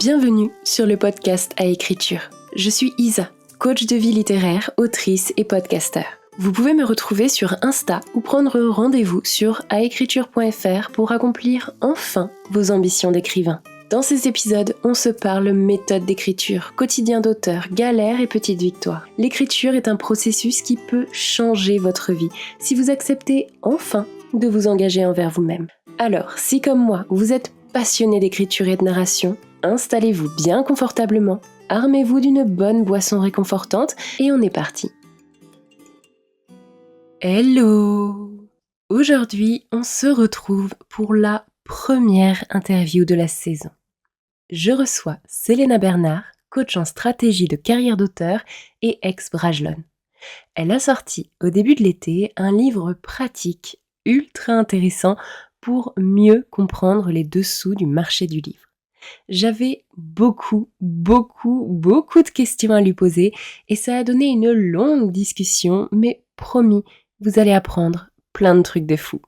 Bienvenue sur le podcast à écriture. Je suis Isa, coach de vie littéraire, autrice et podcasteur. Vous pouvez me retrouver sur Insta ou prendre rendez-vous sur aécriture.fr pour accomplir enfin vos ambitions d'écrivain. Dans ces épisodes, on se parle méthode d'écriture, quotidien d'auteur, galères et petites victoires. L'écriture est un processus qui peut changer votre vie si vous acceptez enfin de vous engager envers vous-même. Alors, si comme moi, vous êtes passionné d'écriture et de narration, installez-vous bien confortablement, armez-vous d'une bonne boisson réconfortante et on est parti. Hello! Aujourd'hui, on se retrouve pour la première interview de la saison. Je reçois Selena Bernard, coach en stratégie de carrière d'auteur et ex-Brajlon. Elle a sorti au début de l'été un livre pratique, ultra intéressant pour mieux comprendre les dessous du marché du livre. J'avais beaucoup de questions à lui poser et ça a donné une longue discussion, mais promis, vous allez apprendre plein de trucs de fou.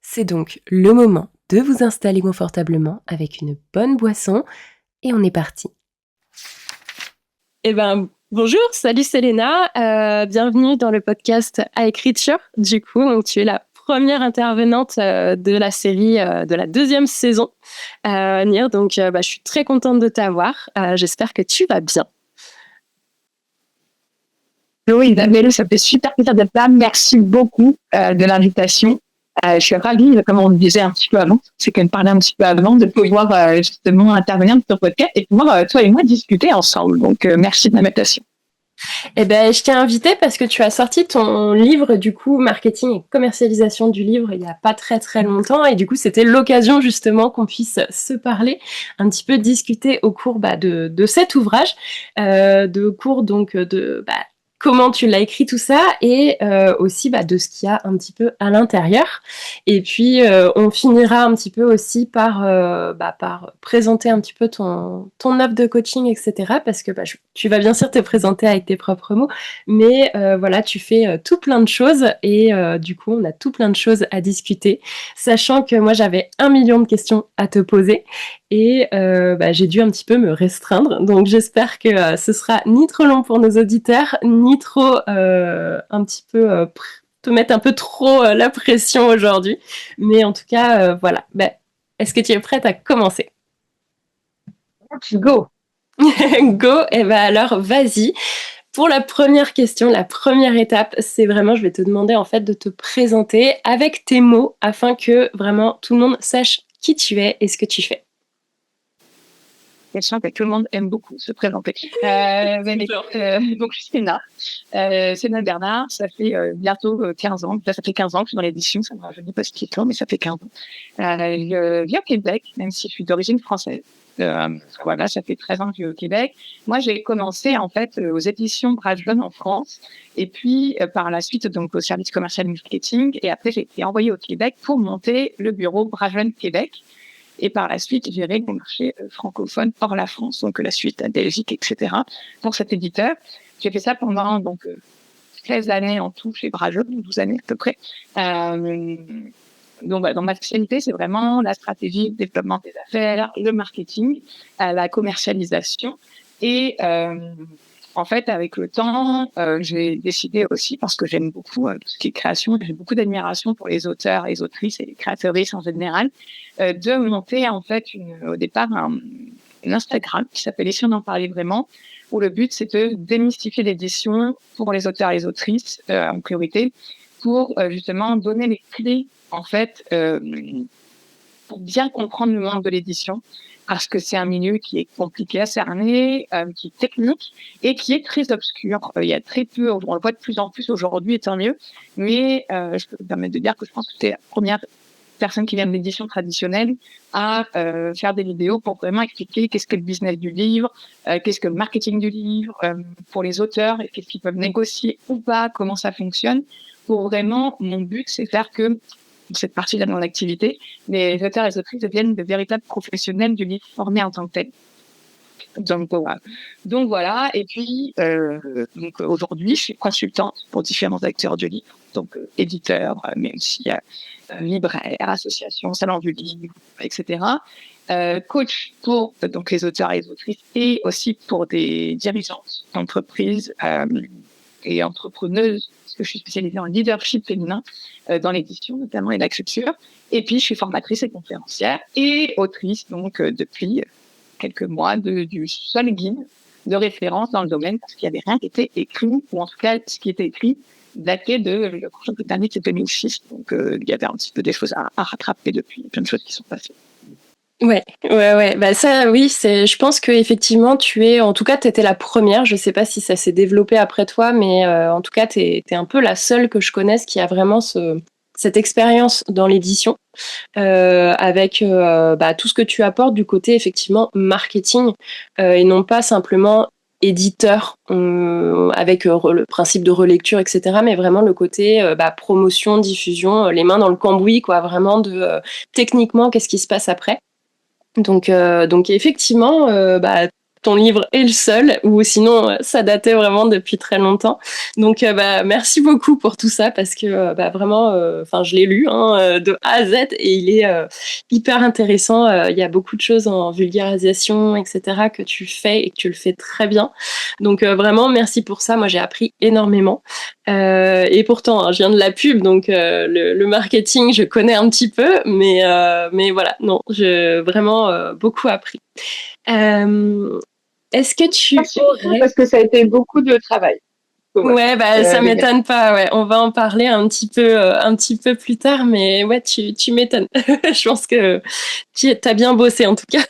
C'est donc le moment de vous installer confortablement avec une bonne boisson et on est parti. Bonjour, salut Selena, bienvenue dans le podcast à écriture. Du coup, donc, tu es la première intervenante de la série de la deuxième saison, Nir. Donc, je suis très contente de t'avoir. J'espère que tu vas bien. Oui, Isabelle, ça fait super plaisir d'être là. Merci beaucoup de l'invitation. Je suis ravie, comme on le disait un petit peu avant, c'est qu'on parlait un petit peu avant, de pouvoir justement intervenir sur le podcast et pouvoir, toi et moi, discuter ensemble. Donc, merci de l'invitation. Je t'ai invité parce que tu as sorti ton livre, du coup, marketing et commercialisation du livre, il n'y a pas très longtemps. Et du coup, c'était l'occasion, justement, qu'on puisse se parler, un petit peu discuter au cours de cet ouvrage, comment tu l'as écrit, tout ça, et aussi de ce qu'il y a un petit peu à l'intérieur. Et puis, on finira un petit peu aussi par présenter un petit peu ton offre de coaching, etc. Parce que tu vas bien sûr te présenter avec tes propres mots, mais tu fais tout plein de choses et du coup, on a tout plein de choses à discuter, sachant que moi, j'avais 1 million de questions à te poser et j'ai dû un petit peu me restreindre. Donc, j'espère que ce sera ni trop long pour nos auditeurs, ni trop un petit peu te mettre un peu trop la pression aujourd'hui. Mais en tout cas, voilà. Est-ce que tu es prête à commencer? Go! Go! Et alors, vas-y. Pour la première question, la première étape, c'est vraiment, je vais te demander en fait de te présenter avec tes mots afin que vraiment tout le monde sache qui tu es et ce que tu fais. Question que tout le monde aime beaucoup se présenter. Donc, je suis Selena Bernard, ça fait bientôt 15 ans. Là, ça fait 15 ans que je suis dans l'édition, ça me rajeunit pas ce qui est temps, mais ça fait 15 ans. Je vis au Québec, même si je suis d'origine française. Voilà, ça fait 13 ans que je vis au Québec. Moi, j'ai commencé en fait aux éditions Brajlon en France, et puis par la suite donc au service commercial marketing, et après j'ai été envoyée au Québec pour monter le bureau Brajlon Québec. Et par la suite, gérer le marché francophone hors la France, donc la suite, la Belgique, etc. pour cet éditeur. J'ai fait ça pendant 13 années en tout chez Brajlon, 12 années à peu près. Donc, dans ma spécialité, c'est vraiment la stratégie, le développement des affaires, le marketing, la commercialisation. Et en fait, avec le temps, j'ai décidé aussi, parce que j'aime beaucoup tout ce qui est création, j'ai beaucoup d'admiration pour les auteurs, les autrices et les créatrices en général, de monter en fait au départ un Instagram qui s'appelle Et si on en parlait vraiment, où le but c'est de démystifier l'édition pour les auteurs et les autrices en priorité, pour justement donner les clés en fait pour bien comprendre le monde de l'édition, parce que c'est un milieu qui est compliqué à cerner, qui est technique et qui est très obscur. Il y a très peu, on le voit de plus en plus aujourd'hui, et tant mieux, mais je peux me permettre de dire que je pense que c'est la première personne qui vient de l'édition traditionnelle à faire des vidéos pour vraiment expliquer qu'est-ce que le business du livre, qu'est-ce que le marketing du livre pour les auteurs, et qu'est-ce qu'ils peuvent négocier ou pas, comment ça fonctionne. Pour vraiment, mon but, c'est faire que cette partie-là de mon activité, les auteurs et les autrices deviennent de véritables professionnels du livre formés en tant que tels. Donc voilà. Et puis donc aujourd'hui, je suis consultante pour différents acteurs du livre, donc éditeurs, mais aussi libraires, associations, salons du livre, etc. Coach pour donc les auteurs et les autrices et aussi pour des dirigeantes d'entreprises et entrepreneuses, parce que je suis spécialisée en leadership féminin dans l'édition notamment et l'écriture. Et puis je suis formatrice et conférencière et autrice donc depuis quelques mois du seul guide de référence dans le domaine, parce qu'il n'y avait rien qui était écrit, ou en tout cas ce qui était écrit datait de le prochain Britannique de 2006. Donc il y avait un petit peu des choses à rattraper depuis, plein de choses qui sont passées. Ouais. Bah ça, oui, je pense que effectivement, en tout cas, t'étais la première. Je sais pas si ça s'est développé après toi, mais en tout cas, t'es un peu la seule que je connaisse qui a vraiment cette expérience dans l'édition, avec bah, tout ce que tu apportes du côté effectivement marketing, et non pas simplement éditeur, avec le principe de relecture, etc., mais vraiment le côté bah, promotion, diffusion, les mains dans le cambouis, quoi, vraiment techniquement, qu'est-ce qui se passe après. Donc effectivement, bah, ton livre est le seul, ou sinon ça datait vraiment depuis très longtemps. Donc bah, merci beaucoup pour tout ça, parce que bah, vraiment, enfin je l'ai lu de A à Z, et il est hyper intéressant. Il y a beaucoup de choses en vulgarisation, etc., que tu fais, et que tu le fais très bien. Donc vraiment merci pour ça. Moi j'ai appris énormément. Et pourtant, hein, je viens de la pub, donc le marketing, je connais un petit peu, mais voilà, non, j'ai vraiment beaucoup appris. Est-ce que tu Merci beaucoup, parce que ça a été beaucoup de travail. Ouais, bah ça m'étonne pas. Ouais, on va en parler un petit peu plus tard, mais ouais, tu m'étonnes. Je pense que tu as bien bossé en tout cas.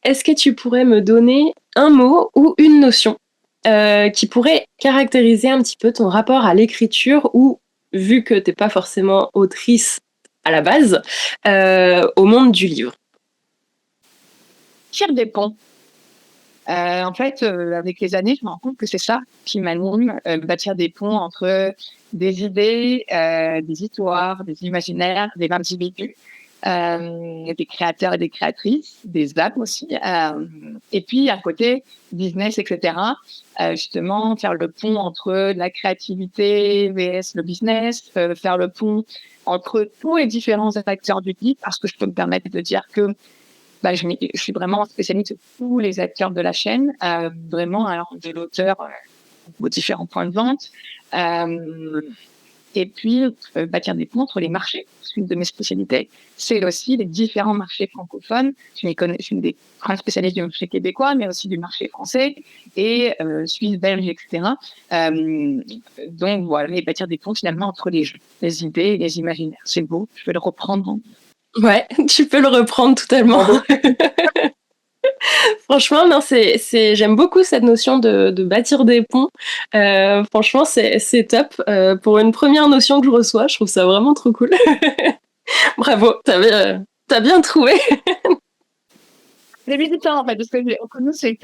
Est-ce que tu pourrais me donner un mot ou une notion qui pourrait caractériser un petit peu ton rapport à l'écriture, ou, vu que t'es pas forcément autrice à la base, au monde du livre? Tire des ponts. En fait, avec les années, je me rends compte que c'est ça qui m'anime, bâtir des ponts entre des idées, des histoires, des imaginaires, des individus, des créateurs et des créatrices, des âmes aussi, et puis à côté, business, etc. Justement, faire le pont entre la créativité vs le business, faire le pont entre tous les différents acteurs du livre, parce que je peux me permettre de dire que bah, je suis vraiment spécialiste de tous les acteurs de la chaîne, vraiment, alors de l'auteur aux différents points de vente. Et puis, bâtir des ponts entre les marchés. Une de mes spécialités, c'est aussi les différents marchés francophones. Je suis une des grandes spécialistes du marché québécois, mais aussi du marché français et suisse, belge, etc. Donc voilà, et bâtir des ponts finalement entre les idées et les imaginaires. C'est beau, je vais le reprendre. Ouais, tu peux le reprendre totalement. Franchement, non, j'aime beaucoup cette notion de bâtir des ponts. Franchement, c'est top. Pour une première notion que je reçois, je trouve ça vraiment trop cool. Bravo, t'as bien trouvé. J'ai mis du temps, en fait, parce que pour nous, c'est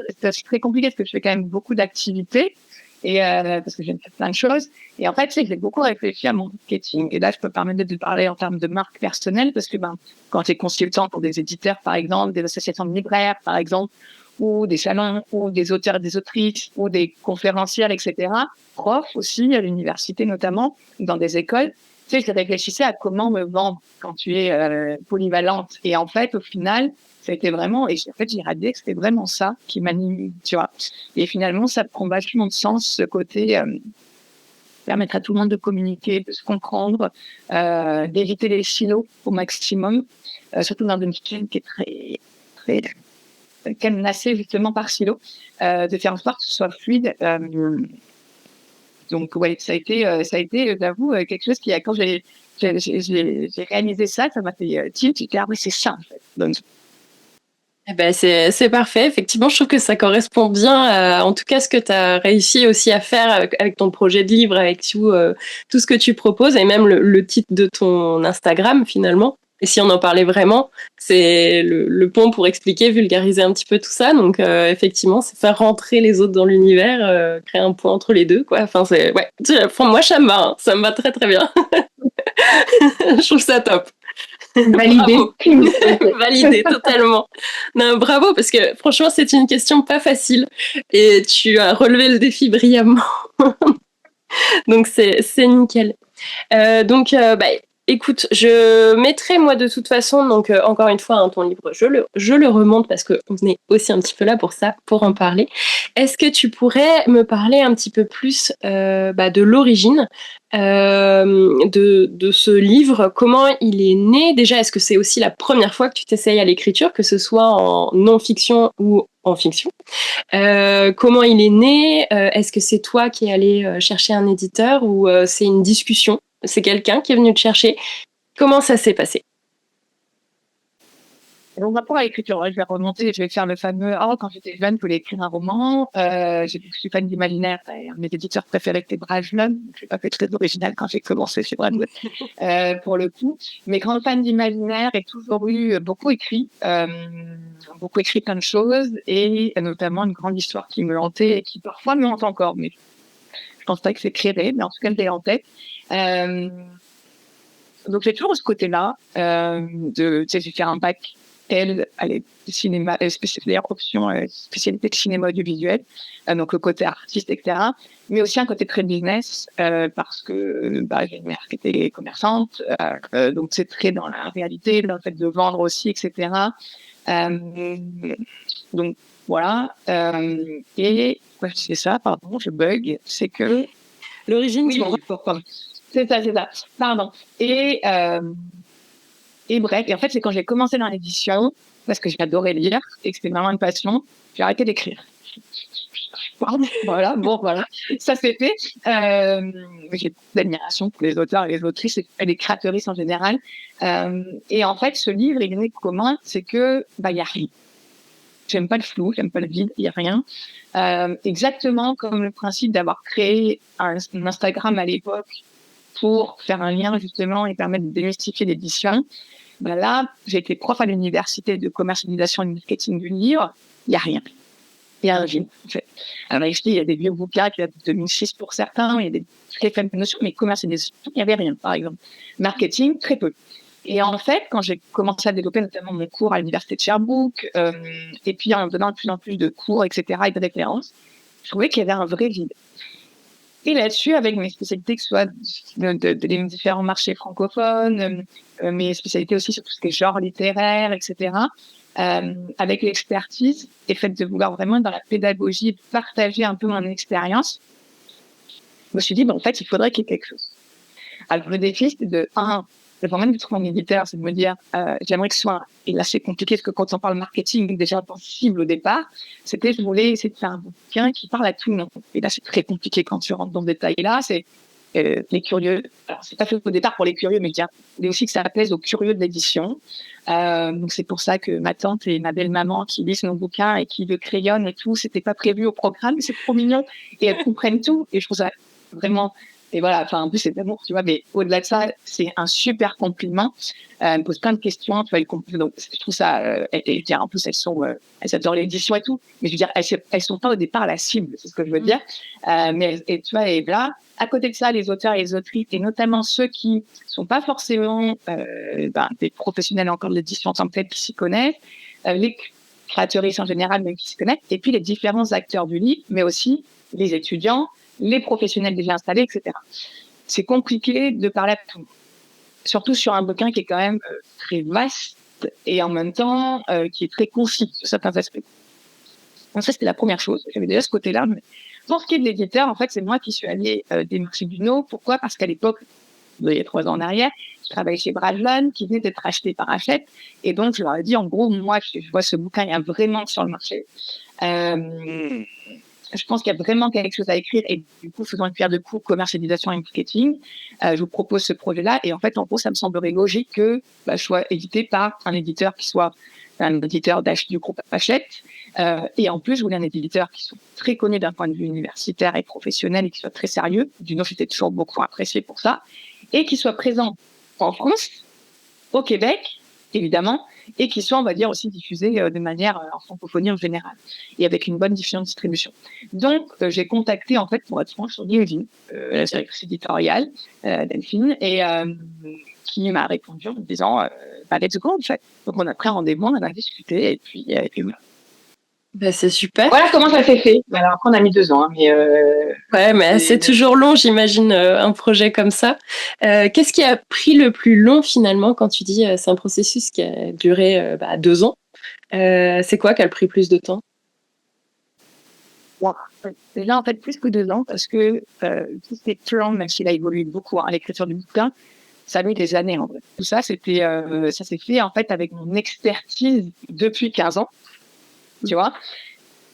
très compliqué, parce que je fais quand même beaucoup d'activités, et parce que j'aime faire plein de choses. Et en fait, j'ai beaucoup réfléchi à mon marketing. Et là, je peux me permettre de parler en termes de marque personnelle, parce que quand tu es consultant pour des éditeurs, par exemple, des associations de libraires, par exemple, ou des salons, ou des auteurs et des autrices, ou des conférencières, etc., prof aussi, à l'université notamment, dans des écoles, tu sais, je réfléchissais à comment me vendre quand tu es polyvalente. Et en fait, au final, ça a été vraiment, et en fait, j'ai radié que c'était vraiment ça qui m'anime, tu vois. Et finalement, ça prend vachement de sens, ce côté permettre à tout le monde de communiquer, de se comprendre, d'éviter les silos au maximum, surtout dans une chaîne qui est très cadenassée justement par silos, de faire en sorte que ce soit fluide. Donc ouais, ça a été, j'avoue, quelque chose qui, quand j'ai réalisé ça, ça m'a fait tilt. J'ai dit ah oui, c'est ça en fait. Donc, Eh ben c'est parfait. Effectivement, je trouve que ça correspond bien à, en tout cas, ce que tu as réussi aussi à faire avec ton projet de livre, avec tout ce que tu proposes, et même le titre de ton Instagram finalement. Et si on en parlait vraiment, c'est le pont pour expliquer, vulgariser un petit peu tout ça. Donc effectivement, c'est faire rentrer les autres dans l'univers, créer un pont entre les deux, quoi. Enfin, ouais. Moi, ça me va, hein. Ça me va très très bien. Je trouve ça top. Validé. Bravo. Validé, totalement. Non, bravo, parce que franchement, c'est une question pas facile et tu as relevé le défi brillamment. Donc, c'est nickel. Bah, écoute, je mettrai moi de toute façon, donc encore une fois, hein, ton livre, je le remonte parce qu'on est aussi un petit peu là pour ça, pour en parler. Est-ce que tu pourrais me parler un petit peu plus bah, de l'origine de ce livre? Comment il est né? Déjà, est-ce que c'est aussi la première fois que tu t'essayes à l'écriture, que ce soit en non-fiction ou en fiction? Comment il est né? Est-ce que c'est toi qui es allé chercher un éditeur ou c'est une discussion? C'est quelqu'un qui est venu te chercher? Comment ça s'est passé? Mon rapport à l'écriture, je vais remonter, je vais faire le fameux quand j'étais jeune, je voulais écrire un roman. Je suis fan d'imaginaire. Un de mes éditeurs préférés était Brajlon. Je n'ai pas fait très original quand j'ai commencé chez Brajlon, pour le coup. Mais grande fan d'imaginaire et toujours eu beaucoup écrit plein de choses et notamment une grande histoire qui me hantait et qui parfois me hante encore. Mais je pense pas que c'est créé, mais en tout cas, je l'ai en tête. Donc j'ai toujours ce côté-là tu sais, j'ai fait un bac elle est cinéma, d'ailleurs option spécialité de cinéma audiovisuel, donc le côté artiste, etc. Mais aussi un côté très business parce que j'ai une mère qui était commerçante, donc c'est très dans la réalité, dans le fait de vendre aussi, etc. Donc voilà. Et ouais, c'est ça, pardon, je bug, c'est que L'origine oui, du bon, livre. c'est ça, pardon. Et bref, et en fait, c'est quand j'ai commencé dans l'édition, parce que j'adorais lire et que c'était vraiment une passion, j'ai arrêté d'écrire. Voilà, ça c'est fait. J'ai d'admiration pour les auteurs et les autrices et les créatrices en général. Et en fait, ce livre, il est commun, c'est que il y a rien. J'aime pas le flou, j'aime pas le vide, il y a rien. Exactement comme le principe d'avoir créé un Instagram à l'époque pour faire un lien justement et permettre de démystifier l'édition. Là, j'ai été prof à l'université de commercialisation et de marketing du livre. Il n'y a rien. Il y a un vide, en fait. Alors, il y a des vieux bouquins qui datent de 2006 pour certains, il y a des très faibles notions, mais commercialisation, il n'y avait rien, par exemple. Marketing, très peu. Et en fait, quand j'ai commencé à développer notamment mon cours à l'université de Sherbrooke, et puis en donnant de plus en plus de cours, etc., et de références, je trouvais qu'il y avait un vrai vide. Et là-dessus, avec mes spécialités, que ce soit des différents marchés francophones, mes spécialités aussi sur tout ce qui est genre littéraire, etc., avec l'expertise et le fait de vouloir vraiment dans la pédagogie partager un peu mon expérience, je me suis dit, en fait, il faudrait qu'il y ait quelque chose. Alors, le défi, c'est le problème de trouver un éditeur, c'est de me dire, j'aimerais que ce soit, et là c'est compliqué parce que quand on parle marketing, déjà pas cible au départ, je voulais essayer de faire un bouquin qui parle à tout le monde. Et là c'est très compliqué quand tu rentres dans ce détail-là, c'est les curieux. Alors c'est pas fait au départ pour les curieux, mais mais aussi que ça plaise aux curieux de l'édition. Donc c'est pour ça que ma tante et ma belle-maman qui lisent nos bouquins et qui le crayonnent et tout, c'était pas prévu au programme, mais c'est trop mignon. Et elles comprennent tout. Et je trouve ça vraiment... Et voilà, en plus, c'est d'amour, tu vois, mais au-delà de ça, c'est un super compliment. Elle me pose plein de questions, tu vois, donc, je trouve ça, en plus, elles adorent l'édition et tout, mais je veux dire, elles sont pas au départ la cible, c'est ce que je veux dire. Mais, et tu vois, et là, à côté de ça, les auteurs et les autrices, et notamment ceux qui sont pas forcément, des professionnels encore de l'édition en tant que tel qui s'y connaissent, les créatrices en général, même qui s'y connaissent, et puis les différents acteurs du livre, mais aussi les étudiants, les professionnels déjà installés, etc. C'est compliqué de parler à tout le monde. Surtout sur un bouquin qui est quand même très vaste et en même temps qui est très concis sur certains aspects. Donc ça, c'était la première chose. J'avais déjà ce côté-là. Mais pour ce qui est de l'éditeur, en fait, c'est moi qui suis allée démarcher Duno. Pourquoi? Parce qu'à l'époque, il y a 3 ans en arrière, je travaillais chez Brajlon, qui venait d'être acheté par Hachette. Et donc, je leur ai dit, en gros, moi, je vois ce bouquin, il y a vraiment sur le marché. Je pense qu'il y a vraiment quelque chose à écrire et du coup, faisant une pierre de coups commercialisation et marketing, je vous propose ce projet-là et en fait, en gros, ça me semblerait logique que je sois édité par un éditeur qui soit un éditeur du groupe Hachette et en plus, je voulais un éditeur qui soit très connu d'un point de vue universitaire et professionnel et qui soit très sérieux. Duno, j'étais toujours beaucoup apprécié pour ça et qui soit présent en France, au Québec, évidemment, et qui soit, on va dire, aussi diffusé de manière en francophonie en général, et avec une bonne diffusion de distribution. Donc, j'ai contacté, en fait, pour être franche, sur LinkedIn, la directrice éditoriale, Delphine, et qui m'a répondu en me disant let's go en fait. Donc on a pris un rendez-vous, on en a discuté et puis voilà. Bah, c'est super. Voilà comment ça s'est fait. Alors après on a mis 2 ans, mais ouais, mais c'est toujours long, j'imagine, un projet comme ça. Qu'est-ce qui a pris le plus long finalement quand tu dis c'est un processus qui a duré 2 ans? C'est quoi qui a pris plus de temps? Wow. Déjà, en fait, plus que 2 ans, parce que tout ce qui est plan, même s'il a évolué beaucoup, l'écriture du bouquin, ça a mis des années en vrai. Tout ça, ça s'est fait en fait avec mon expertise depuis 15 ans, tu vois.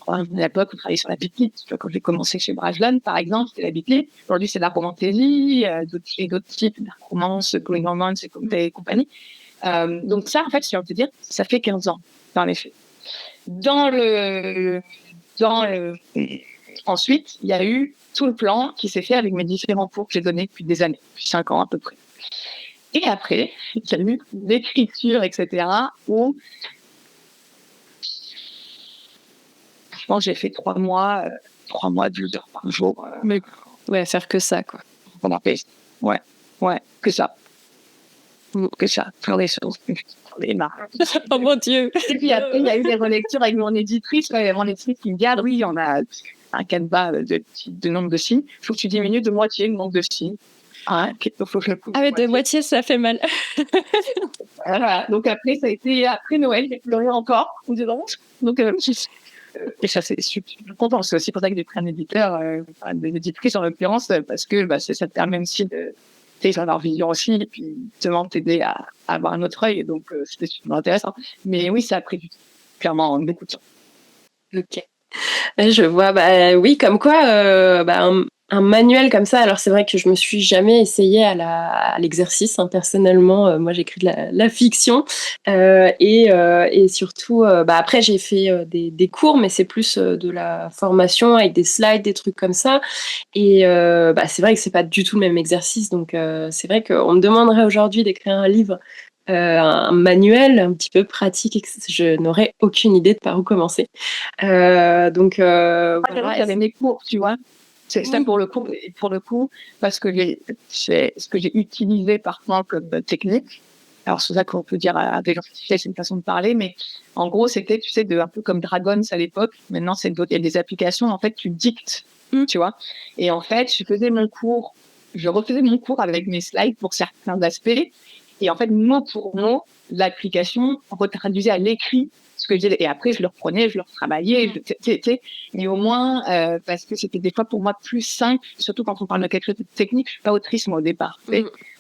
À l'époque, on travaillait sur la Bitly. Quand j'ai commencé chez Brajlon, par exemple, c'était la Bitly. Aujourd'hui, c'est la romantésie, d'autres types de romances, Going Romance et compagnie. Donc ça, en fait, si on peut dire, ça fait 15 ans, en effet. Ensuite, il y a eu tout le plan qui s'est fait avec mes différents cours que j'ai donnés depuis des années, depuis 5 ans à peu près. Et après, il y a eu l'écriture, etc., où je pense que j'ai fait 3 mois de 2 heures par jour. Mais ouais, faire que ça, quoi. Pendant ouais, que ça. Que ça, faire les choses. Oh mon Dieu. Et puis après, il y a eu des relectures avec mon éditrice. Mon éditrice qui me dit, oui, on a un canevas de nombre de signes. Il faut que tu diminues de moitié le nombre de signes. De moitié, ça fait mal. Voilà. Donc après, ça a été après Noël, j'ai pleuré encore. Donc, et ça, c'est super content. C'est aussi pour ça que j'ai pris un éditeur, des éditrices en l'occurrence, parce que ça te permet aussi de leur vision aussi, et puis justement t'aider à avoir un autre œil. Donc, c'était super intéressant. Mais oui, ça a pris du temps. Clairement, beaucoup de temps. Ok. Je vois, oui, comme quoi, un manuel comme ça. Alors c'est vrai que je me suis jamais essayée à l'exercice, hein, personnellement. Moi, j'écris de la fiction et surtout, après j'ai fait des cours, mais c'est plus de la formation avec des slides, des trucs comme ça. Et c'est vrai que c'est pas du tout le même exercice. Donc c'est vrai qu'on me demanderait aujourd'hui d'écrire un livre. Un manuel un petit peu pratique, je n'aurais aucune idée de par où commencer. Donc, voilà. J'avais mes cours, tu vois. C'est ça pour le coup, parce que c'est ce que j'ai utilisé parfois comme technique. Alors, c'est ça qu'on peut dire à des gens, c'est une façon de parler, mais en gros, c'était, tu sais, un peu comme Dragons à l'époque. Maintenant, il y a des applications, en fait, tu dictes, tu vois. Et en fait, je refaisais mon cours avec mes slides pour certains aspects. Et en fait, mot pour mot, l'application retraduisait à l'écrit ce que je disais. Et après, je le reprenais, je le retravaillais, mais au moins, parce que c'était des fois pour moi plus simple, surtout quand on parle de quelque chose de technique. Je suis pas autrice, moi, au départ.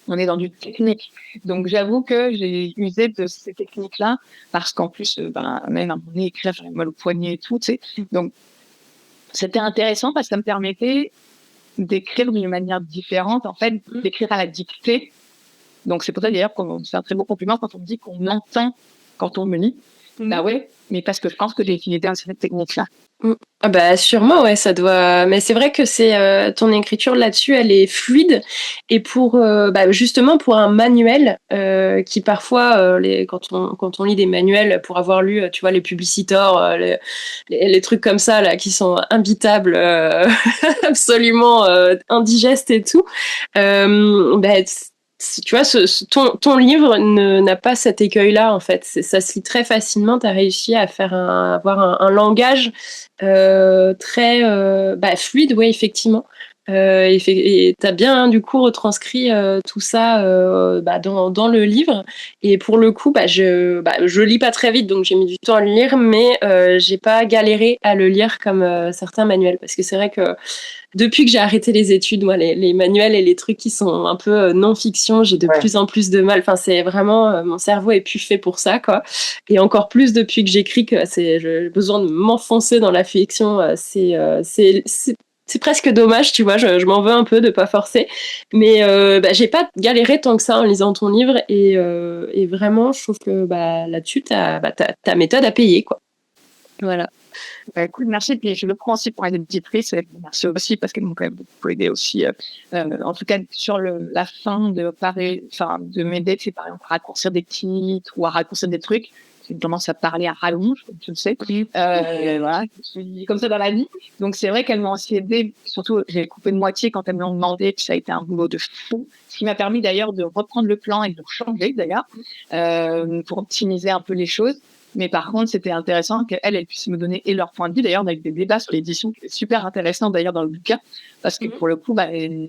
On est dans du technique. Donc, j'avoue que j'ai usé de ces techniques-là, parce qu'en plus, même à un moment donné, écrire, j'avais mal au poignet et tout, tu sais. Donc, c'était intéressant parce que ça me permettait d'écrire d'une manière différente, en fait, d'écrire à la dictée. Donc, c'est pour ça, d'ailleurs, qu'on fait un très beau compliment quand on dit qu'on entend quand on me lit. Bah ouais, mais parce que je pense que j'ai utilisé cette technique-là. Sûrement, ouais, ça doit. Mais c'est vrai que c'est ton écriture là-dessus, elle est fluide. Et pour justement pour un manuel qui parfois quand on lit des manuels pour avoir lu, tu vois, les publicitors, les trucs comme ça là qui sont imbitables, absolument indigestes et tout. Tu vois, ton livre n'a pas cet écueil-là, en fait. Ça se lit très facilement. Tu as réussi à avoir un langage très fluide, oui, effectivement. Et tu as bien, du coup, retranscrit tout ça dans le livre. Et pour le coup, je lis pas très vite, donc j'ai mis du temps à le lire, mais j'ai pas galéré à le lire comme certains manuels. Parce que c'est vrai que depuis que j'ai arrêté les études, moi, les manuels et les trucs qui sont un peu non-fiction, j'ai de plus en plus de mal. Enfin, c'est vraiment, mon cerveau est plus fait pour ça, quoi. Et encore plus depuis que j'écris que j'ai besoin de m'enfoncer dans la fiction. C'est presque dommage, tu vois. Je m'en veux un peu de pas forcer. Mais j'ai pas galéré tant que ça en lisant ton livre. Et vraiment, je trouve que là-dessus, ta méthode a payé, quoi. Voilà. Écoute, merci. Puis je le prends aussi pour une éditrice. Merci aussi parce qu'elles m'ont quand même beaucoup aidé aussi. En tout cas, sur la fin de m'aider, c'est par exemple à raccourcir des titres ou à raccourcir des trucs. j'ai tendance à parler à rallonge, comme tu le sais. Voilà, je suis comme ça dans la vie. Donc, c'est vrai qu'elles m'ont aussi aidé. Surtout, j'ai coupé de moitié quand elles m'ont demandé, puis ça a été un boulot de fou. Ce qui m'a permis d'ailleurs de reprendre le plan et de le changer d'ailleurs, pour optimiser un peu les choses. Mais par contre, c'était intéressant qu'elles puissent me donner et leur point de vue. D'ailleurs, on a eu des débats sur l'édition qui est super intéressant d'ailleurs dans le bouquin. Parce que pour le coup,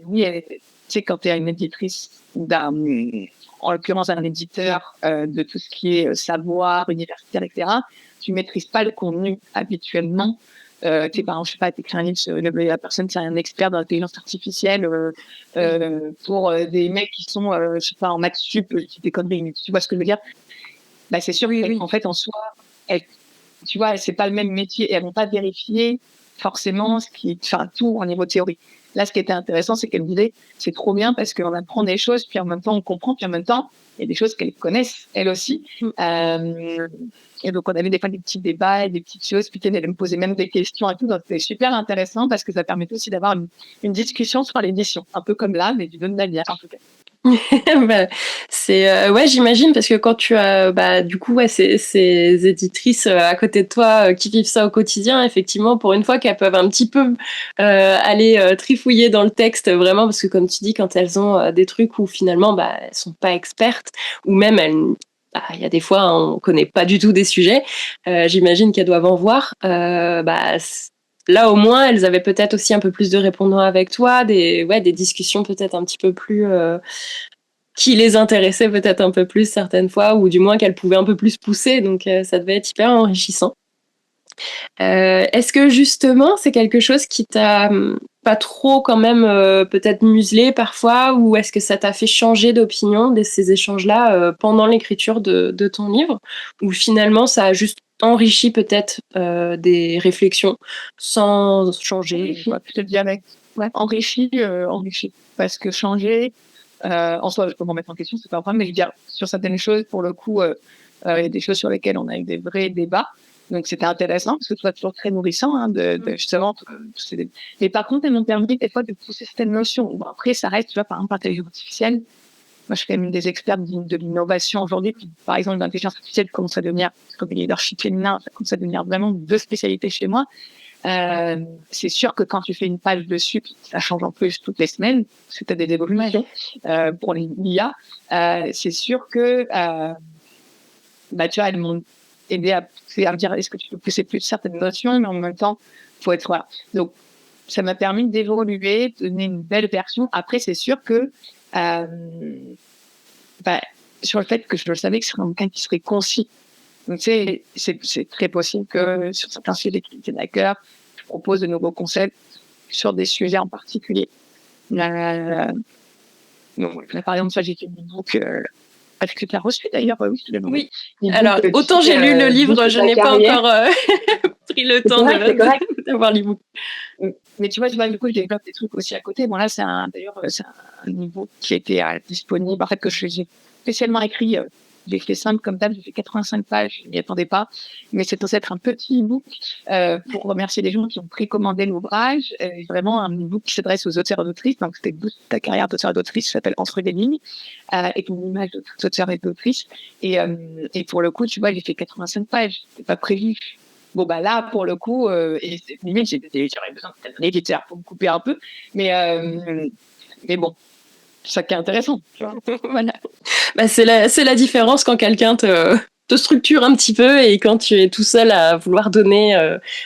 oui, tu sais, quand tu es une éditrice en l'occurrence un éditeur de tout ce qui est savoir, universitaire, etc., tu maîtrises pas le contenu habituellement. Tu sais, par exemple, je sais pas, t'écris un livre sur la personne qui est un expert dans l'intelligence artificielle pour des mecs qui sont, je sais pas, en maths sup, des conneries, tu vois ce que je veux dire? C'est sûr qu'en fait, en soi, tu vois, c'est pas le même métier et elles vont pas vérifier forcément tout au niveau théorie. Là, ce qui était intéressant, c'est qu'elle me disait, c'est trop bien parce qu'on apprend des choses, puis en même temps, on comprend, puis en même temps, il y a des choses qu'elles connaissent, elles aussi. Et donc, on avait des fois des petits débats et des petites choses, puis elle me posait même des questions et tout. Donc, c'était super intéressant parce que ça permettait aussi d'avoir une discussion sur l'édition, un peu comme là, mais d'une autre manière, en tout cas. C'est ouais, j'imagine, parce que quand tu as du coup ces éditrices à côté de toi qui vivent ça au quotidien, effectivement, pour une fois qu'elles peuvent un petit peu aller trifouiller dans le texte, vraiment, parce que comme tu dis, quand elles ont des trucs où finalement elles sont pas expertes, ou même il y a des fois on connaît pas du tout des sujets, j'imagine qu'elles doivent en voir. Là, au moins, elles avaient peut-être aussi un peu plus de répondants avec toi, des discussions peut-être un petit peu plus qui les intéressaient peut-être un peu plus certaines fois, ou du moins qu'elles pouvaient un peu plus pousser. Donc, ça devait être hyper enrichissant. Est-ce que justement, c'est quelque chose qui t'a pas trop quand même peut-être muselé parfois, ou est-ce que ça t'a fait changer d'opinion de ces échanges-là pendant l'écriture de ton livre, ou finalement ça a juste enrichi peut-être des réflexions sans changer? Je te dis avec enrichi. Parce que changer, en soi, je peux m'en mettre en question, c'est pas un problème, mais je veux dire, sur certaines choses, pour le coup, il y a des choses sur lesquelles on a eu des vrais débats. Donc, c'était intéressant, parce que c'est toujours très nourrissant, de justement, mais par contre, elles m'ont permis, des fois, de pousser certaines notions. Bon, après, ça reste, tu vois, par exemple, l'intelligence artificielle. Moi, je suis quand même une des expertes de l'innovation aujourd'hui. Puis, par exemple, l'intelligence artificielle commence à devenir, comme le leadership féminin, ça commence à devenir vraiment deux spécialités chez moi. C'est sûr que quand tu fais une page dessus, ça change en plus toutes les semaines, parce que tu as des évolutions pour l'IA. C'est sûr que tu vois, elles m'ont aidé à me dire est-ce que tu peux pousser plus certaines notions, mais en même temps, il faut être voilà. Donc, ça m'a permis d'évoluer, de donner une belle version. Après, c'est sûr que sur le fait que je savais que ce serait un bouquin qui serait concis. Donc, c'est très possible que sur certains sujets qui étaient d'accord, je propose de nouveaux concepts sur des sujets en particulier. Donc, par exemple, ça, j'ai fait une book que tu as reçu d'ailleurs. Oui. Alors, autant j'ai lu le livre, je n'ai pas encore pris le temps d'avoir l'e-book. Mais tu vois, du coup, je développe des trucs aussi à côté. Bon, là, c'est un niveau qui était disponible, en fait, que j'ai spécialement écrit. J'ai fait simple comme d'hab, j'ai fait 85 pages, je m'y attendais pas. Mais c'est censé être un petit e-book pour remercier les gens qui ont précommandé l'ouvrage. Vraiment un e-book qui s'adresse aux auteurs et autrices. Donc, c'était Boost ta carrière d'auteur et d'autrice, ça s'appelle Entre les lignes, et une image d'auteur et d'autrice. Et pour le coup, tu vois, j'ai fait 85 pages. C'est pas prévu. Bon, là, pour le coup, et limite, j'aurais besoin d'un éditeur pour me couper un peu. Mais bon, c'est ça qui est intéressant. Tu vois. Voilà. C'est la différence quand quelqu'un te structure un petit peu, et quand tu es tout seul à vouloir donner.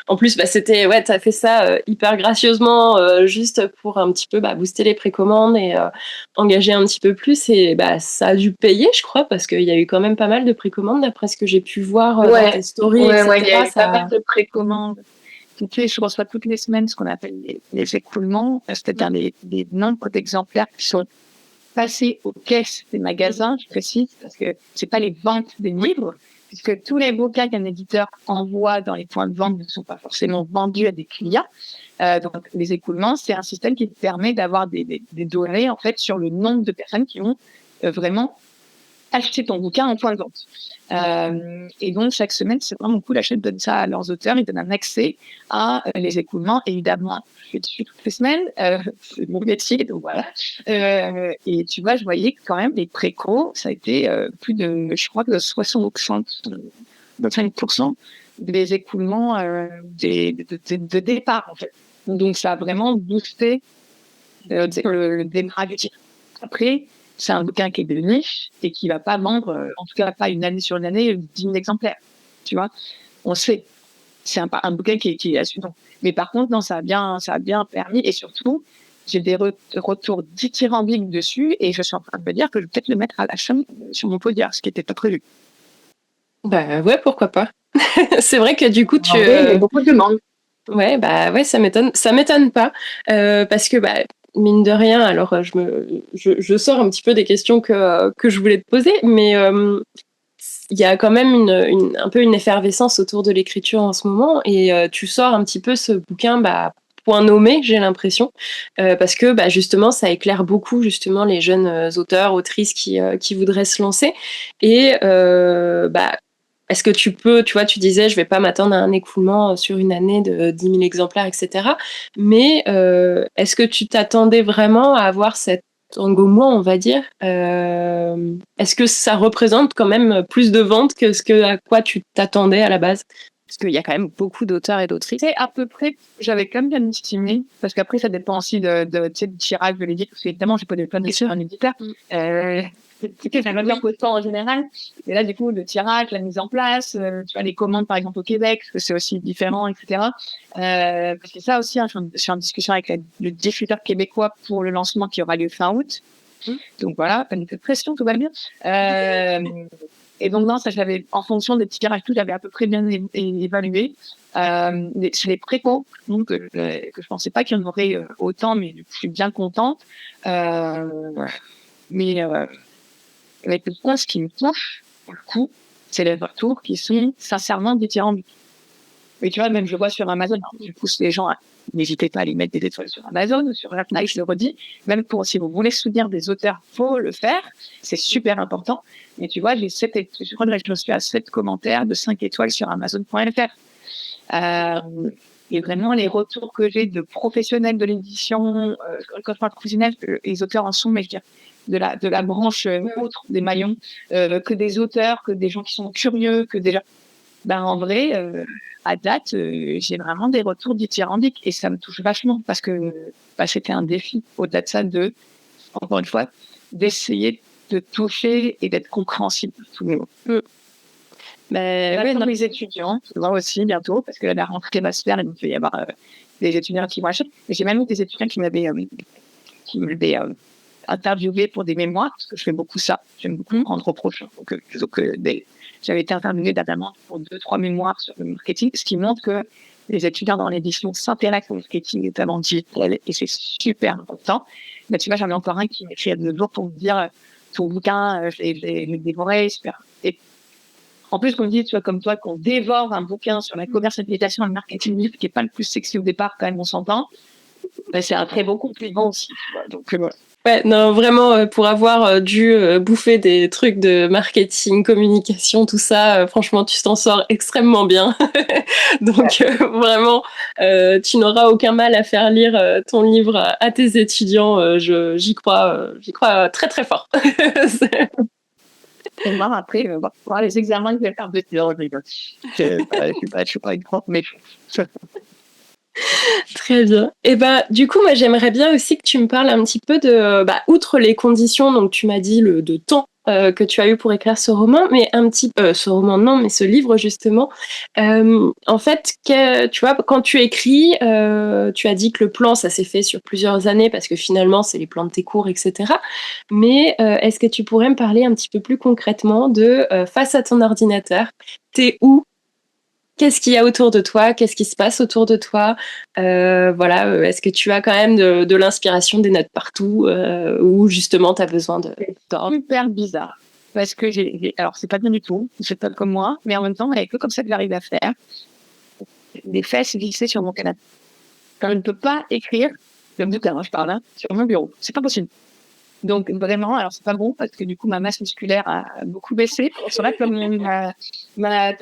En plus, t'as fait ça hyper gracieusement, juste pour un petit peu booster les précommandes et engager un petit peu plus. Et ça a dû payer, je crois, parce qu'il y a eu quand même pas mal de précommandes, d'après ce que j'ai pu voir dans tes stories, etc. Il y a eu pas mal de précommandes. Je reçois toutes les semaines ce qu'on appelle les écoulements, c'est-à-dire les nombres d'exemplaires qui sont passés aux caisses des magasins, je précise, parce que c'est pas les ventes des livres, puisque tous les bouquins qu'un éditeur envoie dans les points de vente ne sont pas forcément vendus à des clients. Donc, les écoulements, c'est un système qui permet d'avoir des données, en fait, sur le nombre de personnes qui ont vraiment acheté ton bouquin en point de vente. Et donc, chaque semaine, c'est vraiment cool. Hachette donne ça à leurs auteurs. Ils donnent un accès à les écoulements. Évidemment, je fais dessus toutes les semaines. C'est mon métier, donc voilà. Et tu vois, je voyais que quand même, les précos, ça a été plus de, je crois que de 60% de 5% des écoulements de départ, en fait. Donc, ça a vraiment boosté le démarrage du titre. Après, c'est un bouquin qui est de niche et qui ne va pas vendre, en tout cas pas une année sur une année, 10 000 exemplaires. Tu vois, on sait. C'est un bouquin qui est assurant. Mais par contre, non, ça a bien permis. Et surtout, j'ai des retours dithyrambiques dessus et je suis en train de me dire que je vais peut-être le mettre à la chaîne sur mon podium, ce qui n'était pas prévu. Bah ouais, pourquoi pas. C'est vrai que du coup, Il y a beaucoup de demandes. Ouais, bah ouais, ça m'étonne pas, parce que bah mine de rien, alors je sors un petit peu des questions que je voulais te poser, mais il y a quand même un peu une effervescence autour de l'écriture en ce moment, et tu sors un petit peu ce bouquin, bah point nommé, j'ai l'impression, parce que bah justement ça éclaire beaucoup justement les jeunes auteurs, autrices qui voudraient se lancer, et bah est-ce que tu vois, tu disais, je vais pas m'attendre à un écoulement sur une année de 10 000 exemplaires, etc. Mais est-ce que tu t'attendais vraiment à avoir cet engouement, on va dire Est-ce que ça représente quand même plus de ventes que à quoi tu t'attendais à la base? Parce qu'il y a quand même beaucoup d'auteurs et d'autrices. C'est à peu près, j'avais quand même bien estimé, parce qu'après, ça dépend aussi du tirage de l'éditeur, parce qu'évidemment, j'ai pas de plein de questions sur un éditeur. J'aimerais bien peu de temps en général. Et là, du coup, le tirage, la mise en place, tu vois, les commandes, par exemple, au Québec, parce que c'est aussi différent, etc. Parce que ça aussi, hein, je suis en discussion avec le diffuseur québécois pour le lancement qui aura lieu fin août. Donc voilà, pas de pression, tout va bien. Et donc, non, ça, j'avais, en fonction des tirages, tout, j'avais à peu près bien évalué. C'est les précaux, donc, que je pensais pas qu'il y en aurait autant, mais je suis bien contente. Mais avec le point, ce qui me touche, pour le coup, c'est les retours qui sont sincèrement dithyrambiques. Mais tu vois, même je vois sur Amazon, je pousse les gens à n'hésitez pas à aller mettre des étoiles sur Amazon ou sur Fnac, je le redis. Même si vous voulez soutenir des auteurs, faut le faire. C'est super important. Mais tu vois, je crois que je suis à 7 commentaires de 5 étoiles sur Amazon.fr. Et vraiment, les retours que j'ai de professionnels de l'édition, quand je parle professionnels, les auteurs en sont, mais je veux dire, de la branche autre, des maillons, que des auteurs, que des gens qui sont curieux, que déjà, ben, en vrai, à date, j'ai vraiment des retours dithyrambiques et ça me touche vachement parce que bah, c'était un défi au-delà de ça encore une fois, d'essayer de toucher et d'être compréhensible pour tout le monde. Dans les étudiants, je vois aussi bientôt, parce que la rentrée va se faire, il peut y avoir des étudiants qui vont acheter. Mais j'ai même eu des étudiants qui m'avaient interviewé pour des mémoires, parce que je fais beaucoup ça. J'aime beaucoup rendre reproche. J'avais été interviewée dernièrement pour 2-3 mémoires sur le marketing, ce qui montre que les étudiants dans l'édition s'intéressent au marketing, notamment digital, et c'est super important. Mais tu vois, j'en ai encore un qui m'écrit il y a 2 jours pour me dire ton bouquin, je l'ai dévoré, super. Et en plus, qu'on me dit, tu vois, comme toi, qu'on dévore un bouquin sur la commercialisation et le marketing qui n'est pas le plus sexy au départ, quand même, on s'entend. Ben, c'est un très beau compliment aussi. Tu vois, donc, voilà. Ouais, non, vraiment, pour avoir dû bouffer des trucs de marketing, communication, tout ça, franchement, tu t'en sors extrêmement bien. Donc, vraiment, tu n'auras aucun mal à faire lire ton livre à tes étudiants. J'y crois très très fort. Et moi, après, pour les examens, je vais faire de tir. Je suis pas une prof, mais Très bien. Et ben, du coup, moi, j'aimerais bien aussi que tu me parles un petit peu de, bah, outre les conditions, donc tu m'as dit de temps que tu as eu pour écrire ce roman, mais ce roman non, mais ce livre justement. En fait, tu vois, quand tu écris, tu as dit que le plan, ça s'est fait sur plusieurs années parce que finalement, c'est les plans de tes cours, etc. Mais est-ce que tu pourrais me parler un petit peu plus concrètement de face à ton ordinateur, t'es où? Qu'est-ce qu'il y a autour de toi? Qu'est-ce qui se passe autour de toi? Voilà, est-ce que tu as quand même de l'inspiration, des notes partout, ou justement tu as besoin d'ordre? super bizarre. Parce que alors, c'est pas bien du tout, c'est pas comme moi, mais en même temps, avec comme ça que j'arrive à faire, des fesses glissées sur mon canapé. Quand je ne peux pas écrire, le bouquin, je parle, sur mon bureau. C'est pas possible. Donc vraiment, alors c'est pas bon parce que du coup ma masse musculaire a beaucoup baissé. C'est vrai que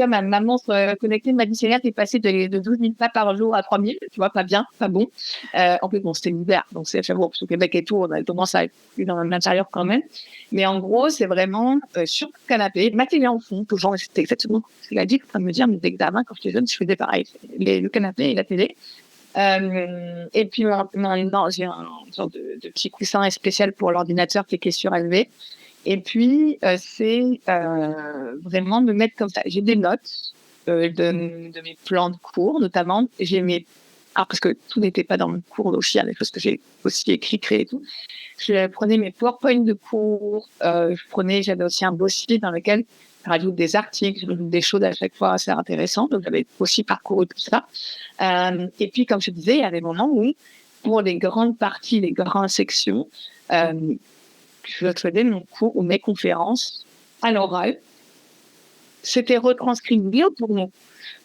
ma maman connectée m'a dit Célia, t'es passée de 12 000 pas par jour à 3 000, tu vois, pas bien, pas bon. En plus bon, c'était l'hiver, donc c'est bon, parce que Québec et tout, on a tendance à être plus dans l'intérieur quand même. Mais en gros, c'est vraiment sur le canapé, ma télé en fond, toujours, c'était exactement ce qu'il a dit, en train de me dire, mes examens quand j'étais jeune, je faisais pareil, le canapé et la télé. Et puis maintenant, j'ai un genre de petit coussin spécial pour l'ordinateur qui est surélevé. Et puis, c'est vraiment me mettre comme ça. J'ai des notes de mes plans de cours, notamment. J'ai mes... Alors, parce que tout n'était pas dans le cours aussi, il y a des choses que j'ai aussi écrit, créé et tout. Je prenais mes PowerPoint de cours. J'avais aussi un dossier dans lequel je rajoute des articles, je rajoute des choses à chaque fois assez intéressantes. Donc, j'avais aussi parcouru tout ça. Et puis, comme je disais, il y a des moments où, pour les grandes parties, les grandes sections, je faisais mon cours ou mes conférences à l'oral. C'était retranscrit bien pour nous.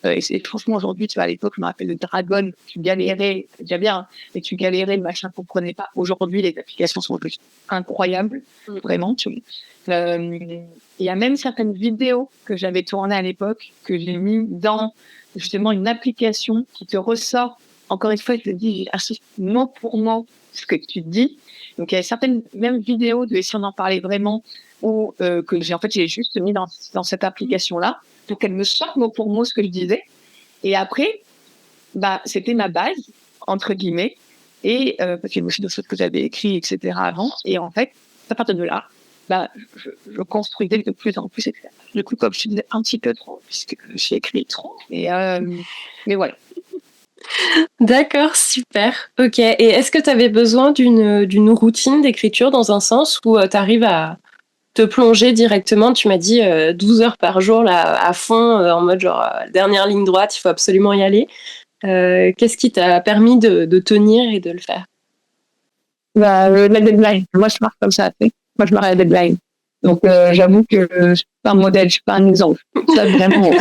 Et franchement, aujourd'hui, tu vois, à l'époque, je me rappelle de Dragon, tu galérais, c'est déjà bien, mais tu galérais, le machin ne comprenait pas. Aujourd'hui, les applications sont juste incroyables, vraiment. Il y a même certaines vidéos que j'avais tournées à l'époque, que j'ai mis dans justement une application qui te ressort. Encore une fois, je te dis, j'insiste mot pour mot ce que tu dis. Donc, il y a certaines mêmes vidéos de si on en parlait vraiment, ou que j'ai juste mis dans cette application-là, pour qu'elle me sorte mot pour mot ce que je disais. Et après, c'était ma base, entre guillemets, et parce qu'il y a aussi d'autres choses que j'avais écrites, etc. avant. Et en fait, à partir de là, je construisais de plus en plus. Du coup, comme je disais un petit peu trop, puisque j'ai écrit trop. Mais voilà. D'accord, super. Ok. Et est-ce que tu avais besoin d'une routine d'écriture dans un sens où tu arrives à te plonger directement? Tu m'as dit 12 heures par jour là, à fond, en mode genre dernière ligne droite, il faut absolument y aller. Qu'est-ce qui t'a permis de tenir et de le faire? La deadline. Moi, je marche comme ça. Moi, je marche à la deadline. Donc, j'avoue que je suis pas un modèle, je suis pas un exemple. Ça, vraiment,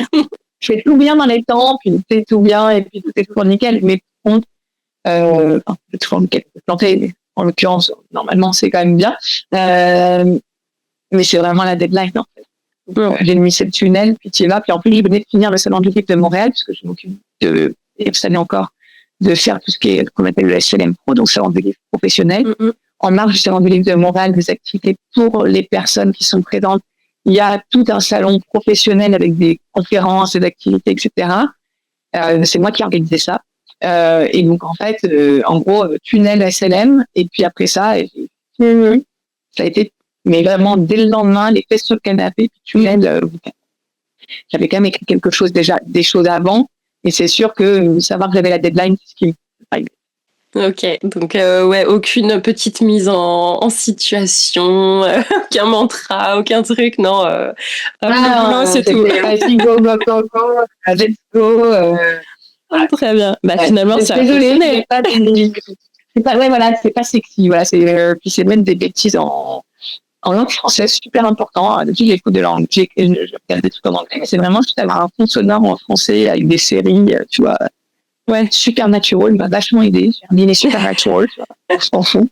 je fais tout bien dans les temps, puis c'est tout bien, et puis tout est toujours nickel. Mais par contre, c'est toujours nickel. Planter, en l'occurrence, normalement, c'est quand même bien. Mais c'est vraiment la deadline, en fait. Donc, j'ai mis ce tunnel, puis tu y vas. Puis en plus, je venais de finir le salon du livre de Montréal, puisque je m'occupe cette année encore, de faire tout ce qui est, qu'on appelle le SLM Pro, donc salon du livre professionnel. En marge du salon du livre de Montréal, des activités pour les personnes qui sont présentes. Il y a tout un salon professionnel avec des conférences, des activités, etc. C'est moi qui ai organisé ça. Et donc, en fait, en gros, tunnel SLM. Et puis après ça, ça a été, mais vraiment, dès le lendemain, les fesses sur le canapé, puis tunnel. J'avais quand même écrit quelque chose déjà, des choses avant. Et c'est sûr que savoir que j'avais la deadline, c'est ce qui me... Ok, donc ouais, aucune petite mise en situation, aucun mantra, aucun truc, non. C'est tout. Go, go, go, go, let's go. Très bien. Finalement, ça. Désolée, mais c'est pas sexy. Voilà, puis c'est même des bêtises en langue française, super important. Depuis l'écoute de langue, je regarde des trucs en anglais, mais c'est vraiment juste avoir un fond sonore en français avec des séries, tu vois. Ouais, Supernatural m'a vachement aidé. J'ai regardé Supernatural, on s'en fout.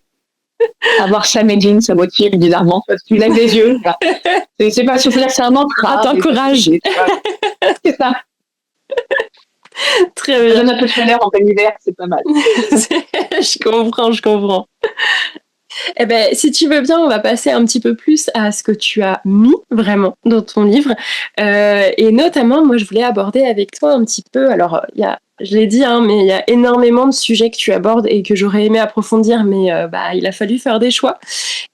Avoir Sam et Dean, ça motive bizarrement. Tu lèves les yeux. C'est pas souffrir, c'est un mantra. T'encourages. C'est ça. Très bien. Ça donne un peu de chaleur en plein hiver, c'est pas mal. Je comprends. Eh ben, si tu veux bien, on va passer un petit peu plus à ce que tu as mis vraiment dans ton livre. Et notamment, moi, je voulais aborder avec toi un petit peu. Alors, je l'ai dit, mais il y a énormément de sujets que tu abordes et que j'aurais aimé approfondir, mais il a fallu faire des choix.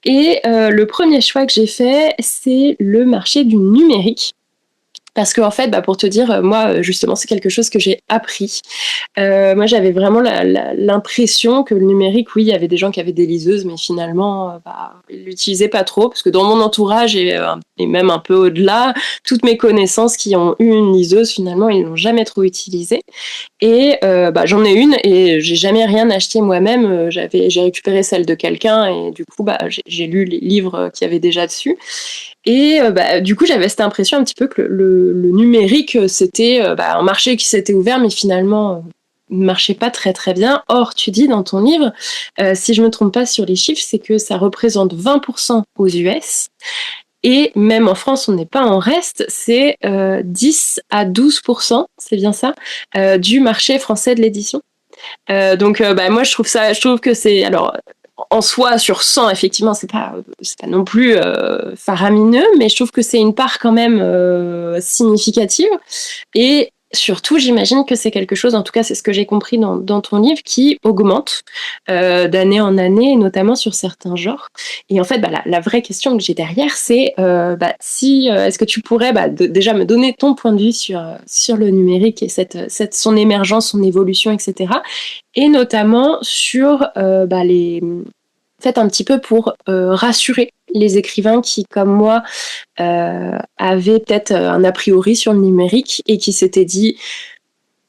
Et le premier choix que j'ai fait, c'est le marché du numérique. Parce que en fait, pour te dire, moi, justement, c'est quelque chose que j'ai appris. Moi, j'avais vraiment l'impression que le numérique, oui, il y avait des gens qui avaient des liseuses, mais finalement, ils l'utilisaient pas trop. Parce que dans mon entourage et même un peu au-delà, toutes mes connaissances qui ont eu une liseuse, finalement, ils l'ont jamais trop utilisée. Et j'en ai une et j'ai jamais rien acheté moi-même. J'ai récupéré celle de quelqu'un et du coup, j'ai lu les livres qu'il y avait déjà dessus. Et du coup, j'avais cette impression un petit peu que le numérique, c'était un marché qui s'était ouvert, mais finalement, marchait pas très très bien. Or, tu dis dans ton livre, si je me trompe pas sur les chiffres, c'est que ça représente 20% aux US. Et même en France, on n'est pas en reste, c'est 10 à 12%, c'est bien ça, du marché français de l'édition. Donc, moi, je trouve que c'est, alors, en soi, sur 100, effectivement, c'est pas non plus faramineux, mais je trouve que c'est une part quand même significative. Et surtout, j'imagine que c'est quelque chose, en tout cas, c'est ce que j'ai compris dans ton livre, qui augmente d'année en année, et notamment sur certains genres. Et en fait, la vraie question que j'ai derrière, c'est si est-ce que tu pourrais déjà me donner ton point de vue sur le numérique et son émergence, son évolution, etc. Et notamment sur les fait un petit peu pour rassurer les écrivains qui, comme moi, avaient peut-être un a priori sur le numérique et qui s'étaient dit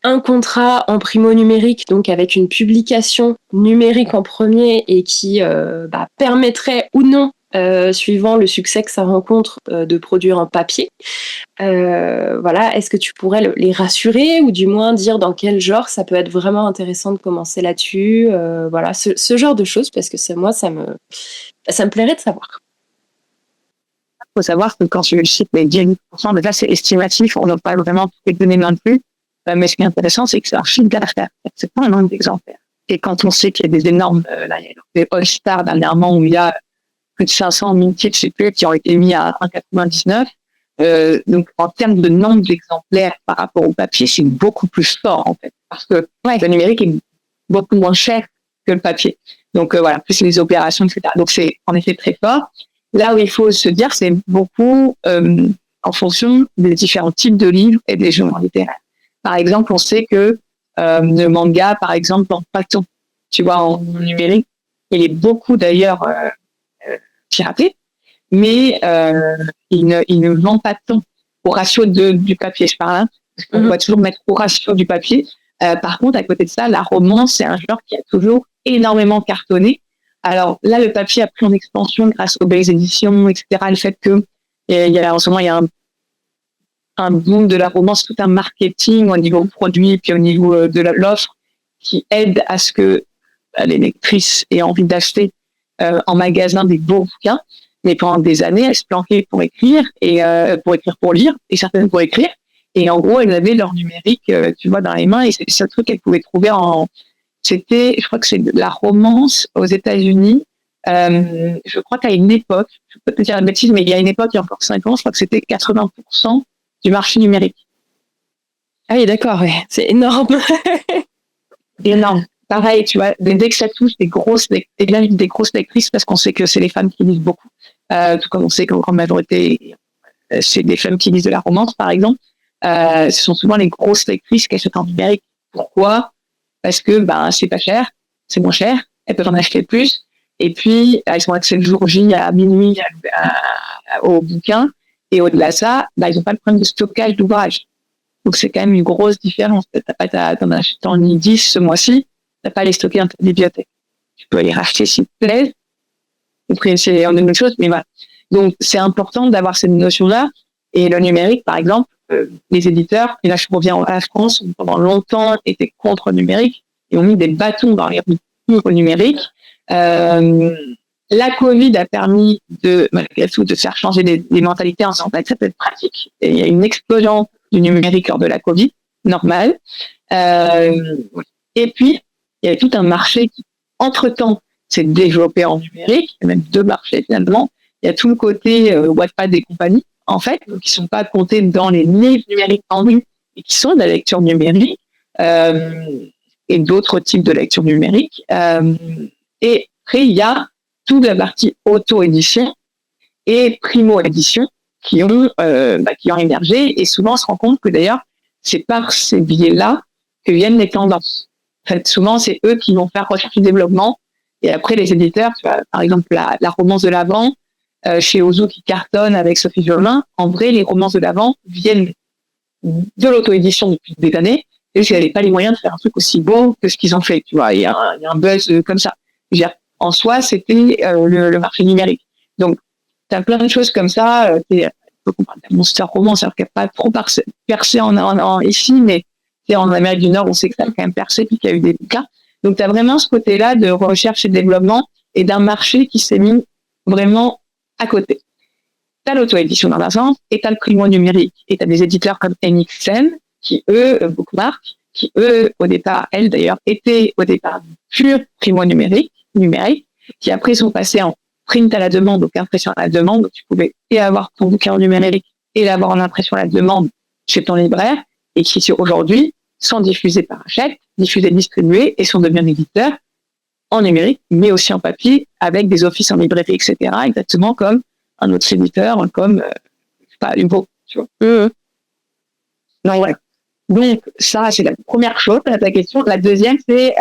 un contrat en primo numérique, donc avec une publication numérique en premier et qui permettrait ou non, suivant le succès que ça rencontre, de produire en papier. Voilà, est-ce que tu pourrais les rassurer ou du moins dire dans quel genre ça peut être vraiment intéressant de commencer là-dessus, voilà, ce genre de choses, parce que moi, ça me plairait de savoir. Il faut savoir que quand je cite les 10%, déjà c'est estimatif, on n'a pas vraiment toutes les données non plus. Mais ce qui est intéressant, c'est que c'est un chiffre d'affaires. C'est pas un nombre d'exemplaires. Et quand on sait qu'il y a des énormes, là, il y a des All-Star dernièrement où il y a plus de 500 000 titres, je sais plus, qui ont été mis à 1,99. Donc, en termes de nombre d'exemplaires par rapport au papier, c'est beaucoup plus fort, en fait. Parce que le numérique est beaucoup moins cher que le papier. Donc, voilà, plus les opérations, etc. Donc, c'est en effet très fort. Là où il faut se dire, c'est beaucoup en fonction des différents types de livres et des genres littéraires. Par exemple, on sait que le manga, par exemple, en paton, tu vois, en numérique, il est beaucoup d'ailleurs piraté, mais il ne vend pas tant au ratio du papier, je parle. Hein, parce qu'on doit toujours mettre au ratio du papier. Par contre, à côté de ça, la romance, c'est un genre qui a toujours énormément cartonné. Alors là, le papier a pris en expansion grâce aux belles éditions, etc. Le fait que en ce moment, il y a un boom de la romance, tout un marketing au niveau produit, puis au niveau de l'offre, qui aide à ce que les lectrices aient envie d'acheter en magasin des beaux bouquins. Mais pendant des années, elles se planquaient pour écrire, et pour lire, et certaines pour écrire. Et en gros, elles avaient leur numérique, tu vois, dans les mains, et c'est un truc qu'elles pouvaient trouver je crois que c'est de la romance aux États-Unis. Je crois qu'à une époque, je peux te dire une bêtise, mais il y a une époque, il y a encore 5 ans, je crois que c'était 80% du marché numérique. Ah oui, d'accord, ouais. C'est énorme. Énorme. Pareil, tu vois, dès que ça touche des grosses lectrices, parce qu'on sait que c'est les femmes qui lisent beaucoup, tout comme on sait qu'en grande majorité, c'est des femmes qui lisent de la romance, par exemple, ce sont souvent les grosses lectrices qui achètent en numérique. Pourquoi ? Parce que c'est pas cher, c'est moins cher, elles peuvent en acheter plus, et puis elles ont accès le jour J à minuit au bouquin, et au-delà de ça, ils n'ont pas le problème de stockage d'ouvrages. Donc c'est quand même une grosse différence. T'en achètes en 10 ce mois-ci, t'as pas à les stocker dans ta bibliothèque. Tu peux les racheter s'ils te plaisent. Après, c'est une autre chose, mais voilà. Donc c'est important d'avoir cette notion-là. Et le numérique, par exemple, les éditeurs, et là je reviens à la France, pendant longtemps étaient contre le numérique et ont mis des bâtons dans les roues pour le numérique. La Covid a permis malgré tout, de faire changer les mentalités en disant que ça peut être pratique. Et il y a une explosion du numérique lors de la Covid, normal. Et puis, il y a tout un marché qui, entre-temps, s'est développé en numérique, il y a même 2 marchés finalement. Il y a tout le côté Wattpad des compagnies, en fait, qui ne sont pas comptés dans les livres numériques en ligne, et qui sont de la lecture numérique, et d'autres types de lecture numérique. Et après, il y a toute la partie auto-édition et primo-édition qui ont émergé, et souvent on se rend compte que d'ailleurs, c'est par ces biais-là que viennent les tendances. En fait, souvent, c'est eux qui vont faire recherche et développement, et après les éditeurs, tu vois, par exemple la romance de l'Avent, chez Ozu qui cartonne avec Sophie Jolin, en vrai, les romances de l'Avent viennent de l'auto-édition depuis des années, et ils n'avaient pas les moyens de faire un truc aussi beau que ce qu'ils ont fait, tu vois, il y a un buzz comme ça. Je veux dire, en soi, c'était le marché numérique. Donc, tu as plein de choses comme ça. On parle d'un monster roman, c'est-à-dire qu'il n'y a pas trop percé ici, mais En Amérique du Nord, on sait que ça a quand même percé, puis qu'il y a eu des cas. Donc, tu as vraiment ce côté-là de recherche et développement et d'un marché qui s'est mis vraiment à côté. Tu as l'auto-édition dans un sens et tu as le primo numérique. Et tu as des éditeurs comme NXN qui, eux, Bookmark, qui, eux, au départ, elles d'ailleurs, étaient au départ pur primo numérique, qui après sont passés en print à la demande, donc impression à la demande. Donc, tu pouvais et avoir ton bouquin en numérique et l'avoir en impression à la demande chez ton libraire, et qui aujourd'hui sont diffusés par Hachette, diffusés, distribués, et sont devenus éditeurs en numérique, mais aussi en papier, avec des offices en librairie, etc., exactement comme un autre éditeur, comme, Hugo, tu vois. Donc, ouais. Donc, ça, c'est la première chose, à ta question. La deuxième, c'est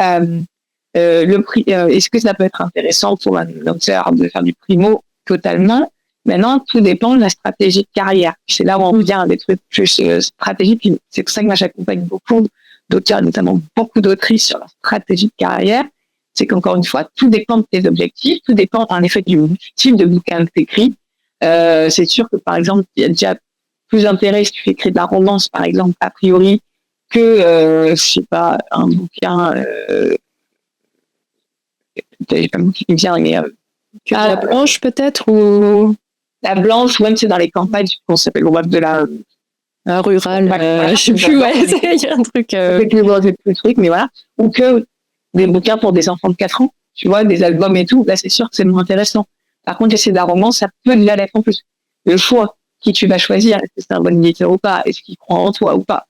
le prix. Est-ce que ça peut être intéressant pour un auteur de faire du primo? Totalement. Maintenant, tout dépend de la stratégie de carrière. C'est là où on vient à des trucs plus stratégiques. C'est pour ça que moi, j'accompagne beaucoup d'auteurs, notamment beaucoup d'autrices sur la stratégie de carrière. C'est qu'encore une fois, tout dépend de tes objectifs, tout dépend en effet du type de bouquin que tu écris. C'est sûr que, par exemple, il y a déjà plus d'intérêt si tu fais écrire de la romance, par exemple, a priori, que, je sais pas, un bouquin, j'ai pas qui vient, mais la blanche peut-être, ou la blanche, même c'est dans les campagnes, on s'appelle le web de la rurale, je sais plus, ouais, il y a un truc. Le truc, mais voilà. Ou que des bouquins pour des enfants de 4 ans, tu vois, des albums et tout, là c'est sûr que c'est moins intéressant. Par contre, c'est de la romance, ça peut déjà l'être en plus. Le choix, qui tu vas choisir, est-ce que c'est un bon éditeur ou pas, est-ce qu'il croit en toi ou pas,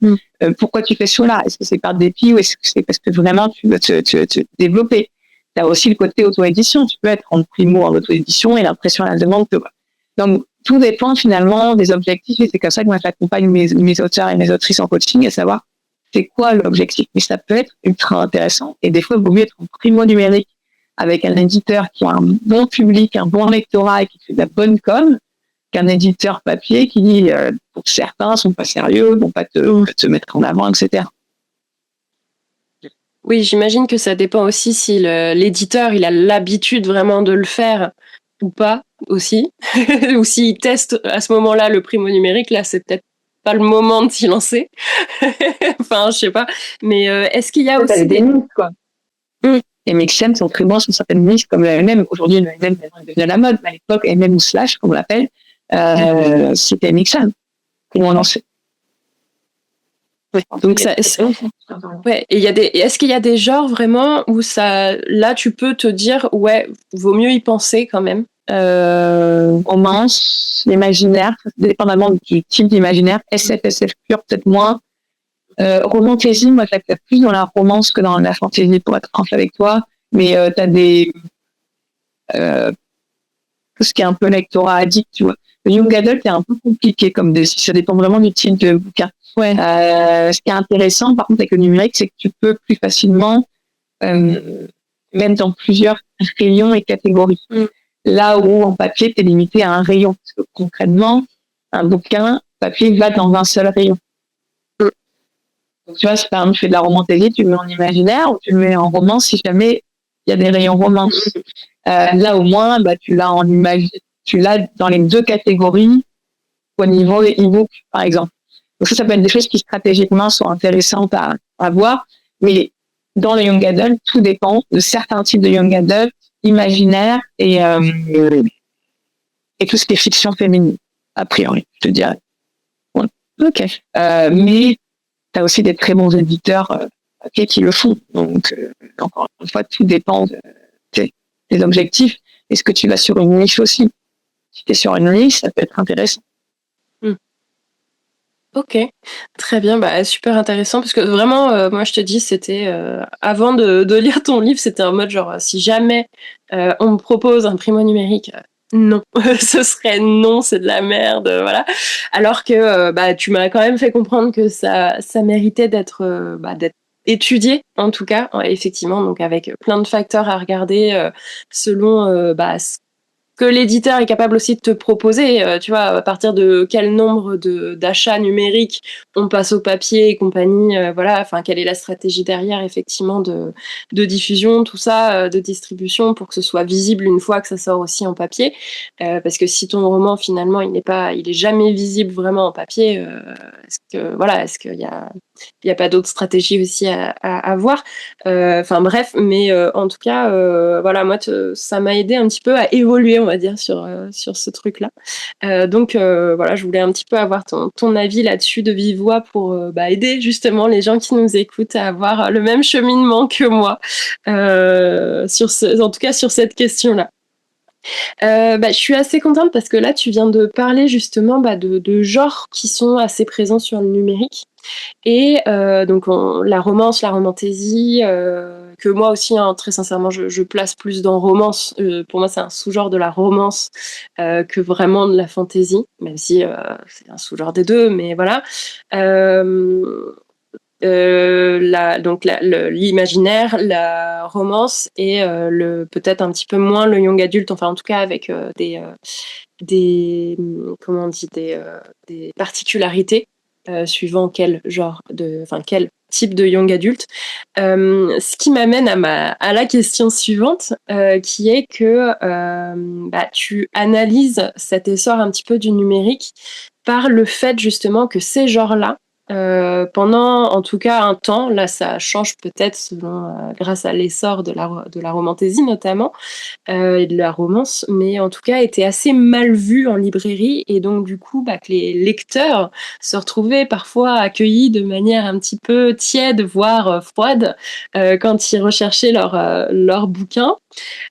pourquoi tu fais cela, est-ce que c'est par dépit ou est-ce que c'est parce que vraiment tu veux te développer. Tu as aussi le côté auto-édition, tu peux être en primo en auto-édition et l'impression à la demande que. Donc, tout dépend finalement des objectifs et c'est comme ça que moi j'accompagne mes auteurs et mes autrices en coaching, à savoir c'est quoi l'objectif. Mais ça peut être ultra intéressant et des fois il vaut mieux être en primo numérique avec un éditeur qui a un bon public, un bon lectorat et qui fait de la bonne com, qu'un éditeur papier qui, pour certains, sont pas sérieux, vont pas te mettre en avant, etc. Oui, j'imagine que ça dépend aussi si l'éditeur il a l'habitude vraiment de le faire ou pas aussi, ou s'il teste à ce moment-là le primo numérique, là c'est peut-être pas le moment de s'y lancer. Enfin, je sais pas, mais est-ce qu'il y a aussi des niches, quoi. Les MXM sont très bons sur certaines niches, comme la MM. Aujourd'hui, le MM est devenu à la mode, mais à l'époque, MM ou Slash, comme on l'appelle, c'était MXM. Comment on lançait. Donc ça, ouais. Et est-ce qu'il y a des genres vraiment où là tu peux te dire ouais, vaut mieux y penser quand même. Romance, l'imaginaire, dépendamment du type d'imaginaire. SF pur, peut-être moins. Romantasy, moi, j'accepte plus dans la romance que dans la fantasy, pour être franche avec toi. Mais t'as des tout ce qui est un peu lectorat addict, tu vois. Le young adult est un peu compliqué ça dépend vraiment du type de bouquin. Ouais. Ce qui est intéressant, par contre, avec le numérique, c'est que tu peux plus facilement, même dans plusieurs rayons et catégories. Là où en papier, tu es limité à un rayon. Parce que concrètement, un bouquin papier va dans un seul rayon. Donc, tu vois, si par exemple tu fais de la romantésie, tu le mets en imaginaire ou tu le mets en romance si jamais il y a des rayons romance. Là, au moins, tu l'as en image, tu l'as dans les deux catégories au niveau e-book, par exemple. Donc ça peut être des choses qui stratégiquement sont intéressantes à voir, mais dans le young adult, tout dépend de certains types de young adult, imaginaire et tout ce qui est fiction féminine, a priori, je te dirais. Ouais. Ok. Mais tu as aussi des très bons éditeurs qui le font. Donc, encore une fois, tout dépend des objectifs. Est-ce que tu vas sur une niche aussi? Si tu es sur une niche, ça peut être intéressant. Ok, très bien, super intéressant parce que vraiment, moi je te dis, c'était avant de lire ton livre, c'était en mode genre si jamais on me propose un primo numérique, non, ce serait non, c'est de la merde, voilà. Alors que tu m'as quand même fait comprendre que ça méritait d'être étudié en tout cas, effectivement, donc avec plein de facteurs à regarder selon que l'éditeur est capable aussi de te proposer, tu vois, à partir de quel nombre d'achats numériques on passe au papier et compagnie, voilà, enfin, quelle est la stratégie derrière, effectivement, de diffusion, tout ça, de distribution, pour que ce soit visible une fois que ça sort aussi en papier. Parce que si ton roman, finalement, il est jamais visible vraiment en papier, est-ce qu'il y a pas d'autres stratégies aussi à voir. Enfin bref, mais en tout cas, voilà, moi, ça m'a aidé un petit peu à évoluer, on va dire, sur ce truc-là. Donc voilà, je voulais un petit peu avoir ton avis là-dessus de vive voix pour aider justement les gens qui nous écoutent à avoir le même cheminement que moi, en tout cas sur cette question-là. Je suis assez contente parce que là, tu viens de parler justement de genres qui sont assez présents sur le numérique. Et donc la romance, la romantaisie, que moi aussi, hein, très sincèrement, je place plus dans romance. Pour moi, c'est un sous-genre de la romance que vraiment de la fantaisie, même si c'est un sous-genre des deux, mais voilà. L'imaginaire, la romance et peut-être un petit peu moins le young adulte, enfin en tout cas avec des comment on dit des particularités suivant quel quel type de young adulte. Ce qui m'amène à la question suivante, qui est que tu analyses cet essor un petit peu du numérique par le fait justement que ces genres-là, pendant en tout cas un temps, là ça change peut-être grâce à l'essor de la romantaisie notamment, et de la romance, mais en tout cas était assez mal vu en librairie, et donc du coup que les lecteurs se retrouvaient parfois accueillis de manière un petit peu tiède, voire froide, quand ils recherchaient leur bouquin,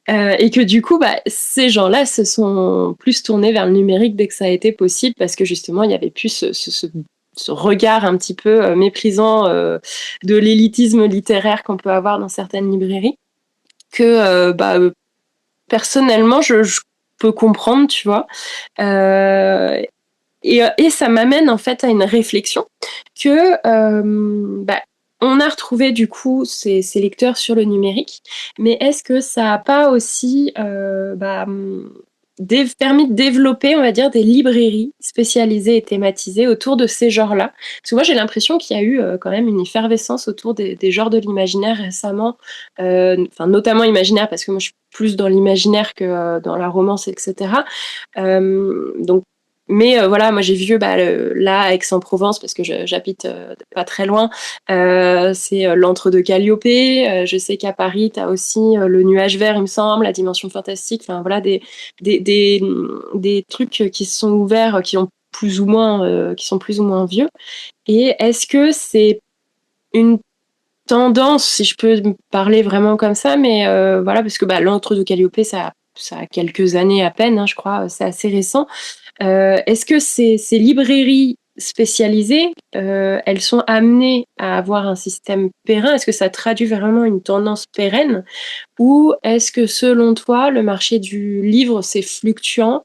et que du coup ces gens-là se sont plus tournés vers le numérique dès que ça a été possible, parce que justement il y avait plus ce regard un petit peu méprisant de l'élitisme littéraire qu'on peut avoir dans certaines librairies, que personnellement, je peux comprendre, tu vois. Et ça m'amène en fait à une réflexion que on a retrouvé du coup ces lecteurs sur le numérique, mais est-ce que ça n'a pas aussi permis de développer, on va dire, des librairies spécialisées et thématisées autour de ces genres-là? Parce que moi, j'ai l'impression qu'il y a eu quand même une effervescence autour des genres de l'imaginaire récemment, notamment imaginaire, parce que moi, je suis plus dans l'imaginaire que dans la romance, etc. Donc, mais voilà, moi j'ai vu là à Aix-en-Provence, parce que j'habite pas très loin, c'est l'Antre de Calliope. Je sais qu'à Paris, tu as aussi le Nuage Vert, il me semble, la Dimension Fantastique. Enfin voilà, des trucs qui se sont ouverts, qui sont plus ou moins vieux. Et est-ce que c'est une tendance, si je peux me parler vraiment comme ça, mais voilà, parce que l'Antre de Calliope, ça a quelques années à peine, hein, je crois, c'est assez récent. Est-ce que ces librairies spécialisées, elles sont amenées à avoir un système périn? Est-ce que ça traduit vraiment une tendance pérenne? Ou est-ce que selon toi, le marché du livre, c'est fluctuant?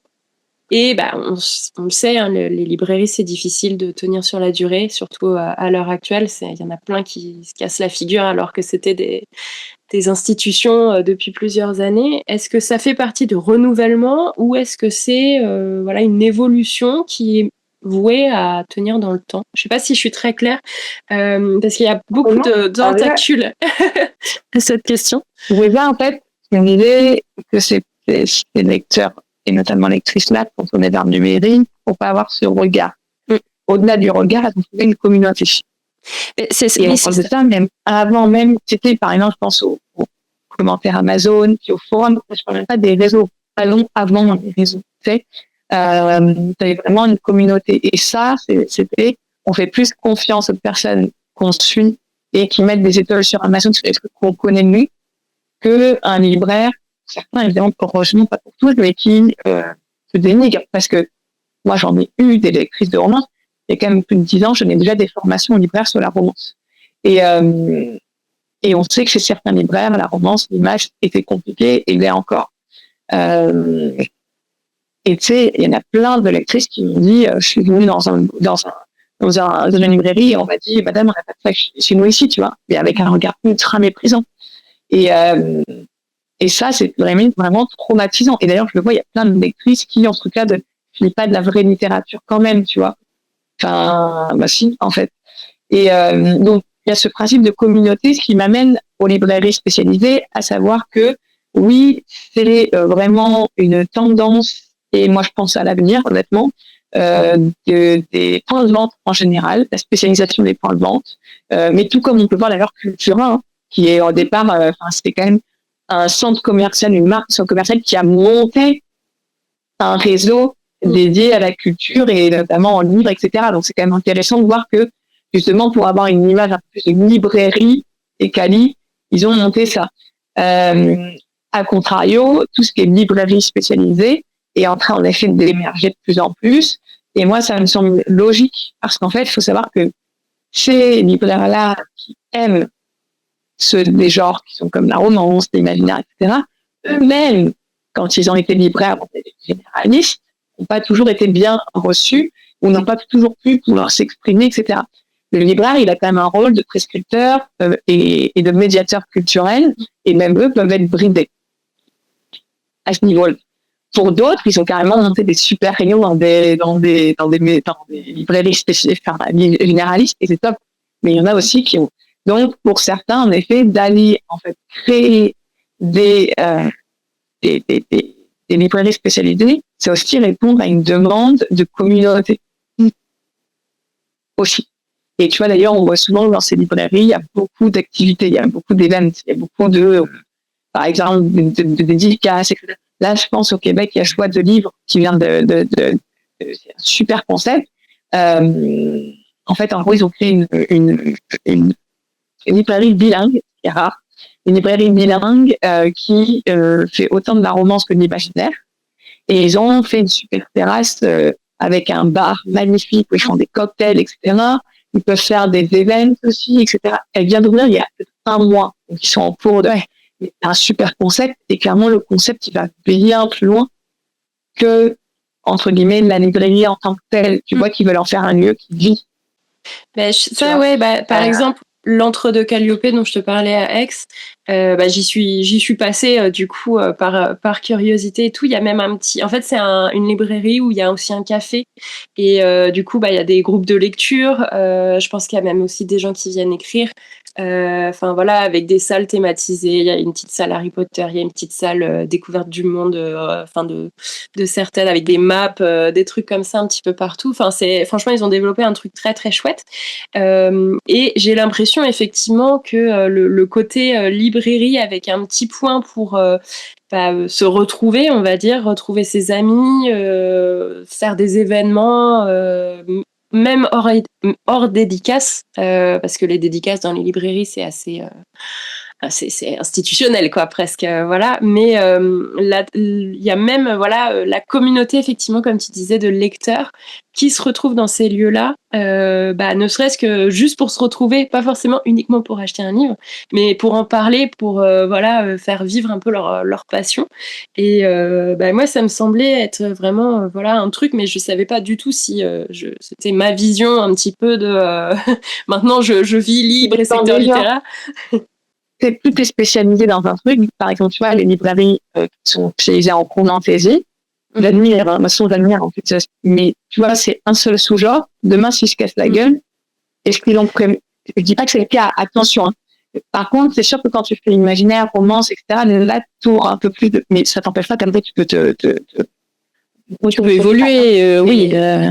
Et on le sait, hein, les librairies, c'est difficile de tenir sur la durée, surtout à l'heure actuelle. Il y en a plein qui se cassent la figure alors que c'était des institutions depuis plusieurs années. Est-ce que ça fait partie de renouvellement, ou est-ce que c'est une évolution qui est vouée à tenir dans le temps? Je ne sais pas si je suis très claire, parce qu'il y a beaucoup de tentacules à cette question. Oui, en fait, une idée que ces lecteurs, et notamment lectrices-là, quand on est dans le numérique, pour pas avoir ce regard. Au-delà du regard, elles ont trouvé une communauté. C'est ça, même avant même, c'était par exemple, je pense aux commentaires Amazon, puis au forum, je ne parle même pas des réseaux, allons avant les réseaux. Tu avais vraiment une communauté. Et ça, c'était, on fait plus confiance aux personnes qu'on suit et qui mettent des étoiles sur Amazon sur les trucs qu'on connaît mieux, qu'un libraire, certains évidemment, heureusement pas pour tous, mais qui se dénigrent. Parce que moi, j'en ai eu des lectrices de romans. Il y a quand même plus de 10 ans, je n'ai déjà des formations libraires sur la romance. Et on sait que chez certains libraires, la romance, l'image était compliquée, et l'est encore. Et tu sais, il y en a plein de lectrices qui m'ont dit, je suis venue dans une librairie et on m'a dit, madame, on n'a pas de ça chez nous ici, tu vois, mais avec un regard ultra méprisant. Et Et ça, c'est vraiment traumatisant. Et d'ailleurs, je le vois, il y a plein de lectrices qui, en tout cas, ne lisent pas de la vraie littérature quand même, tu vois. Enfin, bah si, en fait. Et donc, il y a ce principe de communauté, ce qui m'amène aux librairies spécialisées, à savoir que, oui, c'est vraiment une tendance, et moi, je pense à l'avenir, honnêtement, des points de vente en général, la spécialisation des points de vente, mais tout comme on peut voir d'ailleurs Cultura, hein, qui est au départ, c'était quand même un centre commercial, une marque centre commercial qui a monté un réseau dédié à la culture et notamment en livres, etc. Donc c'est quand même intéressant de voir que justement pour avoir une image un peu plus de librairie et quali, ils ont monté ça. À contrario, tout ce qui est librairie spécialisée est en train en effet d'émerger de plus en plus. Et moi, ça me semble logique parce qu'en fait, il faut savoir que ces libraires-là qui aiment des genres qui sont comme la romance, l'imaginaire, etc., eux-mêmes, quand ils ont été libraires, généralistes, n'ont pas toujours été bien reçus ou n'ont pas toujours pu pouvoir s'exprimer, etc. Le libraire, il a quand même un rôle de prescripteur et de médiateur culturel, et même eux peuvent être bridés à ce niveau-là. Pour d'autres, ils ont carrément monté des super rayons dans des librairies spécifiques, enfin, généralistes, et c'est top. Mais il y en a aussi qui ont. Donc, pour certains, en effet, d'aller en fait créer des librairies spécialisées, c'est aussi répondre à une demande de communauté aussi. Et tu vois, d'ailleurs, on voit souvent dans ces librairies, il y a beaucoup d'activités, il y a beaucoup d'événements, il y a beaucoup de, par exemple, de dédicaces, etc. Là, je pense au Québec, il y a Choix de livres qui vient c'est un super concept. En fait, en gros, ils ont créé une librairie bilingue, qui est rare, une librairie bilingue qui fait autant de la romance que de l'imaginaire. Et ils ont fait une super terrasse avec un bar magnifique où ils font des cocktails, etc. Ils peuvent faire des événements aussi, etc. Elle vient d'ouvrir il y a un mois, donc ils sont en cours de... C'est un super concept, et clairement, le concept, il va bien plus loin que, entre guillemets, la librairie en tant que telle. Tu vois qu'ils veulent en faire un lieu qui vit. Ben, ça, ouais, par exemple, l'entre-deux Calliope dont je te parlais à Aix, j'y suis passée du coup par curiosité et tout. Il y a même un petit, en fait, c'est une librairie où il y a aussi un café et du coup, il y a des groupes de lecture. Je pense qu'il y a même aussi des gens qui viennent écrire. Enfin voilà, avec des salles thématisées. Il y a une petite salle Harry Potter, il y a une petite salle découverte du monde, enfin de certaines avec des maps, des trucs comme ça un petit peu partout. Enfin franchement, ils ont développé un truc très très chouette. Et j'ai l'impression effectivement que le côté librairie avec un petit point pour se retrouver, on va dire, retrouver ses amis, faire des événements, même hors dédicace, parce que les dédicaces dans les librairies, c'est assez... c'est institutionnel quoi presque voilà, mais il y a même voilà la communauté effectivement comme tu disais de lecteurs qui se retrouvent dans ces lieux-là, ne serait-ce que juste pour se retrouver, pas forcément uniquement pour acheter un livre, mais pour en parler, pour faire vivre un peu leur passion. Et moi ça me semblait être vraiment voilà un truc, mais je savais pas du tout si c'était ma vision un petit peu de maintenant je vis libre et secteur littéraire. Plus t'es spécialisé dans un truc, par exemple, tu vois, les librairies qui sont spécialisées en fantaisie, j'admire, j'admire en fait, mais tu vois, c'est un seul sous-genre. Demain, s'ils se cassent la gueule, est-ce qu'ils l'ont prévu? Je dis pas que c'est le cas, attention. Hein. Par contre, c'est sûr que quand tu fais l'imaginaire, romance, etc., là, tour un peu plus de, mais ça t'empêche pas qu'après tu peux tu peux évoluer, oui.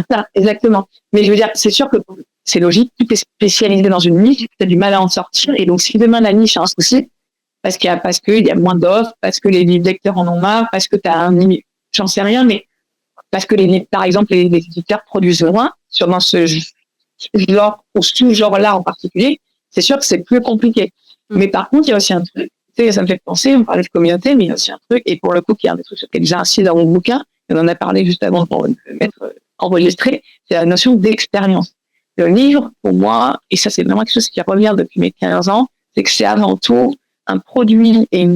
Ça, exactement. Mais je veux dire, c'est sûr que c'est logique, tu es spécialisé dans une niche, tu as du mal à en sortir, et donc si demain la niche a un souci, parce qu'il y a moins d'offres, parce que les lecteurs en ont marre, parce que tu as j'en sais rien, mais parce que par exemple, les éditeurs produisent moins dans ce genre, ou sous-genre-là en particulier, c'est sûr que c'est plus compliqué. Mais par contre, il y a aussi un truc, tu sais, ça me fait penser, on parlait de communauté, mais il y a aussi un truc, et pour le coup, qui est un des trucs sur lesquels j'ai insisté dans mon bouquin, on en a parlé juste avant de le mettre enregistré, c'est la notion d'expérience. Le livre, pour moi, et ça c'est vraiment quelque chose qui revient depuis mes 15 ans, c'est que c'est avant tout un produit et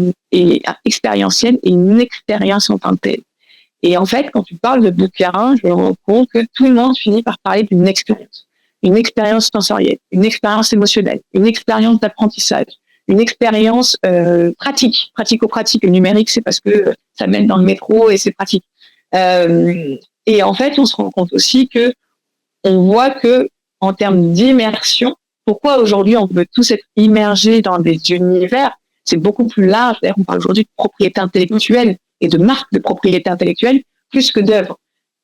expérientiel et une expérience en tant que telle. Et en fait, quand tu parles de bouquin, je me rends compte que tout le monde finit par parler d'une expérience sensorielle, une expérience émotionnelle, une expérience d'apprentissage, une expérience pratico-pratique. Le numérique, c'est parce que ça mène dans le métro et c'est pratique. Et en fait, on se rend compte aussi que on voit que en termes d'immersion, pourquoi aujourd'hui on veut tous être immergés dans des univers, c'est beaucoup plus large. D'ailleurs, on parle aujourd'hui de propriété intellectuelle et de marque de propriété intellectuelle plus que d'œuvres.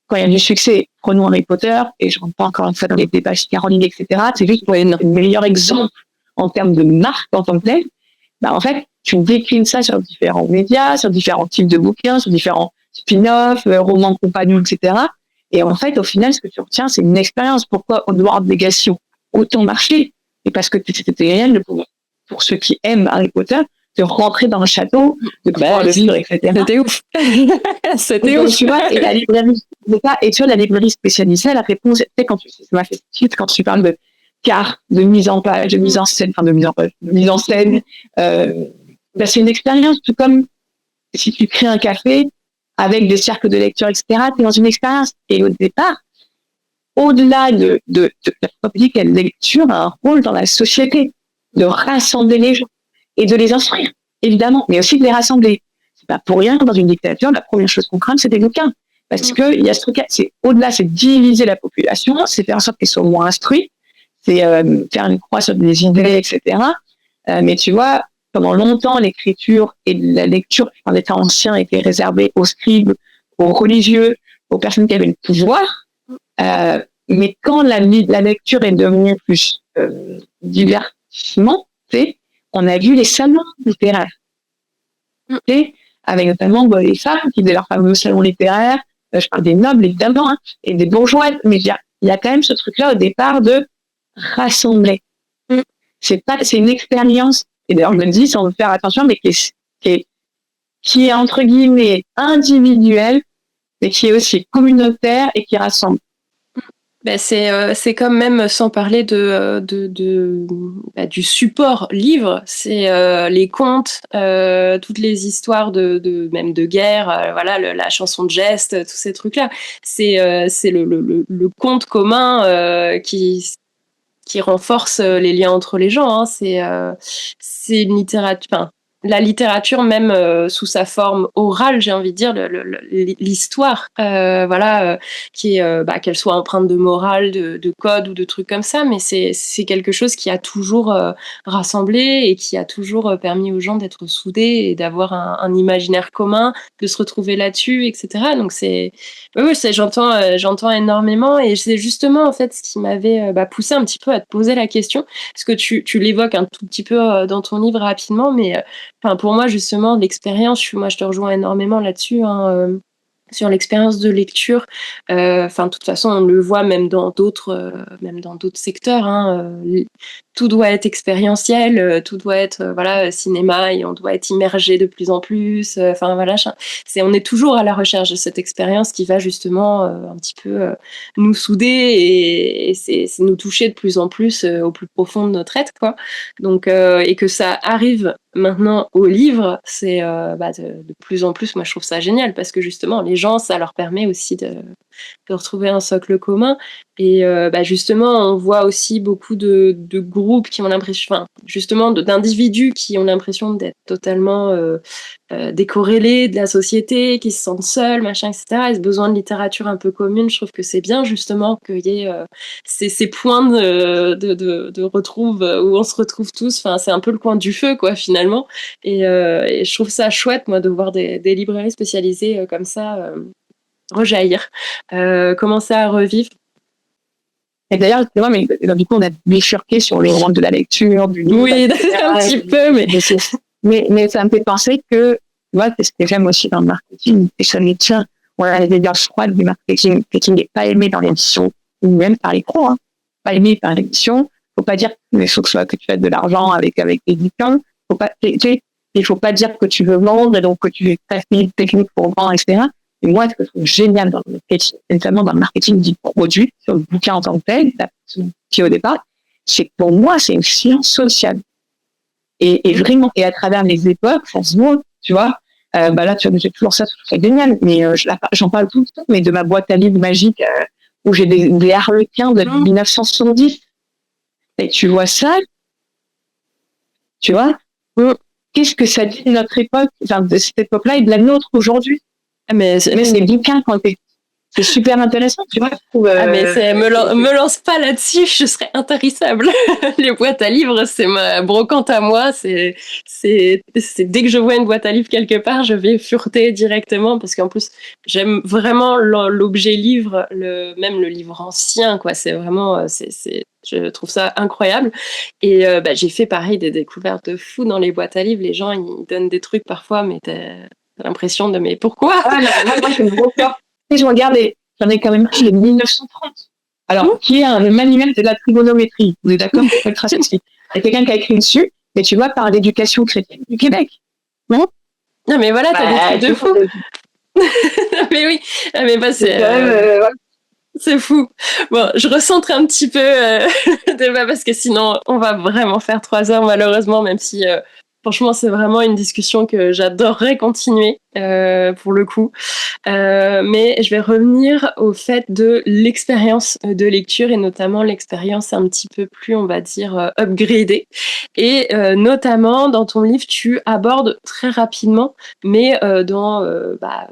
Quand il y a du succès, prenons Harry Potter, et je ne rentre pas encore une fois dans les débats chez Caroline, etc., c'est juste pour un meilleur exemple en termes de marque en tant que telle. Bah, en fait, tu déclines ça sur différents médias, sur différents types de bouquins, sur différents spin-offs, romans compagnons, etc. Et en fait, au final, ce que tu retiens, c'est une expérience. Pourquoi Hogwarts Legacy autant marché? Et parce que c'était réel pour ceux qui aiment Harry Potter, de rentrer dans le château, de pouvoir le vivre, etc. C'était ouf. C'était ouf. Tu vois, et la librairie, et tu vois, la librairie spécialisée, la réponse, quand tu parles de cartes, de mise en page, de mise en scène, c'est une expérience, tout comme si tu crées un café avec des cercles de lecture, etc., tu es dans une expérience. Et au départ, au-delà de la propriété, la lecture a un rôle dans la société, de rassembler les gens et de les instruire, évidemment, mais aussi de les rassembler. C'est pas pour rien que dans une dictature, la première chose qu'on craint, c'est des bouquins. Parce que il y a ce truc, c'est au-delà, c'est diviser la population, c'est faire en sorte qu'ils soient moins instruits, c'est faire une croix sur des idées, etc. Mais tu vois, pendant longtemps, l'écriture et la lecture en état ancien étaient réservées aux scribes, aux religieux, aux personnes qui avaient le pouvoir. Mais quand la lecture est devenue plus divertissement, on a vu les salons littéraires, avec notamment les femmes qui faisaient leur fameux salon littéraire. Je parle des nobles, évidemment, et des bourgeois, mais il y a quand même ce truc-là au départ de rassembler. C'est une expérience, et d'ailleurs je me dis sans faire attention, mais qui est entre guillemets individuelle, mais qui est aussi communautaire et qui rassemble. Ben c'est comme même sans parler du support livre, c'est les contes, toutes les histoires même de guerre, voilà la chanson de geste, tous ces trucs là, c'est le conte commun qui renforce les liens entre les gens, hein. C'est une littérature, enfin, la littérature même sous sa forme orale, j'ai envie de dire, l'histoire, voilà, qui est qu'elle soit empreinte de morale, de code ou de trucs comme ça, mais c'est quelque chose qui a toujours rassemblé et qui a toujours permis aux gens d'être soudés et d'avoir un imaginaire commun, de se retrouver là-dessus, etc. Donc j'entends énormément, et c'est justement en fait ce qui m'avait poussé un petit peu à te poser la question, parce que tu l'évoques un tout petit peu dans ton livre rapidement, mais pour moi justement l'expérience, je te rejoins énormément là-dessus, hein, sur l'expérience de lecture. De toute façon, on le voit même dans d'autres secteurs, hein, tout doit être expérientiel, tout doit être cinéma, et on doit être immergé de plus en plus. On est toujours à la recherche de cette expérience qui va justement un petit peu nous souder, et c'est nous toucher de plus en plus au plus profond de notre être, quoi. Donc et que ça arrive maintenant au livre, c'est de plus en plus, moi je trouve ça génial, parce que justement les gens, ça leur permet aussi de retrouver un socle commun. Et justement, on voit aussi beaucoup de groupes qui ont l'impression, justement, d'individus qui ont l'impression d'être totalement décorrélés de la société, qui se sentent seuls, machin, etc. Et ce besoin de littérature un peu commune, je trouve que c'est bien justement qu'il y ait ces points de retrouve où on se retrouve tous. Enfin, c'est un peu le coin du feu, quoi, finalement. Et je trouve ça chouette, moi, de voir des librairies spécialisées comme ça rejaillir, commencer à revivre. Et d'ailleurs, tu vois, mais du coup, on a bifurqué sur le rôle de la lecture, du livre. Oui, un petit peu, mais ça me fait penser que, tu vois, c'est ce que j'aime aussi dans le marketing, et ça me tient. Voilà, je crois que le marketing n'est pas aimé dans l'édition, ou même par les pros, hein. Pas aimé par l'édition. Faut pas dire qu'il faut que tu fasses de l'argent avec des bouquins. Il faut pas dire que tu veux vendre, et donc que tu fais une technique pour vendre, etc. Et moi, ce que je trouve génial dans le marketing, notamment dans le marketing du produit, sur le bouquin en tant que tel, qui au départ, c'est que pour moi, c'est une science sociale. Et vraiment, et à travers les époques, ça se voit, tu vois. Là, tu vois, j'ai toujours ça, c'est génial, mais j'en parle tout le temps, mais de ma boîte à livres magique, où j'ai des harlequins de 1970. Et tu vois ça, tu vois, Mm. Qu'est-ce que ça dit de notre époque, enfin, de cette époque-là et de la nôtre aujourd'hui? Mais ces bouquins, c'est super intéressant, tu vois. Me lance pas là-dessus, je serais intarissable. Les boîtes à livres, c'est ma brocante à moi. C'est dès que je vois une boîte à livres quelque part, je vais fureter directement parce qu'en plus, j'aime vraiment l'objet livre, même le livre ancien, quoi. C'est vraiment, je trouve ça incroyable. Et j'ai fait pareil des découvertes de fous dans les boîtes à livres. Les gens, ils donnent des trucs parfois, mais t'as l'impression de mais pourquoi? Ah non, moi, je me regarde. Et je regarde, j'en ai quand même pris de 1930. Alors, qui est un manuel de la trigonométrie. Vous êtes d'accord? Il y a quelqu'un qui a écrit dessus, mais tu vois, par l'éducation chrétienne du Québec. Non, mais voilà, t'as des trucs de fou. Mais oui, mais c'est fou. Bon, je recentre un petit peu le débat parce que sinon on va vraiment faire 3 heures malheureusement, même si franchement c'est vraiment une discussion que j'adorerais continuer pour le coup. Mais je vais revenir au fait de l'expérience de lecture et notamment l'expérience un petit peu plus, on va dire, upgradée. Et notamment dans ton livre, tu abordes très rapidement, mais dans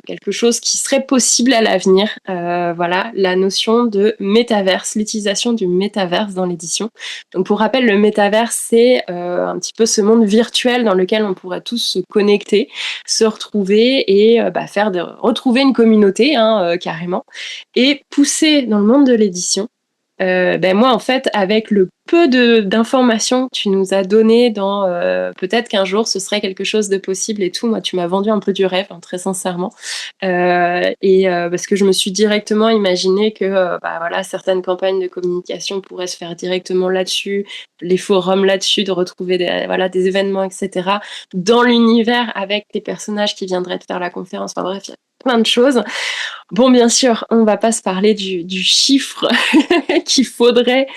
quelque chose qui serait possible à l'avenir, voilà, la notion de métaverse, l'utilisation du métaverse dans l'édition. Donc pour rappel, le métaverse, c'est un petit peu ce monde virtuel dans lequel on pourrait tous se connecter, se retrouver et retrouver une communauté, carrément, et pousser dans le monde de l'édition. Moi, en fait, avec le peu d'informations que tu nous as données dans peut-être qu'un jour ce serait quelque chose de possible et tout, moi, tu m'as vendu un peu du rêve, très sincèrement. Parce que je me suis directement imaginé que voilà, certaines campagnes de communication pourraient se faire directement là-dessus, les forums là-dessus, de retrouver des événements, etc., dans l'univers avec les personnages qui viendraient te faire la conférence. Enfin bref, il y a plein de choses. Bon, bien sûr, on va pas se parler du chiffre qu'il faudrait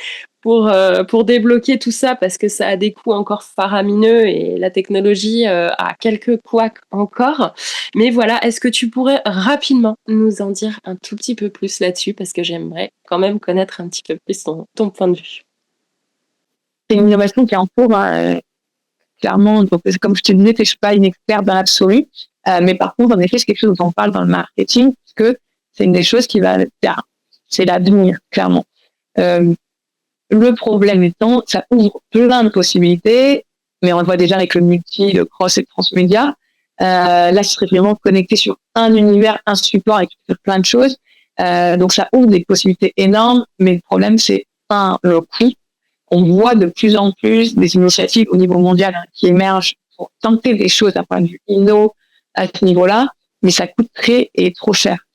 pour débloquer tout ça parce que ça a des coûts encore faramineux et la technologie a quelques couacs encore. Mais voilà, est-ce que tu pourrais rapidement nous en dire un tout petit peu plus là-dessus parce que j'aimerais quand même connaître un petit peu plus ton point de vue. C'est une innovation qui est en cours, clairement. Donc, comme je te disais, je ne suis pas une experte dans l'absolu. Mais par contre, en effet, c'est quelque chose dont on parle dans le marketing, parce que c'est une des choses qui va faire. C'est l'avenir, clairement. Le problème étant, ça ouvre plein de possibilités, mais on le voit déjà avec le multi, le cross et le transmédia. Là, ce serait vraiment connecté sur un univers, un support avec plein de choses. Donc, ça ouvre des possibilités énormes, mais le problème, c'est le coût. On voit de plus en plus des initiatives au niveau mondial qui émergent pour tenter des choses d'un point de vue inno à ce niveau-là, mais ça coûte très et trop cher.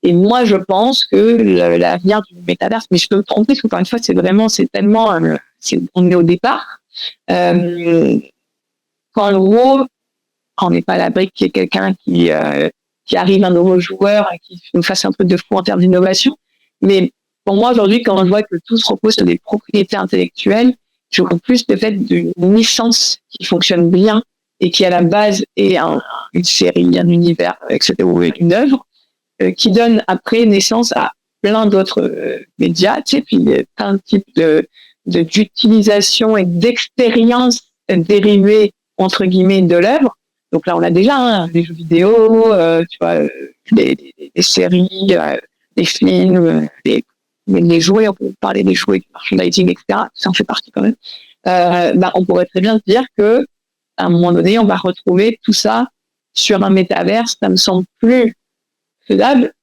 Et moi, je pense que l'avenir du métaverse, mais je peux me tromper, parce qu'encore une fois, on est au départ. Quand on n'est pas à l'abri qu'il y ait quelqu'un qui arrive, un nouveau joueur, qui nous fasse un truc de fou en termes d'innovation. Mais pour moi, aujourd'hui, quand on voit que tout se repose sur des propriétés intellectuelles, je vois plus le fait d'une licence qui fonctionne bien et qui, à la base, est une série, un univers, etc., ou une œuvre, qui donne après naissance à plein d'autres médias, tu sais, puis plein de types d'utilisation et d'expérience dérivées, entre guillemets, de l'œuvre. Donc là, on a déjà des jeux vidéo, tu vois, des séries, des films, les jouets, on peut parler des jouets, du merchandising, etc. Ça en fait partie quand même. On pourrait très bien se dire que à un moment donné, on va retrouver tout ça sur un métaverse. Ça me semble plus faisable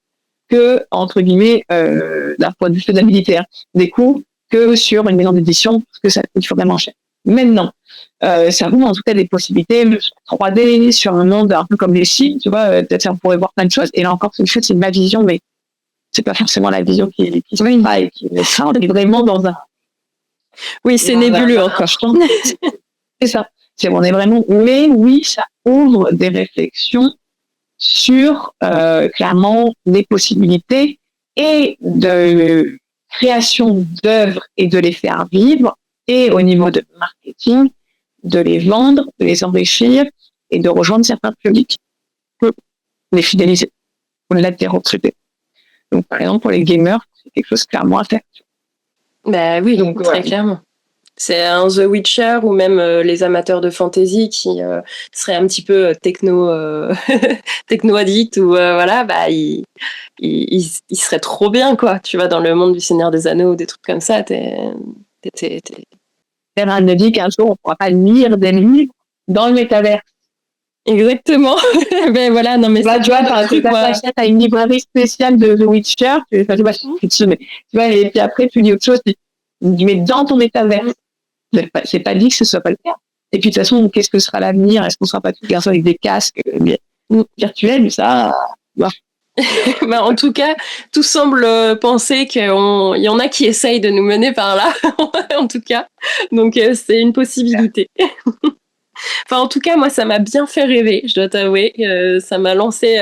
que, entre guillemets, d'un point de vue faisabilité des coûts, que sur une maison d'édition, parce que ça coûte vraiment cher. Maintenant, ça ouvre en tout cas des possibilités 3D sur un monde un peu comme les Sims, tu vois, peut-être on pourrait voir plein de choses. Et là encore, c'est ma vision, mais c'est pas forcément la vision qui se fait et qui ça, on est vraiment dans un. Oui, c'est nébuleux encore. C'est ça. On est vraiment. Mais oui, ça ouvre des réflexions sur clairement des possibilités et de création d'œuvres et de les faire vivre, et au niveau de marketing, de les vendre, de les enrichir et de rejoindre certains publics pour les fidéliser, pour les recruter. Donc, par exemple, pour les gamers, c'est quelque chose clairement à faire. Oui, donc, très clairement. C'est un The Witcher ou même les amateurs de fantasy qui seraient un petit peu techno addict ou voilà, bah il serait trop bien quoi. Tu vas dans le monde du Seigneur des Anneaux ou des trucs comme ça, Elle me dit qu'un jour on pourra pas lire des livres dans le métavers. Exactement. Ben voilà, non mais là, tu vois, t'as une librairie spéciale de The Witcher, tu vois, et puis après tu dis autre chose, tu mets dans ton métavers. C'est pas dit que ce soit pas le cas. Et puis de toute façon, qu'est-ce que sera l'avenir? Est-ce qu'on sera pas tous garçons avec des casques virtuels? Ça, bah. Ben, en tout cas, tout semble penser qu'il y en a qui essayent de nous mener par là, en tout cas. Donc c'est une possibilité. Enfin, en tout cas, moi, ça m'a bien fait rêver, je dois t'avouer. Ça m'a lancé,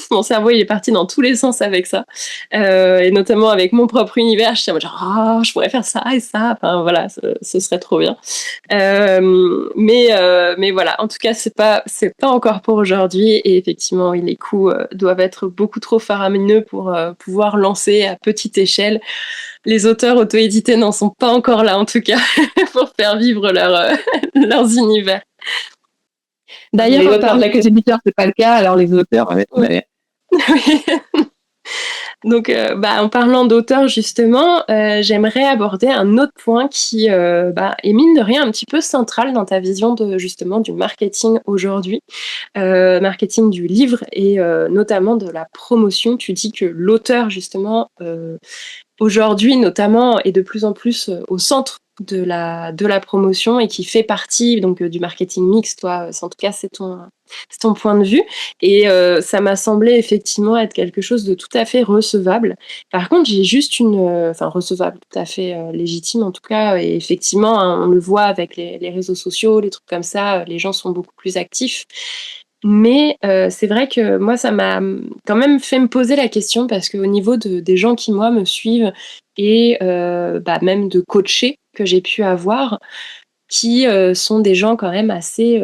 mon cerveau, il est parti dans tous les sens avec ça. Et notamment avec mon propre univers, je suis genre, je pourrais faire ça et ça. Enfin, voilà, ce serait trop bien. Mais voilà, en tout cas, c'est pas encore pour aujourd'hui. Et effectivement, oui, les coûts doivent être beaucoup trop faramineux pour pouvoir lancer à petite échelle. Les auteurs auto-édités n'en sont pas encore là, en tout cas, pour faire vivre leurs univers. D'ailleurs, les auteurs, les éditeurs, c'est pas le cas, alors les auteurs, ouais. Donc, en parlant d'auteurs, justement, j'aimerais aborder un autre point qui est mine de rien un petit peu central dans ta vision justement du marketing aujourd'hui, marketing du livre et notamment de la promotion. Tu dis que l'auteur, justement, aujourd'hui notamment, est de plus en plus au centre de la promotion et qui fait partie donc du marketing mix. Toi, en tout cas, c'est ton point de vue. Et ça m'a semblé effectivement être quelque chose de tout à fait recevable. Par contre, j'ai juste recevable, tout à fait légitime en tout cas. Et effectivement, hein, on le voit avec les réseaux sociaux, les trucs comme ça, les gens sont beaucoup plus actifs. Mais c'est vrai que moi, ça m'a quand même fait me poser la question parce qu'au niveau des gens qui, moi, me suivent et même de coachés que j'ai pu avoir, qui sont des gens quand même assez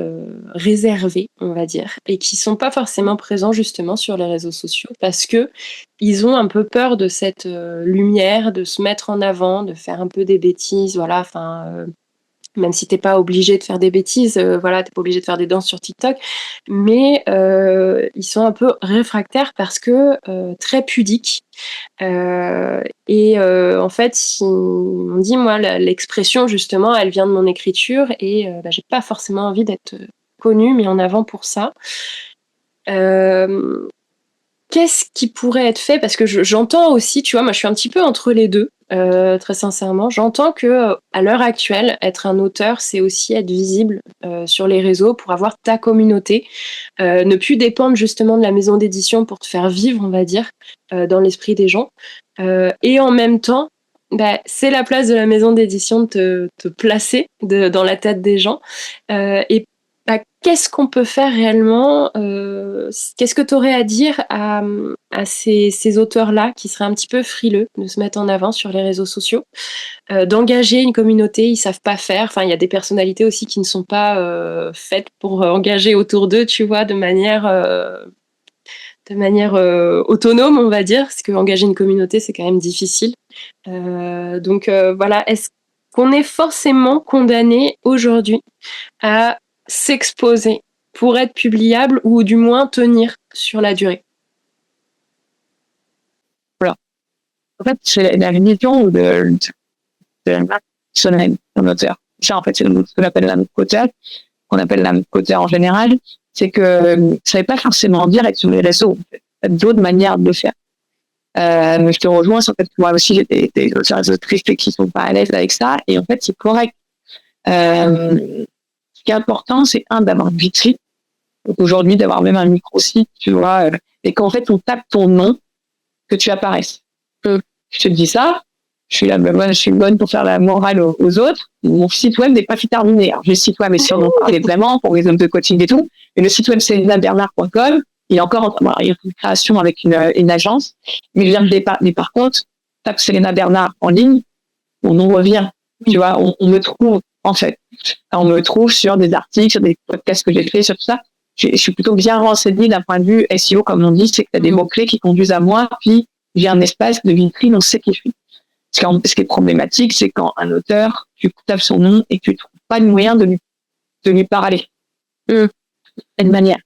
réservés, on va dire, et qui sont pas forcément présents justement sur les réseaux sociaux parce que ils ont un peu peur de cette lumière, de se mettre en avant, de faire un peu des bêtises, voilà, enfin... même si t'es pas obligé de faire des bêtises, voilà, t'es pas obligé de faire des danses sur TikTok, mais ils sont un peu réfractaires parce que très pudiques. En fait, on dit, moi, l'expression, justement, elle vient de mon écriture et j'ai pas forcément envie d'être connue, mis en avant pour ça. Qu'est-ce qui pourrait être fait? Parce que j'entends aussi, tu vois, moi je suis un petit peu entre les deux, très sincèrement. J'entends que à l'heure actuelle, être un auteur, c'est aussi être visible sur les réseaux pour avoir ta communauté, ne plus dépendre justement de la maison d'édition pour te faire vivre, on va dire, dans l'esprit des gens. Et en même temps, c'est la place de la maison d'édition de te placer dans la tête des gens. Et qu'est-ce qu'on peut faire réellement? Qu'est-ce que tu aurais à dire à ces auteurs-là qui seraient un petit peu frileux de se mettre en avant sur les réseaux sociaux, d'engager une communauté, ils savent pas faire. Enfin, il y a des personnalités aussi qui ne sont pas faites pour engager autour d'eux, tu vois, de manière autonome, on va dire, parce que engager une communauté, c'est quand même difficile. Donc voilà, est-ce qu'on est forcément condamné aujourd'hui à s'exposer pour être publiable ou du moins tenir sur la durée? Voilà. En fait, c'est la vision de la marque personnelle d'un auteur. Ça, en fait, c'est ce qu'on appelle la marque auteur, qu'on appelle la marque auteur en général. C'est que ça ne veut pas forcément dire être sur les réseaux. Il y a d'autres manières de le faire. Je te rejoins sur le fait que moi aussi, j'ai des auteurs et autrices qui ne sont pas à l'aise avec ça. Et en fait, c'est correct. Ce qui est important, c'est d'avoir une vitrine. Donc aujourd'hui, d'avoir même un micro-site, tu vois, et qu'en fait, on tape ton nom, que tu apparaisses. Je te dis ça, je suis bonne pour faire la morale aux autres. Mon site web n'est pas terminé. Alors, j'ai le site web, mais si on en parlait vraiment pour les hommes de coaching et tout. Et le site web, c'est linabernard.com. Il est encore il y a une création avec une agence. Mais par contre, tape Selena Bernard en ligne, on en revient. Tu vois, on me trouve, en fait. On me trouve sur des articles, sur des podcasts que j'ai fait, sur tout ça. Je suis plutôt bien renseignée d'un point de vue SEO, comme on dit, c'est que tu as des mots-clés qui conduisent à moi, puis j'ai un espace de vitrine, on sait qui je suis. Ce qui est problématique, c'est quand un auteur, tu tapes son nom et que tu trouves pas de moyen de lui parler. D'une manière.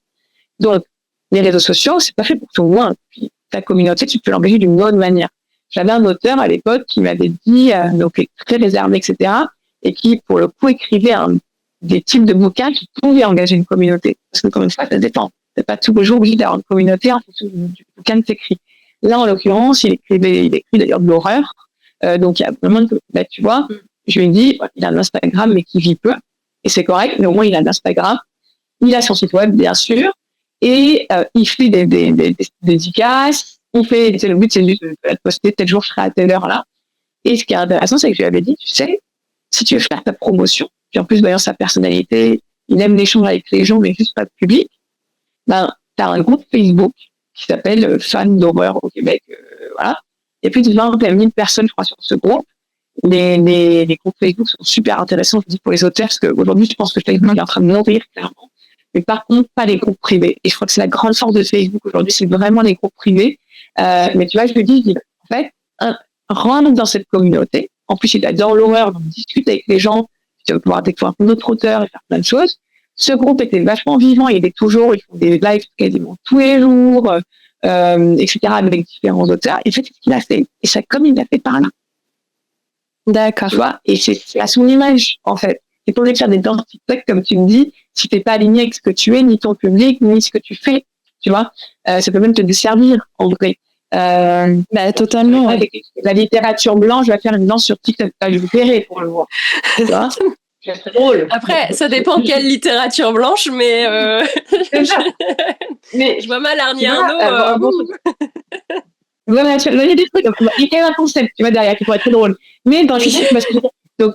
Donc, les réseaux sociaux, c'est pas fait pour tout le monde. Puis, ta communauté, tu peux l'engager d'une autre manière. J'avais un auteur à l'époque qui m'avait dit, donc très réservé, etc., et qui, pour le coup, écrivait des types de bouquins qui pouvaient engager une communauté. Parce que, comme une fois, ça dépend. C'est pas tous les jours obligé d'avoir une communauté en fonction du bouquin que tu écris. Là, en l'occurrence, il écrit d'ailleurs de l'horreur. Donc, il y a vraiment, tu vois, je lui ai dit, il a un Instagram, mais qui vit peu. Et c'est correct, mais au moins, il a un Instagram. Il a son site web, bien sûr. Et il fait des dédicaces. Le but, c'est juste de poster tel jour, je serai à telle heure là. Et ce qui est intéressant, c'est que je lui avais dit, tu sais, si tu veux faire ta promotion, puis en plus, d'ailleurs, sa personnalité, il aime l'échange avec les gens, mais juste pas le public, ben, t'as un groupe Facebook qui s'appelle Fans d'horreur au Québec, voilà. Il y a plus de 20 000 personnes, je crois, sur ce groupe. Les groupes Facebook sont super intéressants, je dis, pour les auteurs, parce qu'aujourd'hui, je pense que Facebook est en train de mourir, clairement. Mais par contre, pas les groupes privés. Et je crois que c'est la grande force de Facebook aujourd'hui, c'est vraiment les groupes privés. Mais tu vois, je lui dis, en fait, rentre dans cette communauté. En plus, il adore l'horreur, donc discute avec les gens. Tu vas pouvoir découvrir d'autres auteurs et faire plein de choses. Ce groupe était vachement vivant. Ils font des lives quasiment tous les jours, etc., avec différents auteurs. Et en fait, c'est ce qu'il a fait. Et ça, comme il l'a fait par là. D'accord. Tu vois, et c'est à son image, en fait. C'est pour faire des danses TikTok, comme tu me dis, si t'es pas aligné avec ce que tu es, ni ton public, ni ce que tu fais, tu vois, ça peut même te desservir, en vrai. Totalement. Avec la littérature blanche, je vais faire une danse sur TikTok. Je vous verrai pour le voir. Tu vois, c'est drôle. Après, ça dépend de quelle littérature blanche, mais mais je vois mal Arnie Arnaud. Voilà, il y a des trucs, il y a un concept, tu vois, derrière, qui pourrait être très drôle. Mais dans les donc,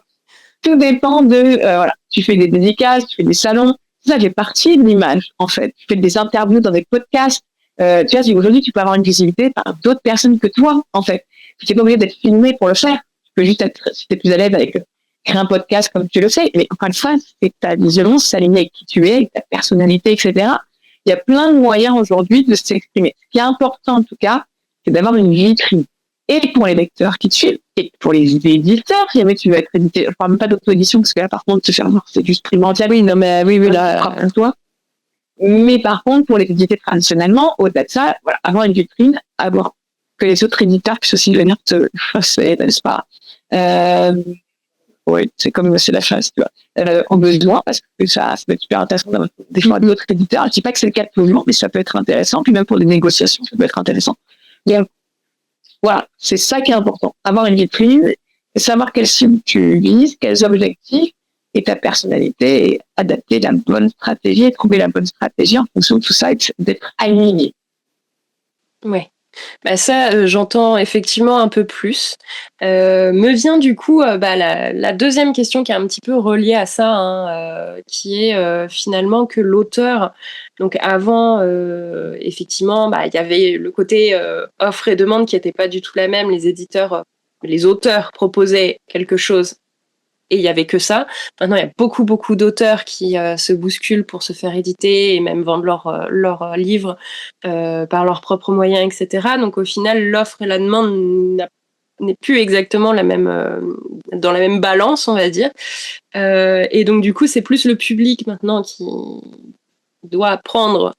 tout dépend de, voilà, tu fais des dédicaces, tu fais des salons, ça fait partie de l'image, en fait. Tu fais des interviews dans des podcasts, tu vois, si aujourd'hui, tu peux avoir une visibilité par d'autres personnes que toi, en fait. Tu n'es pas obligé d'être filmé pour le faire. Tu peux juste être, si tu es plus à l'aise avec créer un podcast comme tu le sais, mais encore une fois, c'est ta vision, s'aligner avec qui tu es, avec ta personnalité, etc. Il y a plein de moyens aujourd'hui de s'exprimer. Ce qui est important, en tout cas, c'est d'avoir une vitrine. Et pour les lecteurs qui te suivent, et pour les éditeurs, si jamais tu veux être édité, je parle même pas d'auto-édition, parce que là, par contre, te faire voir, c'est juste primordial. Oui, non, mais oui, là. Toi. Mais par contre, pour les éditer traditionnellement, au-delà de ça, voilà, avoir une vitrine, avoir que les autres éditeurs puissent aussi venir te chasser, n'est-ce pas? Oui, c'est comme c'est la chasse, tu vois. En besoin, parce que ça peut être super intéressant d'avoir des fois d'autres éditeurs. Je dis pas que c'est le cas de tout le monde, mais ça peut être intéressant. Puis même pour des négociations, ça peut être intéressant. Mais voilà, c'est ça qui est important. Avoir une vitrine, savoir quelle cible tu vises, quels objectifs, et ta personnalité, et adapter la bonne stratégie, et trouver la bonne stratégie en fonction de tout ça, et d'être aligné. Ouais. Ça, j'entends effectivement un peu plus. Me vient du coup la deuxième question qui est un petit peu reliée à ça, hein, qui est finalement que l'auteur, donc avant, effectivement, il y avait le côté offre et demande qui n'était pas du tout la même. Les auteurs proposaient quelque chose et il y avait que ça. Maintenant, il y a beaucoup, beaucoup d'auteurs qui se bousculent pour se faire éditer et même vendre leurs livres par leurs propres moyens, etc. Donc, au final, l'offre et la demande n'est plus exactement dans la même balance, on va dire. Et donc, du coup, c'est plus le public maintenant qui doit prendre,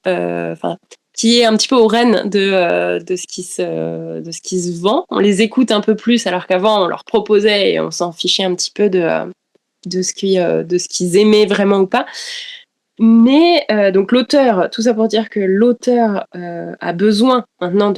qui est un petit peu aux rênes de ce qui se vend. On les écoute un peu plus, alors qu'avant, on leur proposait et on s'en fichait un petit peu de ce qu'ils aimaient vraiment ou pas. Mais donc l'auteur, tout ça pour dire que l'auteur a besoin maintenant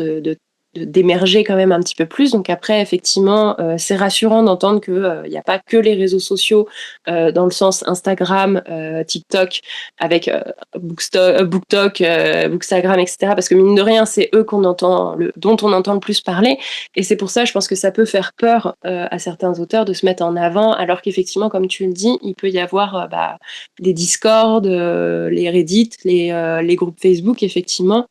d'émerger quand même un petit peu plus. Donc après, effectivement, c'est rassurant d'entendre que il n'y a pas que les réseaux sociaux dans le sens Instagram, TikTok, avec BookTok, Bookstagram, etc. Parce que mine de rien, c'est eux dont on entend le plus parler. Et c'est pour ça, je pense que ça peut faire peur à certains auteurs de se mettre en avant, alors qu'effectivement, comme tu le dis, il peut y avoir des Discord, les Reddit, les groupes Facebook, effectivement,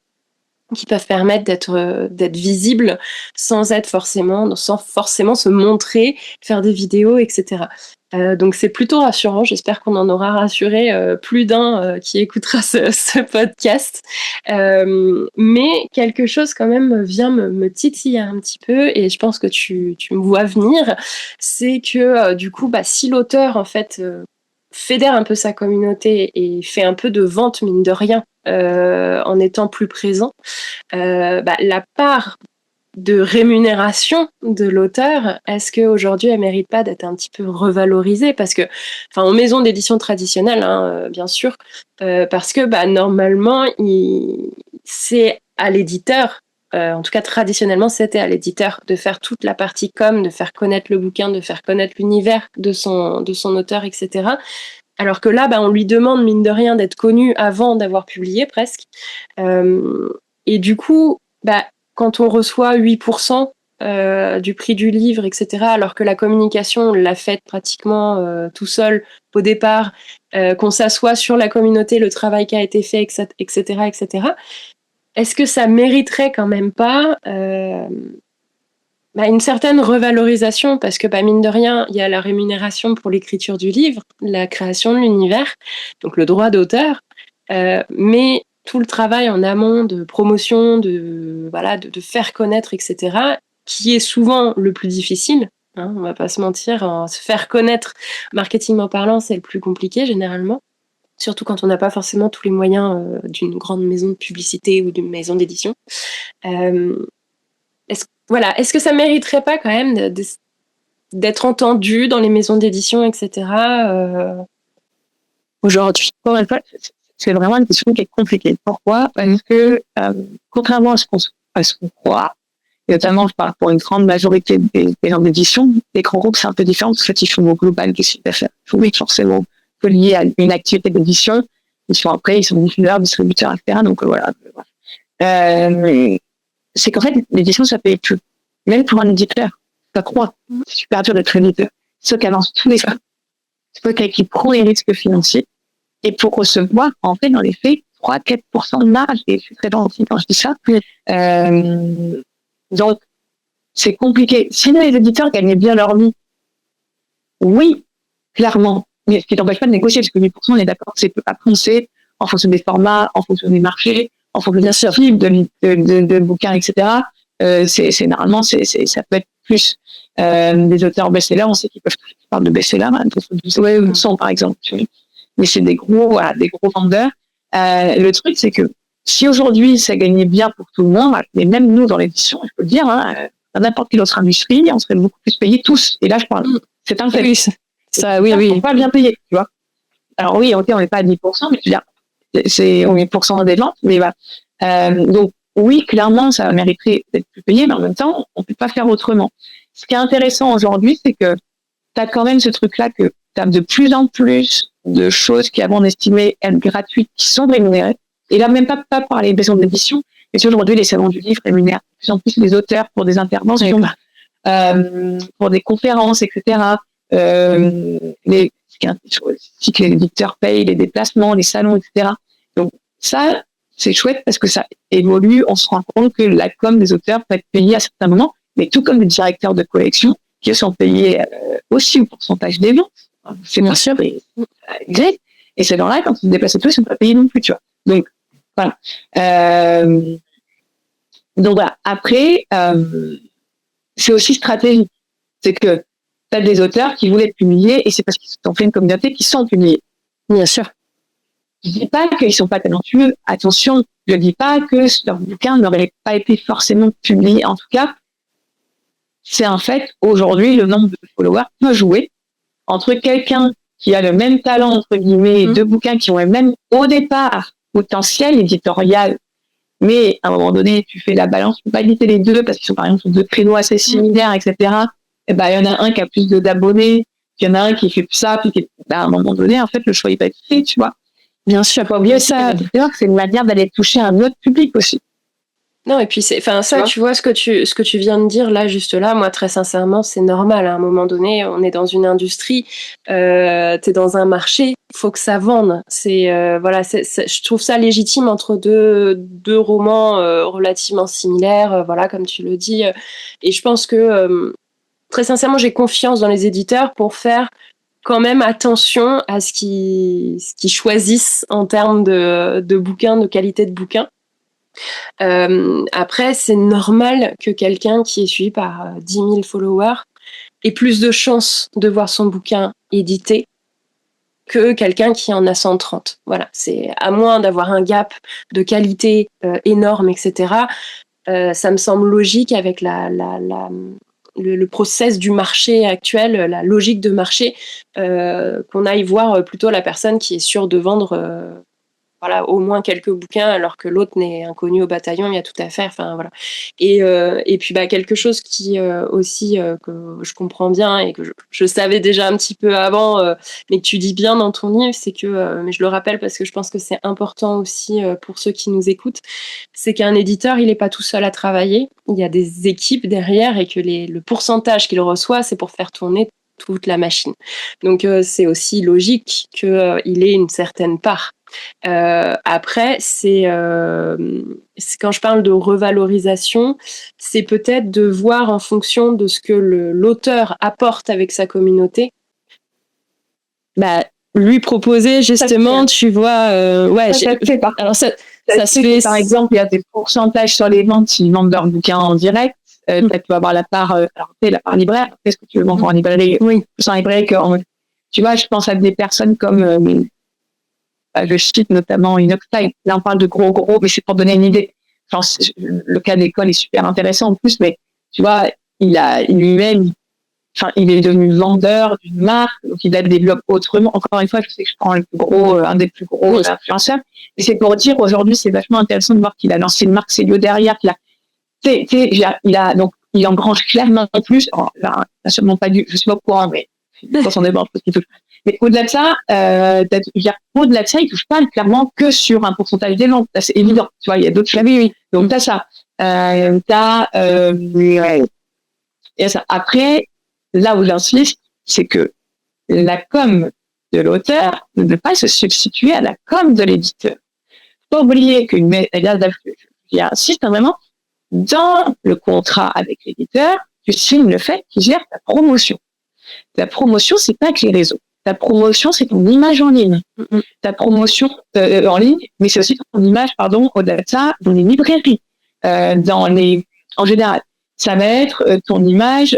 qui peuvent permettre d'être visibles sans forcément se montrer, faire des vidéos, etc. Donc c'est plutôt rassurant. J'espère qu'on en aura rassuré plus d'un qui écoutera ce podcast. Mais quelque chose quand même vient me titiller un petit peu, et je pense que tu me vois venir. C'est que du coup, si l'auteur en fait fédère un peu sa communauté et fait un peu de vente mine de rien en étant plus présent, la part de rémunération de l'auteur, est-ce qu'aujourd'hui elle mérite pas d'être un petit peu revalorisée? Parce que, enfin, en maison d'édition traditionnelle, hein, bien sûr, parce que normalement, c'est à l'éditeur, en tout cas traditionnellement, c'était à l'éditeur de faire toute la partie com, de faire connaître le bouquin, de faire connaître l'univers de son auteur, etc. Alors que là, on lui demande, mine de rien, d'être connu avant d'avoir publié, presque. Et du coup, quand on reçoit 8% du prix du livre, etc., alors que la communication, on l'a faite pratiquement tout seul au départ, qu'on s'assoit sur la communauté, le travail qui a été fait, etc., etc., est-ce que ça mériterait quand même pas une certaine revalorisation? Parce que mine de rien, il y a la rémunération pour l'écriture du livre, la création de l'univers, donc le droit d'auteur, mais tout le travail en amont de promotion, de faire connaître, etc., qui est souvent le plus difficile. Hein, on va pas se mentir, se faire connaître, marketingment parlant, c'est le plus compliqué généralement, surtout quand on n'a pas forcément tous les moyens d'une grande maison de publicité ou d'une maison d'édition. Est-ce que ça mériterait pas quand même d'être entendu dans les maisons d'édition, etc. Aujourd'hui, encore une fois, c'est vraiment une question qui est compliquée. Pourquoi? Parce que, contrairement à ce qu'on croit, et notamment, je parle pour une grande majorité des maisons d'édition, les grands groupes, c'est un peu différent, parce que ils font au global du chiffre d'affaires. Oui, forcément, lié à une activité d'édition. Ils sont diffuseurs, distributeurs, etc. Donc, voilà. C'est qu'en fait, l'édition, ça paye plus. Même pour un éditeur, ça croît. C'est super dur d'être éditeur. Ceux qui avancent tous les fois. C'est quelqu'un qui prend les risques financiers. Et pour recevoir, en fait, dans les faits, 3-4% de marge. Et je suis très gentil quand je dis ça. Donc, c'est compliqué. Sinon, les éditeurs gagnaient bien leur vie. Oui, clairement. Mais ce qui n'empêche pas de négocier, parce que 8%, on est d'accord. Après, on sait, en fonction des formats, en fonction des marchés, en fonction des types de bouquins, etc. C'est normalement, ça peut être plus. Des auteurs best-sellers, on sait qu'ils peuvent parler de best-sellers, hein, 12% par exemple. Mais c'est des gros vendeurs. Le truc, c'est que si aujourd'hui ça gagnait bien pour tout le monde, et même nous dans l'édition, je peux le dire, dans n'importe quelle autre industrie, on serait beaucoup plus payés tous. Et là, je parle, c'est un fait. Oui, ça, oui. On pas bien payé, tu vois. Alors oui, ok, on n'est pas à 10%, mais tu veux dire, c'est 8% des ventes, mais donc oui, clairement, ça mériterait d'être plus payé, mais en même temps, on peut pas faire autrement. Ce qui est intéressant aujourd'hui, c'est que tu as quand même ce truc-là que tu as de plus en plus de choses qui avant on estimait être gratuites, qui sont rémunérées. Et là, même pas par les maisons d'édition, mais si aujourd'hui, les salons du livre rémunèrent de plus en plus les auteurs pour des interventions, pour des conférences, etc. Si que les éditeurs payent les déplacements, les salons, etc. Donc ça, c'est chouette parce que ça évolue. On se rend compte que la com des auteurs peut être payée à certains moments, mais tout comme les directeurs de collection qui sont payés aussi au pourcentage des ventes. C'est bien sûr exact. Et ces gens-là, quand ils se déplacent tous, ils ne sont pas payés non plus, tu vois. Donc, voilà. Donc, voilà. Après, c'est aussi stratégique. C'est que tu as des auteurs qui voulaient être publiés et c'est parce qu'ils ont fait une communauté qui sont publiés. Bien sûr. Je ne dis pas qu'ils ne sont pas talentueux. Attention, je ne dis pas que leur bouquin n'aurait pas été forcément publié. En tout cas, c'est un fait. Aujourd'hui, le nombre de followers peut jouer entre quelqu'un qui a le même talent, entre guillemets, deux bouquins qui ont le même, au départ, potentiel éditorial, mais à un moment donné, tu fais la balance, tu peux pas éditer les deux parce qu'ils sont par exemple sur deux créneaux assez similaires, etc. Et il y en a un qui a plus d'abonnés, il y en a un qui fait plus ça, puis à un moment donné, en fait, le choix il va être fait, tu vois. Bien sûr, pas oublier ça. C'est une manière d'aller toucher un autre public aussi. Non, et puis tu vois ce que tu viens de dire là, juste là, moi très sincèrement, c'est normal. À un moment donné, on est dans une industrie, t'es dans un marché, faut que ça vende. Je trouve ça légitime entre deux romans relativement similaires, comme tu le dis. Et je pense que très sincèrement, j'ai confiance dans les éditeurs pour faire quand même attention à ce qu'ils choisissent en termes de bouquins, de qualité de bouquins. Après, c'est normal que quelqu'un qui est suivi par 10 000 followers ait plus de chances de voir son bouquin édité que quelqu'un qui en a 130. Voilà, c'est à moins d'avoir un gap de qualité énorme, etc. Ça me semble logique avec le process du marché actuel, la logique de marché, qu'on aille voir plutôt la personne qui est sûre de vendre voilà, au moins quelques bouquins, alors que l'autre n'est inconnu au bataillon, il y a tout à faire. Enfin, voilà. Et puis, quelque chose qui aussi que je comprends bien et que je savais déjà un petit peu avant, mais que tu dis bien dans ton livre, c'est que, mais je le rappelle parce que je pense que c'est important aussi pour ceux qui nous écoutent, c'est qu'un éditeur, il n'est pas tout seul à travailler. Il y a des équipes derrière et que le pourcentage qu'il reçoit, c'est pour faire tourner toute la machine. Donc, c'est aussi logique qu'il ait une certaine part. Après, c'est quand je parle de revalorisation, c'est peut-être de voir en fonction de ce que l'auteur apporte avec sa communauté, lui proposer justement, tu vois, ouais. Ça se fait pas. Alors ça se fait. Par exemple, il y a des pourcentages sur les ventes s'ils vendent leurs bouquins en direct. Peut-être tu vas avoir la part, la part libraire. Qu'est-ce que tu veux vendre en librairie? Oui, sans librairie tu vois, je pense à des personnes comme je cite notamment Inoxtyle. Là, on parle de gros, mais c'est pour donner une idée. Genre, le cas d'école est super intéressant en plus, mais tu vois, il est devenu vendeur d'une marque, donc il la développe autrement. Encore une fois, je sais que je prends un des plus gros influenceurs, mais c'est pour dire aujourd'hui, c'est vachement intéressant de voir qu'il a lancé une marque Célio derrière, il engrange clairement plus. Là, sûrement pas je suis pas au courant, mais dans son débat, parce qu'il touche. Mais au-delà de ça, il touche pas clairement que sur un pourcentage des ventes. C'est évident. Tu vois, il y a d'autres choses. Oui. Donc, t'as ça. Et ça. Après, là où j'insiste, c'est que la com de l'auteur ne peut pas se substituer à la com de l'éditeur. Faut pas oublier j'insiste vraiment, dans le contrat avec l'éditeur, tu signes le fait qu'il gère ta promotion. Ta promotion, c'est pas que les réseaux. Ta promotion, c'est ton image en ligne. Ta promotion en ligne, mais c'est aussi ton image, au-delà de ça, dans les librairies, en général. Ça va être ton image,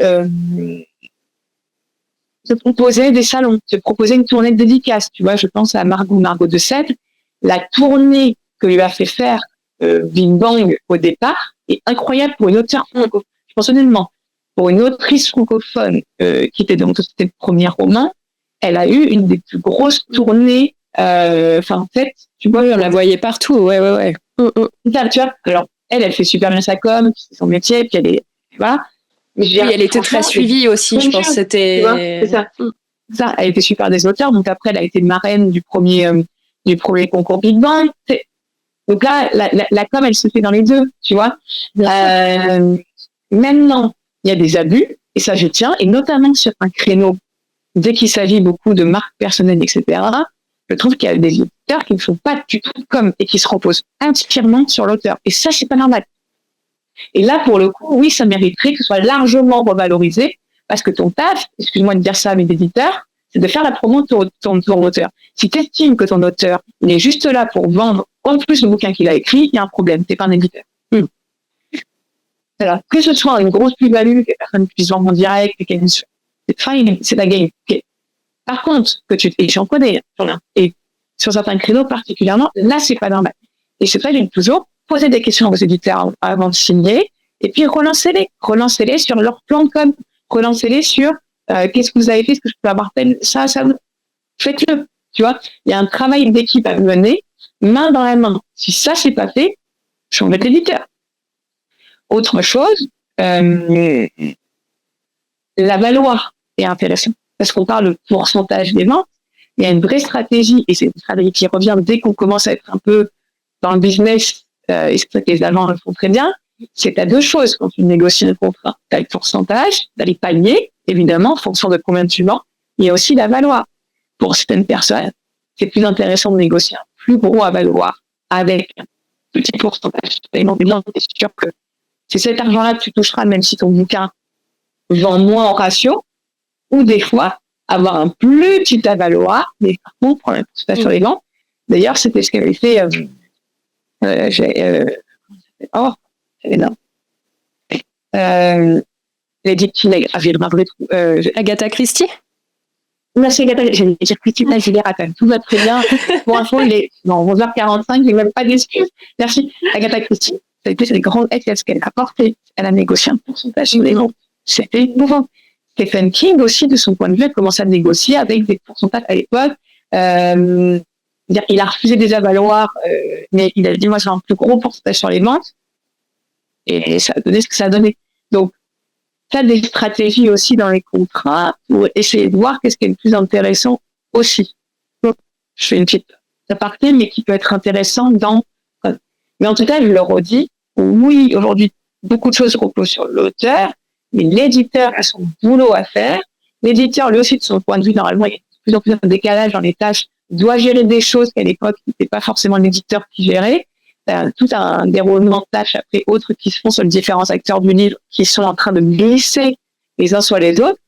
te proposer des salons, te proposer une tournée de dédicace. Tu vois, je pense à Margot de Sèvres. La tournée que lui a fait faire Bing Bang au départ est incroyable pour une auteure francophone. Je pense honnêtement, pour une autrice francophone qui était dans le premier roman, elle a eu une des plus grosses tournées. En fait, tu vois, on la voyait partout. Ouais. Tu vois, alors elle fait super bien sa com, c'est son métier, puis elle est, voilà. Mais elle était très suivie aussi, je pense. C'est ça. Ça, elle était super des auteurs. Donc après, elle a été marraine du premier concours Big Bang. Donc là, la com, elle se fait dans les deux, tu vois. Maintenant, il y a des abus, et ça je tiens, et notamment sur un créneau, dès qu'il s'agit beaucoup de marques personnelles, etc., je trouve qu'il y a des auteurs qui ne font pas du tout de com et qui se reposent entièrement sur l'auteur. Et ça, c'est pas normal. Et là, pour le coup, oui, ça mériterait que ce soit largement revalorisé, parce que ton taf, excuse-moi de dire ça à mes éditeurs, c'est de faire la promo de ton auteur. Si tu estimes que ton auteur, il est juste là pour vendre en plus le bouquin qu'il a écrit, il y a un problème, t'es pas un éditeur. Alors, que ce soit une grosse plus-value, que les personnes puissent vendre en direct, c'est fine, c'est la game. Okay. Par contre, et j'en connais, et sur certains créneaux particulièrement, là, c'est pas normal. Et c'est vrai, toujours poser des questions aux éditeurs avant de signer, et puis relancez-les sur leur plan de com, relancez-les sur qu'est-ce que vous avez fait, est-ce que je peux avoir ça, faites-le, tu vois. Il y a un travail d'équipe à mener, main dans la main. Si ça, c'est pas fait, changez l'éditeur. Autre chose, la Valois est intéressante, parce qu'on parle de pourcentage des ventes, il y a une vraie stratégie, et c'est une stratégie qui revient dès qu'on commence à être un peu dans le business, et c'est ça que les Allemands le font très bien, c'est que tu as deux choses quand tu négocies un contrat. Tu as le pourcentage, tu as les paniers, évidemment, en fonction de combien tu vends, il y a aussi la Valois. Pour certaines personnes, c'est plus intéressant de négocier un plus gros à Valois avec un petit pourcentage. C'est sûr que c'est cet argent-là que tu toucheras, même si ton bouquin vend moins en ratio, ou des fois, avoir un plus petit avaloir, mais par contre, prendre un pourcentage sur les ventes. D'ailleurs, c'était ce qu'avait fait, j'avais là. Agatha Christie? Non, c'est Agatha, j'ai Christie, là, je l'ai raté. Tout va très bien. Pour info, il est, 11h45, j'ai même pas d'excuses. Merci. Agatha Christie, ça a été des grandes aides parce qu'elle a porté. Elle a négocié un pourcentage sur les ventes. C'était émouvant. Stephen King aussi, de son point de vue, a commencé à négocier avec des pourcentages à l'époque. Il a refusé des avaloirs, mais il a dit, moi, j'ai un plus gros pourcentage sur les ventes. Et ça a donné ce que ça a donné. Donc, tu as des stratégies aussi dans les contrats pour essayer de voir qu'est-ce qui est le plus intéressant aussi. Donc, je fais une petite aparté, mais qui peut être intéressant mais en tout cas, je le redis, oui, aujourd'hui, beaucoup de choses reposent sur l'auteur, mais l'éditeur a son boulot à faire. L'éditeur, lui aussi, de son point de vue, normalement, il y a de plus en plus un décalage dans les tâches, doit gérer des choses qu'à l'époque, n'était pas forcément l'éditeur qui gérait. Tout un déroulement de tâches après autres qui se font sur les différents acteurs du livre qui sont en train de glisser les uns sur les autres.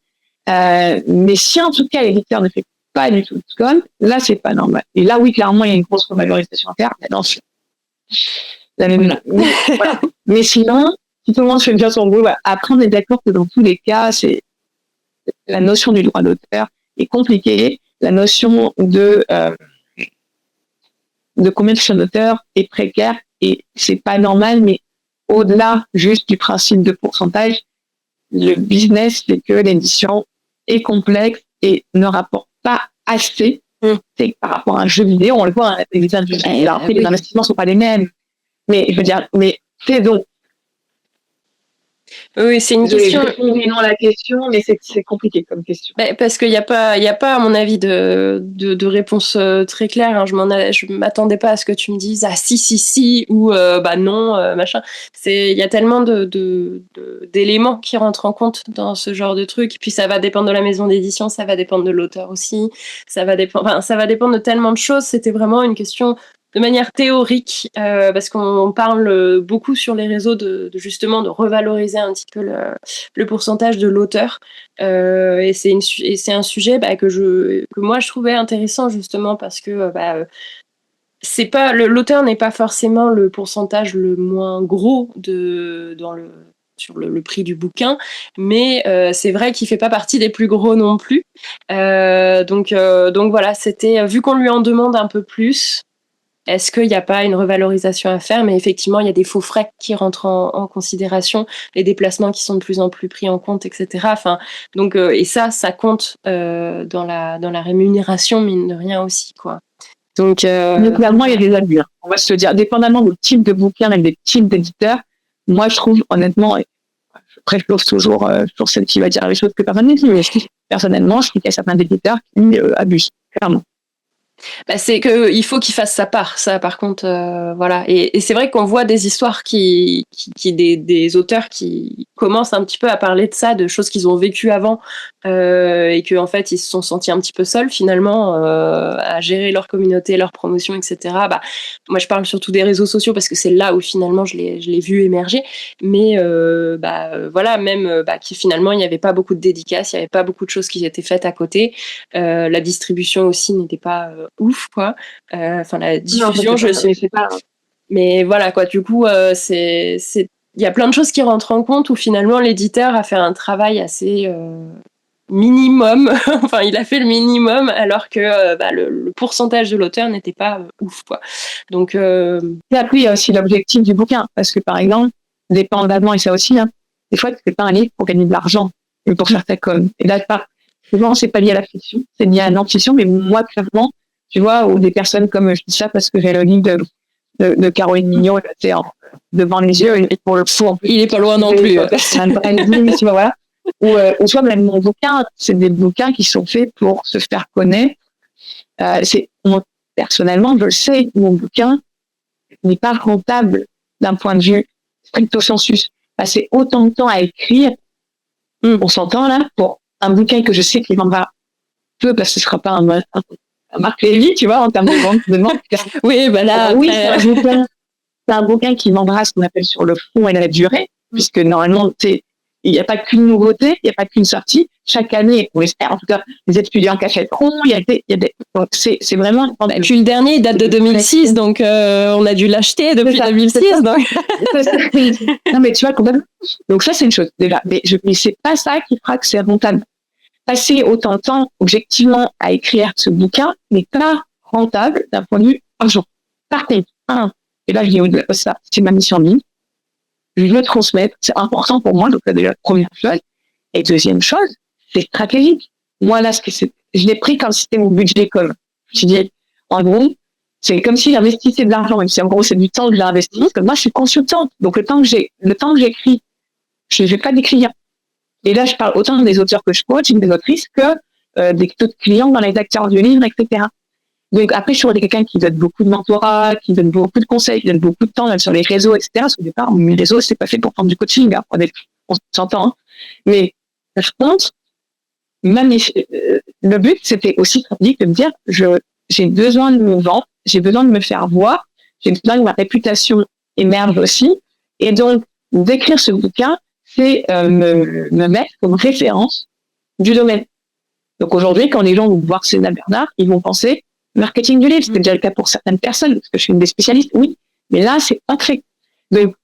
Mais si en tout cas l'éditeur ne fait pas du tout de com, là c'est pas normal. Et là oui, clairement, il y a une grosse revalorisation à faire. Voilà. Mais sinon, si tout le monde fait bien son boulot, voilà. Après on est d'accord que dans tous les cas, c'est la notion du droit d'auteur est compliquée. La notion de combien de chaînes d'auteur est précaire et c'est pas normal, mais au-delà juste du principe de pourcentage, le business fait que l'édition est complexe et ne rapporte pas assez. C'est par rapport à un jeu vidéo, on le voit, les investissements sont pas les mêmes. Mais je veux dire, c'est donc. Oui, c'est une question. Non, la question, mais c'est compliqué comme question. Parce qu'il n'y a pas, à mon avis, de réponse très claire. Hein. Je m'attendais pas à ce que tu me dises ah si ou non machin. Il y a tellement d'éléments qui rentrent en compte dans ce genre de truc. Et puis ça va dépendre de la maison d'édition, ça va dépendre de l'auteur aussi, ça va dépendre de tellement de choses. C'était vraiment une question de manière théorique, parce qu'on parle beaucoup sur les réseaux de justement de revaloriser un petit peu le pourcentage de l'auteur, et c'est un sujet que moi je trouvais intéressant justement parce que c'est pas l'auteur n'est pas forcément le pourcentage le moins gros sur le prix du bouquin, mais c'est vrai qu'il fait pas partie des plus gros non plus. Donc voilà, c'était vu qu'on lui en demande un peu plus. Est-ce qu'il n'y a pas une revalorisation à faire? Mais effectivement, il y a des faux frais qui rentrent en considération, les déplacements qui sont de plus en plus pris en compte, etc. Enfin, donc, et ça compte dans la rémunération, mine de rien aussi, quoi. Donc, clairement, il y a des abus. On va se le dire, dépendamment du type de bouquin et des types d'éditeurs. Moi, je trouve, honnêtement, après, je pose toujours celle qui va dire les choses que personne ne dit, mais personnellement, je trouve qu'il y a certains éditeurs qui abusent, clairement. C'est que il faut qu'il fasse sa part, ça par contre, voilà. Et c'est vrai qu'on voit des histoires des auteurs qui commencent un petit peu à parler de ça, de choses qu'ils ont vécues avant, et que en fait ils se sont sentis un petit peu seuls finalement à gérer leur communauté, leur promotion, etc. Moi je parle surtout des réseaux sociaux parce que c'est là où finalement je l'ai vu émerger. Mais voilà, même qui finalement il n'y avait pas beaucoup de dédicaces, il n'y avait pas beaucoup de choses qui étaient faites à côté. La distribution aussi n'était pas ouf, quoi. Enfin, la diffusion, je sais pas. Mais voilà, quoi. Du coup, il y a plein de choses qui rentrent en compte où finalement l'éditeur a fait un travail assez minimum. Enfin, il a fait le minimum alors que le pourcentage de l'auteur n'était pas ouf, quoi. Donc. Et après, il y a aussi l'objectif du bouquin, parce que par exemple, dépendamment, et ça aussi, hein, des fois, tu fais pas un livre pour gagner de l'argent, mais pour faire ta com. Et là, souvent, c'est pas lié à la fiction, c'est lié à non-fiction, mais moi, clairement, tu vois, ou des personnes comme, je dis ça parce que j'ai le livre de Caroline Mignot, devant les yeux, et pour le coup, en plus, il est pas loin non plus. C'est un vrai livre, tu vois, voilà. Ou soit même mon bouquin, c'est des bouquins qui sont faits pour se faire connaître. Personnellement, je le sais, mon bouquin n'est pas rentable d'un point de vue stricto sensus. Passer autant de temps à écrire, on s'entend là, pour un bouquin que je sais qu'il vendra peu parce que ce sera pas un Marc Lévy, tu vois, en termes de vente. Oui, là, oui, c'est un bouquin qui vendra ce qu'on appelle sur le fond et la durée, puisque normalement, il il n'y a pas qu'une nouveauté, il n'y a pas qu'une sortie. Chaque année, on espère, en tout cas, les étudiants qu'achèteront, donc c'est vraiment. Et puis le dernier, il date de 2006, donc on a dû l'acheter depuis 2006. Donc. Non, mais tu vois, complètement. Donc ça, c'est une chose, déjà. Mais c'est pas ça qui fera que c'est rentable. Passer autant de temps, objectivement, à écrire ce bouquin n'est pas rentable d'un point de vue argent. Par contre, et là, je dis au-delà de ça, c'est ma mission en ligne. Je veux transmettre, c'est important pour moi, donc là, déjà, première chose. Et deuxième chose, c'est stratégique. Moi, là, je l'ai pris comme si c'était mon budget comme. Je dis, en gros, c'est comme si j'investissais de l'argent, même si en gros, c'est du temps que j'investis. Parce que moi, je suis consultante. Donc, le temps que j'écris, je n'ai pas des clients. Et là, je parle autant des auteurs que je coach, des autrices, que des autres clients dans les acteurs du livre, etc. Donc après, je suis quelqu'un qui donne beaucoup de mentorat, qui donne beaucoup de conseils, qui donne beaucoup de temps même sur les réseaux, etc. Parce qu'au départ, mes réseaux, c'est pas fait pour prendre du coaching, hein. On s'entend. Hein. Mais par contre, le but, c'était aussi stratégique de me dire, j'ai besoin de me vendre, j'ai besoin de me faire voir, j'ai besoin que ma réputation émerge aussi. Et donc, d'écrire ce bouquin, c'est me mettre comme référence du domaine. Donc aujourd'hui, quand les gens vont voir Cézanne Bernard, ils vont penser marketing du livre. C'était déjà le cas pour certaines personnes, parce que je suis une des spécialistes, oui. Mais là, c'est ancré. Donc,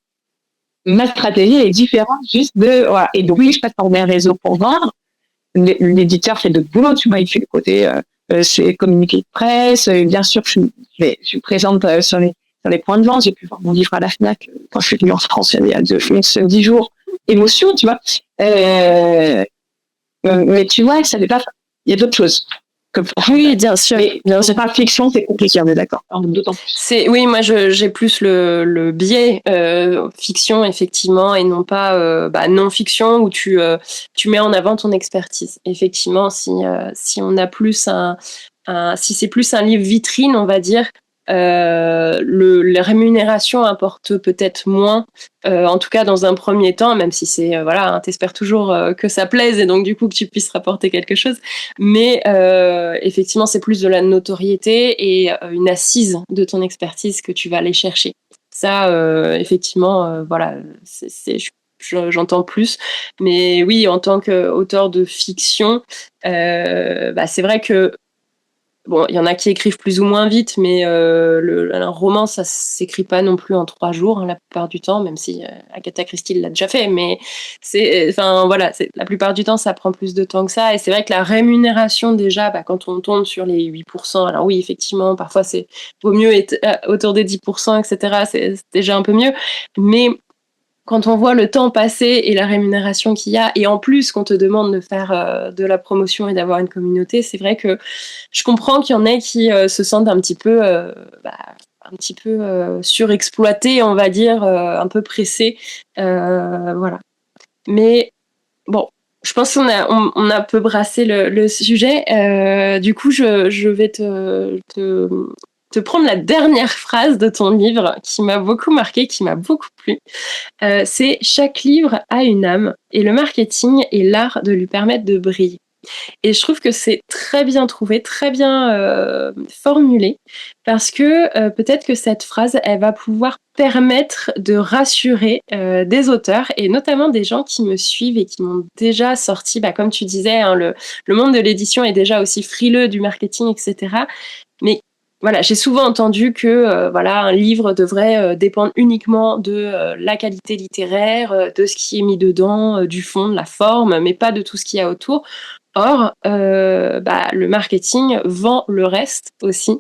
ma stratégie est différente juste de... Voilà. Et donc, oui, je passe par mes réseaux pour vendre. L'éditeur fait de boulot, tu vois, il fait le côté... c'est communiqué de presse. Bien sûr, je suis présente sur les points de vente. J'ai pu voir mon livre à la FNAC quand je suis venue en France il y a 10 jours. Émotion, tu vois. Mais tu vois, ça n'est pas... Il y a d'autres choses. Oui, bien sûr. Mais bien sûr, par fiction, c'est compliqué, on est d'accord. D'autant plus. Oui, moi, j'ai plus le biais fiction, effectivement, et non pas non-fiction où tu mets en avant ton expertise. Effectivement, si on a plus si c'est plus un livre vitrine, on va dire, la rémunération importe peut-être moins, en tout cas dans un premier temps, même si c'est t'espères toujours que ça plaise et donc du coup que tu puisses rapporter quelque chose, mais effectivement c'est plus de la notoriété et une assise de ton expertise que tu vas aller chercher. Ça, effectivement, j'entends plus, mais oui, en tant qu'auteur de fiction, c'est vrai que bon, il y en a qui écrivent plus ou moins vite, mais un roman, ça s'écrit pas non plus en 3 jours, hein, la plupart du temps, même si Agatha Christie l'a déjà fait, mais la plupart du temps, ça prend plus de temps que ça. Et c'est vrai que la rémunération, déjà, quand on tombe sur les 8%, alors oui, effectivement, parfois, vaut mieux être autour des 10%, etc., c'est déjà un peu mieux. Mais quand on voit le temps passer et la rémunération qu'il y a, et en plus qu'on te demande de faire de la promotion et d'avoir une communauté, c'est vrai que je comprends qu'il y en ait qui se sentent un petit peu surexploités, on va dire, un peu pressés. Voilà. Mais bon, je pense qu'on a un peu brassé le sujet. Du coup, je vais te prendre la dernière phrase de ton livre qui m'a beaucoup marqué, qui m'a beaucoup plu. C'est « Chaque livre a une âme et le marketing est l'art de lui permettre de briller ». Et je trouve que c'est très bien trouvé, très bien formulé, parce que peut-être que cette phrase, elle va pouvoir permettre de rassurer des auteurs, et notamment des gens qui me suivent et qui m'ont déjà sorti, comme tu disais, hein, le monde de l'édition est déjà aussi frileux du marketing, etc. Mais voilà, j'ai souvent entendu que un livre devrait dépendre uniquement de la qualité littéraire, de ce qui est mis dedans, du fond, de la forme, mais pas de tout ce qu'il y a autour. Or, le marketing vend le reste aussi.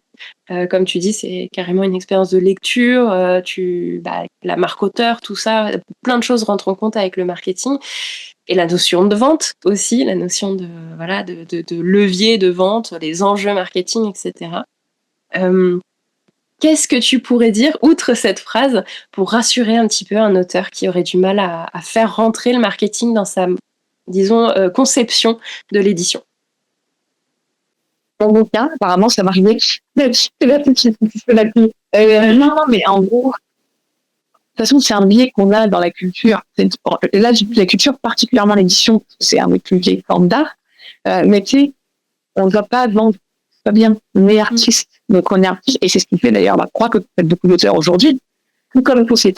Comme tu dis, c'est carrément une expérience de lecture. La marque auteur, tout ça, plein de choses rentrent en compte avec le marketing. Et la notion de vente aussi, la notion de levier de vente, les enjeux marketing, etc. Qu'est-ce que tu pourrais dire, outre cette phrase, pour rassurer un petit peu un auteur qui aurait du mal à faire rentrer le marketing dans sa, disons, conception de l'édition? Dans mon cas, apparemment, ça marche bien. Non, mais en gros, de toute façon, c'est un biais qu'on a dans la culture. Là, la culture, particulièrement l'édition, c'est un des plus vieilles formes d'art. Mais tu sais, on ne doit pas vendre. Pas bien, on est artiste, donc on est artiste, et c'est ce qui fait d'ailleurs, croire que beaucoup d'auteurs aujourd'hui, tout comme tout c'est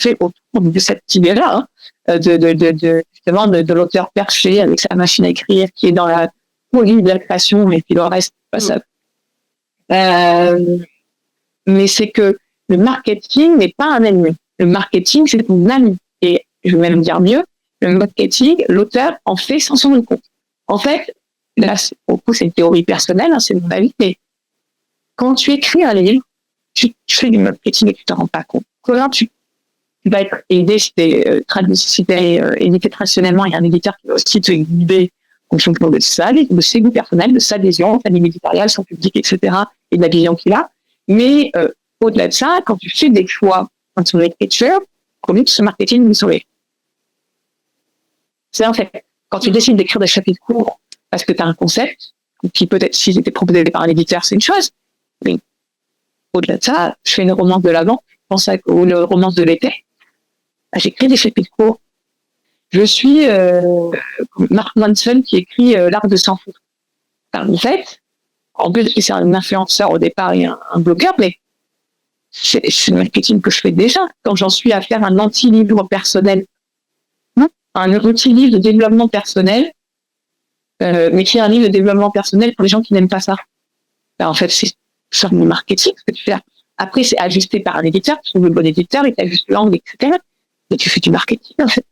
fait autour de cette idée-là, justement de l'auteur perché avec sa machine à écrire qui est dans la folie de la création, et puis le reste, pas ça. Mais c'est que le marketing n'est pas un ennemi. Le marketing, c'est ton ami. Et je vais même dire mieux, le marketing, l'auteur en fait sans s'en rendre compte. En fait, là, pour le coup, c'est une théorie personnelle, c'est mon avis, mais quand tu écris un livre, tu fais du marketing et tu ne te rends pas compte. Comment tu vas être aidé si tu es édité traditionnellement, il y a un éditeur qui va aussi te guider en fonction de ça, de ses goûts personnels, de sa vision, sa ligne éditoriale, son public, etc., et de la vision qu'il a. Mais au-delà de ça, quand tu fais des choix dans ton écriture, comment ce marketing vous sauver. C'est en fait, quand tu décides d'écrire des chapitres courts parce que tu as un concept, qui peut-être, s'il était proposé par un éditeur, c'est une chose. Mais au-delà de ça, je fais une romance de l'avant, je pense ou une romance de l'été. J'écris des chapitres courts. Je suis Mark Manson qui écrit L'art de s'en foutre. En fait, en plus, c'est un influenceur au départ et un blogueur, mais c'est le marketing que je fais déjà. Quand j'en suis à faire un anti-livre personnel, un anti-livre de développement personnel, mais qui est un livre de développement personnel pour les gens qui n'aiment pas ça. En fait, c'est ça le marketing ce que tu fais. Après, c'est ajusté par un éditeur, tu trouves le bon éditeur, il t'ajuste l'angle, etc. Mais tu fais du marketing, en fait.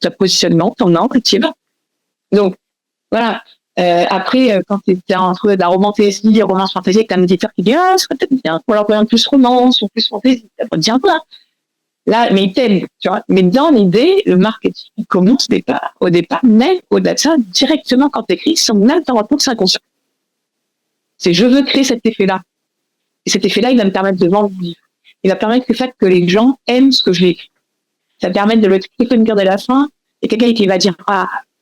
Ton positionnement, ton angle, tu y vas. Donc, voilà. Après, quand tu es entre la romance fantasy, avec un éditeur qui dit, ça serait peut-être bien, ou alors plus romance, ou plus fantasy, ça va dire quoi. Là, mais il t'aime, tu vois. Mais dans l'idée, le marketing, il commence au départ, même au-delà de ça, directement quand tu écris, sans même t'en rendre compte, c'est inconscient. C'est je veux créer cet effet-là. Et cet effet-là, il va me permettre de vendre le livre. Il va permettre le fait que les gens aiment ce que j'ai écrit. Ça va permettre de le cliffhanger dès la fin, et quelqu'un qui va dire,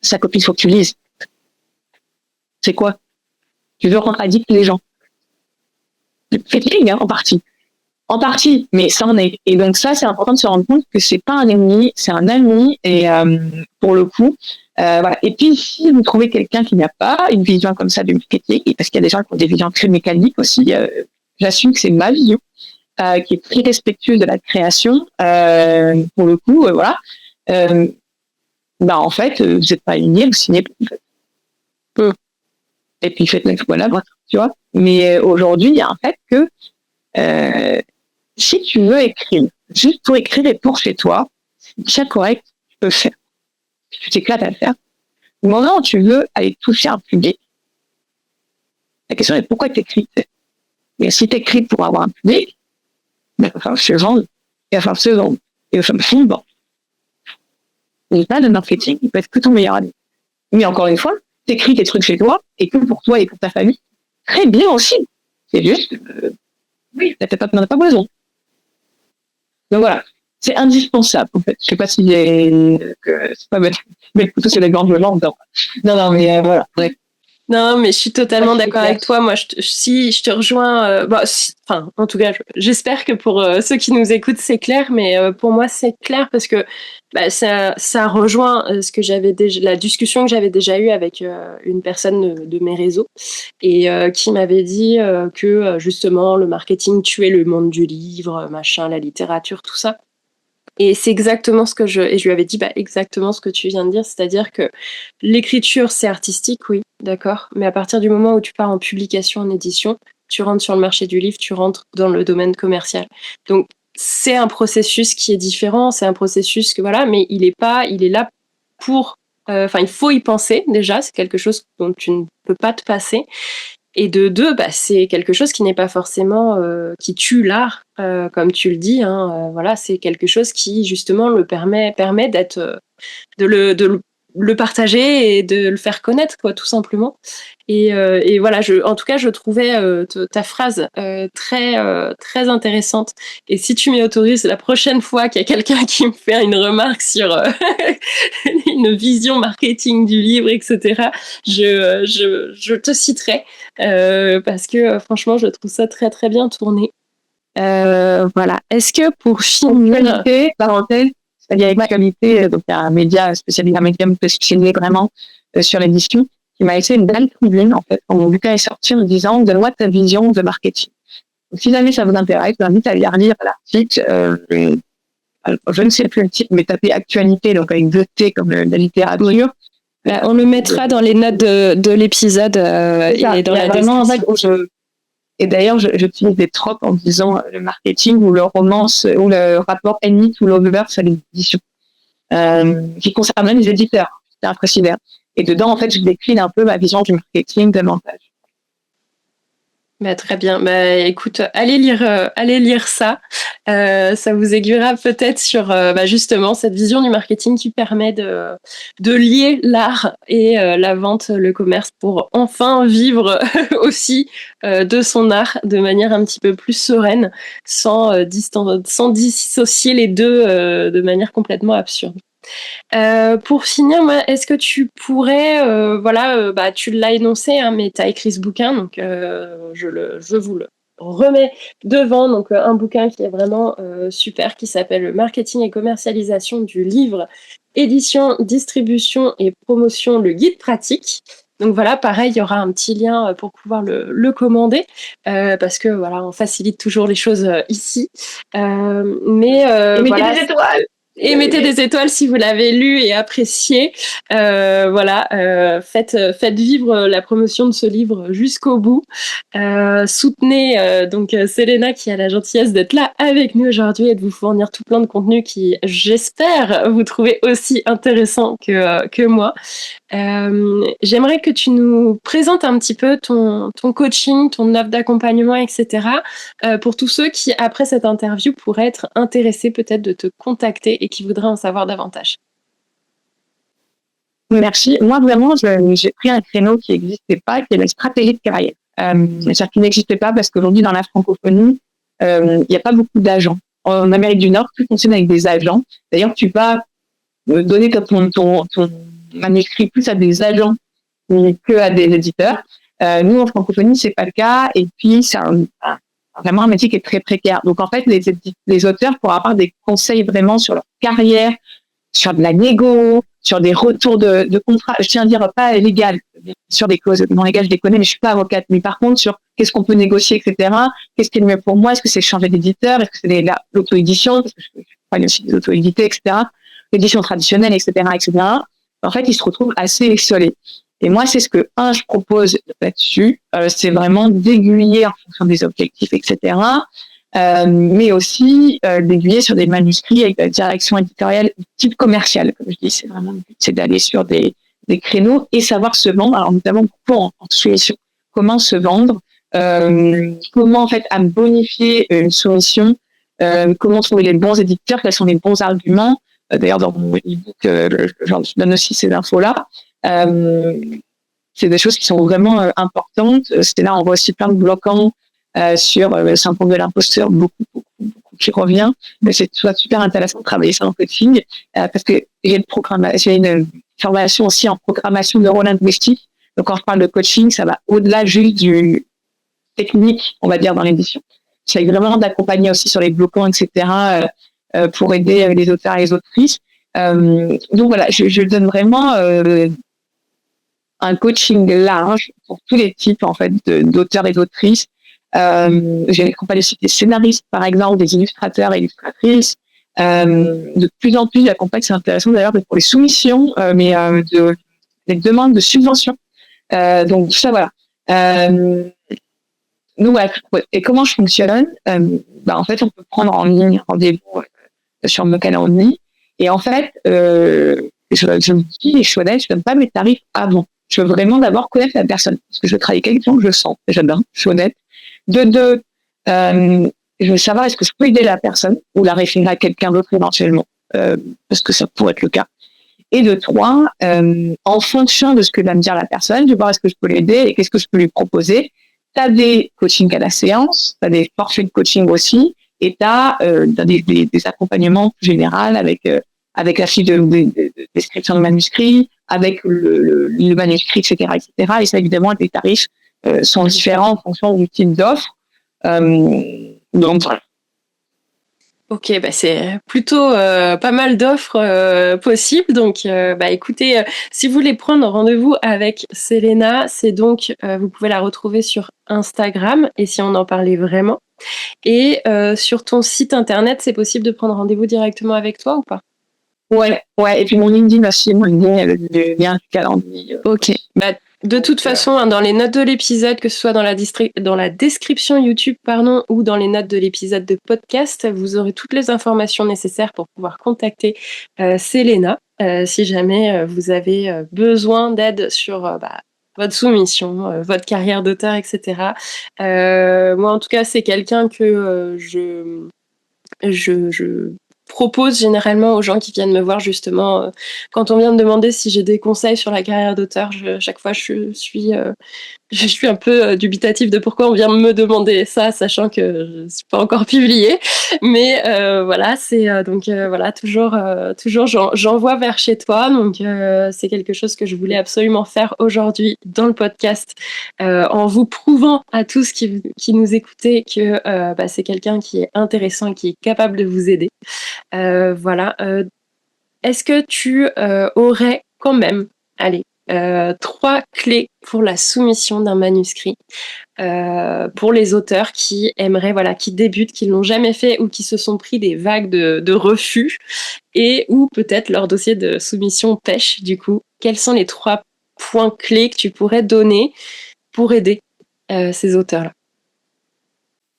sa copine, il faut que tu lises. C'est quoi? Tu veux contradire les gens. C'est terrible, en partie. En partie, mais ça en est. Et donc ça, c'est important de se rendre compte que c'est pas un ennemi, c'est un ami. Et pour le coup, voilà. Et puis si vous trouvez quelqu'un qui n'a pas une vision comme ça du marketing, parce qu'il y a des gens qui ont des visions très mécaniques aussi, j'assume que c'est ma vision, qui est très respectueuse de la création. Pour le coup, voilà. En fait, vous n'êtes pas aligné, vous signez peu. Et puis faites voilà, tu vois. Mais aujourd'hui, il y a un fait que si tu veux écrire, juste pour écrire et pour chez toi, c'est déjà correct, tu peux le faire. Tu t'éclates à le faire. Au moment où tu veux aller toucher un public, la question est pourquoi tu écris. Mais si tu écris pour avoir un public, il va falloir se vendre, il va falloir se vendre, il va falloir se vendre. Et là, le marketing, il peut être que ton meilleur ami. Mais encore une fois, tu écris tes trucs chez toi, et que pour toi et pour ta famille, très bien aussi. C'est juste, oui, t'en as pas besoin. Donc voilà, c'est indispensable en fait. Je sais pas si c'est pas mais plutôt c'est la grande langue. Non, mais voilà. Ouais. Non, mais je suis totalement d'accord avec toi. Moi, si je te rejoins, enfin, en tout cas, j'espère que pour ceux qui nous écoutent, c'est clair. Mais pour moi, c'est clair parce que ça rejoint ce que j'avais déjà, la discussion que j'avais déjà eue avec une personne de mes réseaux et qui m'avait dit que justement le marketing tuait le monde du livre, machin, la littérature, tout ça. Et c'est exactement et je lui avais dit exactement ce que tu viens de dire, c'est-à-dire que l'écriture c'est artistique, oui, d'accord, mais à partir du moment où tu pars en publication, en édition, tu rentres sur le marché du livre, tu rentres dans le domaine commercial. Donc c'est un processus qui est différent, c'est un processus que voilà, mais il est là pour, il faut y penser déjà, c'est quelque chose dont tu ne peux pas te passer. Et de deux, c'est quelque chose qui n'est pas forcément qui tue l'art, comme tu le dis. Voilà, c'est quelque chose qui justement le permet d'être, de le partager et de le faire connaître, quoi, tout simplement. Et voilà, en tout cas, je trouvais ta phrase très intéressante. Et si tu m'y autorises, la prochaine fois qu'il y a quelqu'un qui me fait une remarque sur une vision marketing du livre, etc., je te citerai parce que franchement, je trouve ça très très bien tourné. Voilà. Est-ce que pour finir, parenthèse, il y a Actualité, donc il y a un média spécialisé, un médium spécialisé vraiment sur l'édition, qui m'a laissé une belle tribune, en fait, quand mon bouquin est sorti en me disant, donne-moi ta vision de marketing. Donc, si jamais ça vous intéresse, je vous invite à aller relire l'article. Je ne sais plus le titre, mais tapez actualité, donc avec 2 T comme la littérature. Là, on le mettra dans les notes de l'épisode et dans la description. En fait, et d'ailleurs, j'utilise des tropes en disant le marketing ou le romance ou le rapport ennemi ou lover à l'édition, qui concerne même les éditeurs. C'est impressionnant. Et dedans, en fait, je décline un peu ma vision du marketing davantage. Bah, très bien. Bah, écoute, allez lire ça. Ça vous aiguillera peut-être sur justement cette vision du marketing qui permet de lier l'art et la vente, le commerce pour enfin vivre aussi de son art de manière un petit peu plus sereine, sans dissocier les deux de manière complètement absurde. Pour finir, est-ce que tu pourrais, tu l'as énoncé, hein, mais tu as écrit ce bouquin, donc je vous le remets devant. Donc un bouquin qui est vraiment super, qui s'appelle Le marketing et commercialisation du livre, édition, distribution et promotion, le guide pratique. Donc voilà, pareil, il y aura un petit lien pour pouvoir le commander, parce que voilà, on facilite toujours les choses ici. Et mettez des étoiles. Et mettez des étoiles si vous l'avez lu et apprécié. Faites vivre la promotion de ce livre jusqu'au bout. Soutenez donc Selena qui a la gentillesse d'être là avec nous aujourd'hui et de vous fournir tout plein de contenu qui, j'espère, vous trouvez aussi intéressant que moi. J'aimerais que tu nous présentes un petit peu ton coaching, ton offre d'accompagnement, etc. Pour tous ceux qui, après cette interview, pourraient être intéressés peut-être de te contacter et qui voudraient en savoir davantage. Merci. Moi, vraiment, j'ai pris un créneau qui n'existait pas, qui est la stratégie de carrière. Ça qui n'existait pas parce qu'aujourd'hui, dans la francophonie, il n'y a pas beaucoup d'agents. En Amérique du Nord, tout fonctionne avec des agents. D'ailleurs, tu vas donner ton manuscrit plus à des agents que à des éditeurs. Nous, en francophonie, c'est pas le cas. Et puis, c'est vraiment un métier qui est très précaire. Donc, en fait, les auteurs pourront avoir des conseils vraiment sur leur carrière, sur de la négo, sur des retours de contrats. Je tiens à dire pas légal, sur des clauses non légales, je les connais, mais je suis pas avocate. Mais par contre, sur qu'est-ce qu'on peut négocier, etc. Qu'est-ce qui est le mieux pour moi? Est-ce que c'est changer d'éditeur? Est-ce que c'est l'auto-édition? Parce que je parle aussi des auto-édités, etc. L'édition traditionnelle, etc., etc. En fait, ils se retrouvent assez isolés. Et moi, c'est ce que, je propose là-dessus, c'est vraiment d'aiguiller en fonction des objectifs, etc., mais aussi d'aiguiller sur des manuscrits avec la direction éditoriale type commercial. Comme je dis, c'est vraiment le but, c'est d'aller sur des créneaux et savoir se vendre. Alors, notamment, en soumission, comment se vendre, comment, en fait, à bonifier une soumission, comment trouver les bons éditeurs, quels sont les bons arguments. D'ailleurs, dans mon e-book, je donne aussi ces infos-là. C'est des choses qui sont vraiment importantes. C'est là, on voit aussi plein de bloquants sur le syndrome de l'imposteur, beaucoup qui revient. Mais c'est super intéressant de travailler ça en coaching parce que j'ai une formation aussi en programmation neurolinguistique. Donc, quand je parle de coaching, ça va au-delà juste du technique, on va dire, dans l'édition. J'essaie vraiment d'accompagner aussi sur les bloquants, etc., pour aider les auteurs et les autrices. Donc voilà, je donne vraiment un coaching large pour tous les types en fait d'auteurs et d'autrices. J'ai accompagné aussi des scénaristes, par exemple, des illustrateurs et illustratrices. De plus en plus, j'accompagne, c'est intéressant d'ailleurs pour les soumissions, mais les demandes de subventions. Donc tout ça, voilà. Nous, voilà. Et comment je fonctionne? En fait, on peut prendre en ligne rendez-vous sur mon calendrier. Et en fait, je me dis, je suis honnête, je ne donne pas mes tarifs avant. Je veux vraiment d'abord connaître la personne. Parce que je veux travailler avec quelqu'un que je sens. Déjà bien, je suis honnête. De deux, je veux savoir est-ce que je peux aider la personne ou la référer à quelqu'un d'autre éventuellement. Parce que ça pourrait être le cas. Et de trois, en fonction de ce que va me dire la personne, je vais voir est-ce que je peux l'aider et qu'est-ce que je peux lui proposer. Tu as des coachings à la séance, tu as des forfaits de coaching aussi, et tu as des accompagnements plus généraux avec la fiche de description de manuscrit, avec le manuscrit, etc., etc. Et ça, évidemment, les tarifs sont différents en fonction du type d'offre. Donc, voilà. Ok, bah c'est plutôt pas mal d'offres possibles. Donc, bah écoutez, si vous voulez prendre rendez-vous avec Selena, c'est donc vous pouvez la retrouver sur Instagram. Et si on en parlait vraiment, et sur ton site internet, c'est possible de prendre rendez-vous directement avec toi ou pas? Ouais, ouais. Et puis mon LinkedIn aussi, mon LinkedIn, le lien du calendrier. Ok. Bah, de toute façon, hein, dans les notes de l'épisode, que ce soit dans la description YouTube, pardon, ou dans les notes de l'épisode de podcast, vous aurez toutes les informations nécessaires pour pouvoir contacter Selena, si jamais vous avez besoin d'aide sur bah, votre soumission, votre carrière d'auteur, etc. Moi, en tout cas, c'est quelqu'un que je propose généralement aux gens qui viennent me voir justement quand on vient me demander si j'ai des conseils sur la carrière d'auteur. Chaque fois, je suis un peu dubitative de pourquoi on vient me demander ça, sachant que je suis pas encore publiée. Mais voilà, c'est donc voilà, toujours j'envoie vers chez toi. Donc c'est quelque chose que je voulais absolument faire aujourd'hui dans le podcast, en vous prouvant à tous qui nous écoutez que bah, c'est quelqu'un qui est intéressant et qui est capable de vous aider. Voilà. Est-ce que tu aurais quand même, allez, trois clés pour la soumission d'un manuscrit pour les auteurs qui aimeraient, voilà, qui débutent, qui l'ont jamais fait ou qui se sont pris des vagues de refus et où peut-être leur dossier de soumission pêche. Du coup, quels sont les trois points clés que tu pourrais donner pour aider ces auteurs-là?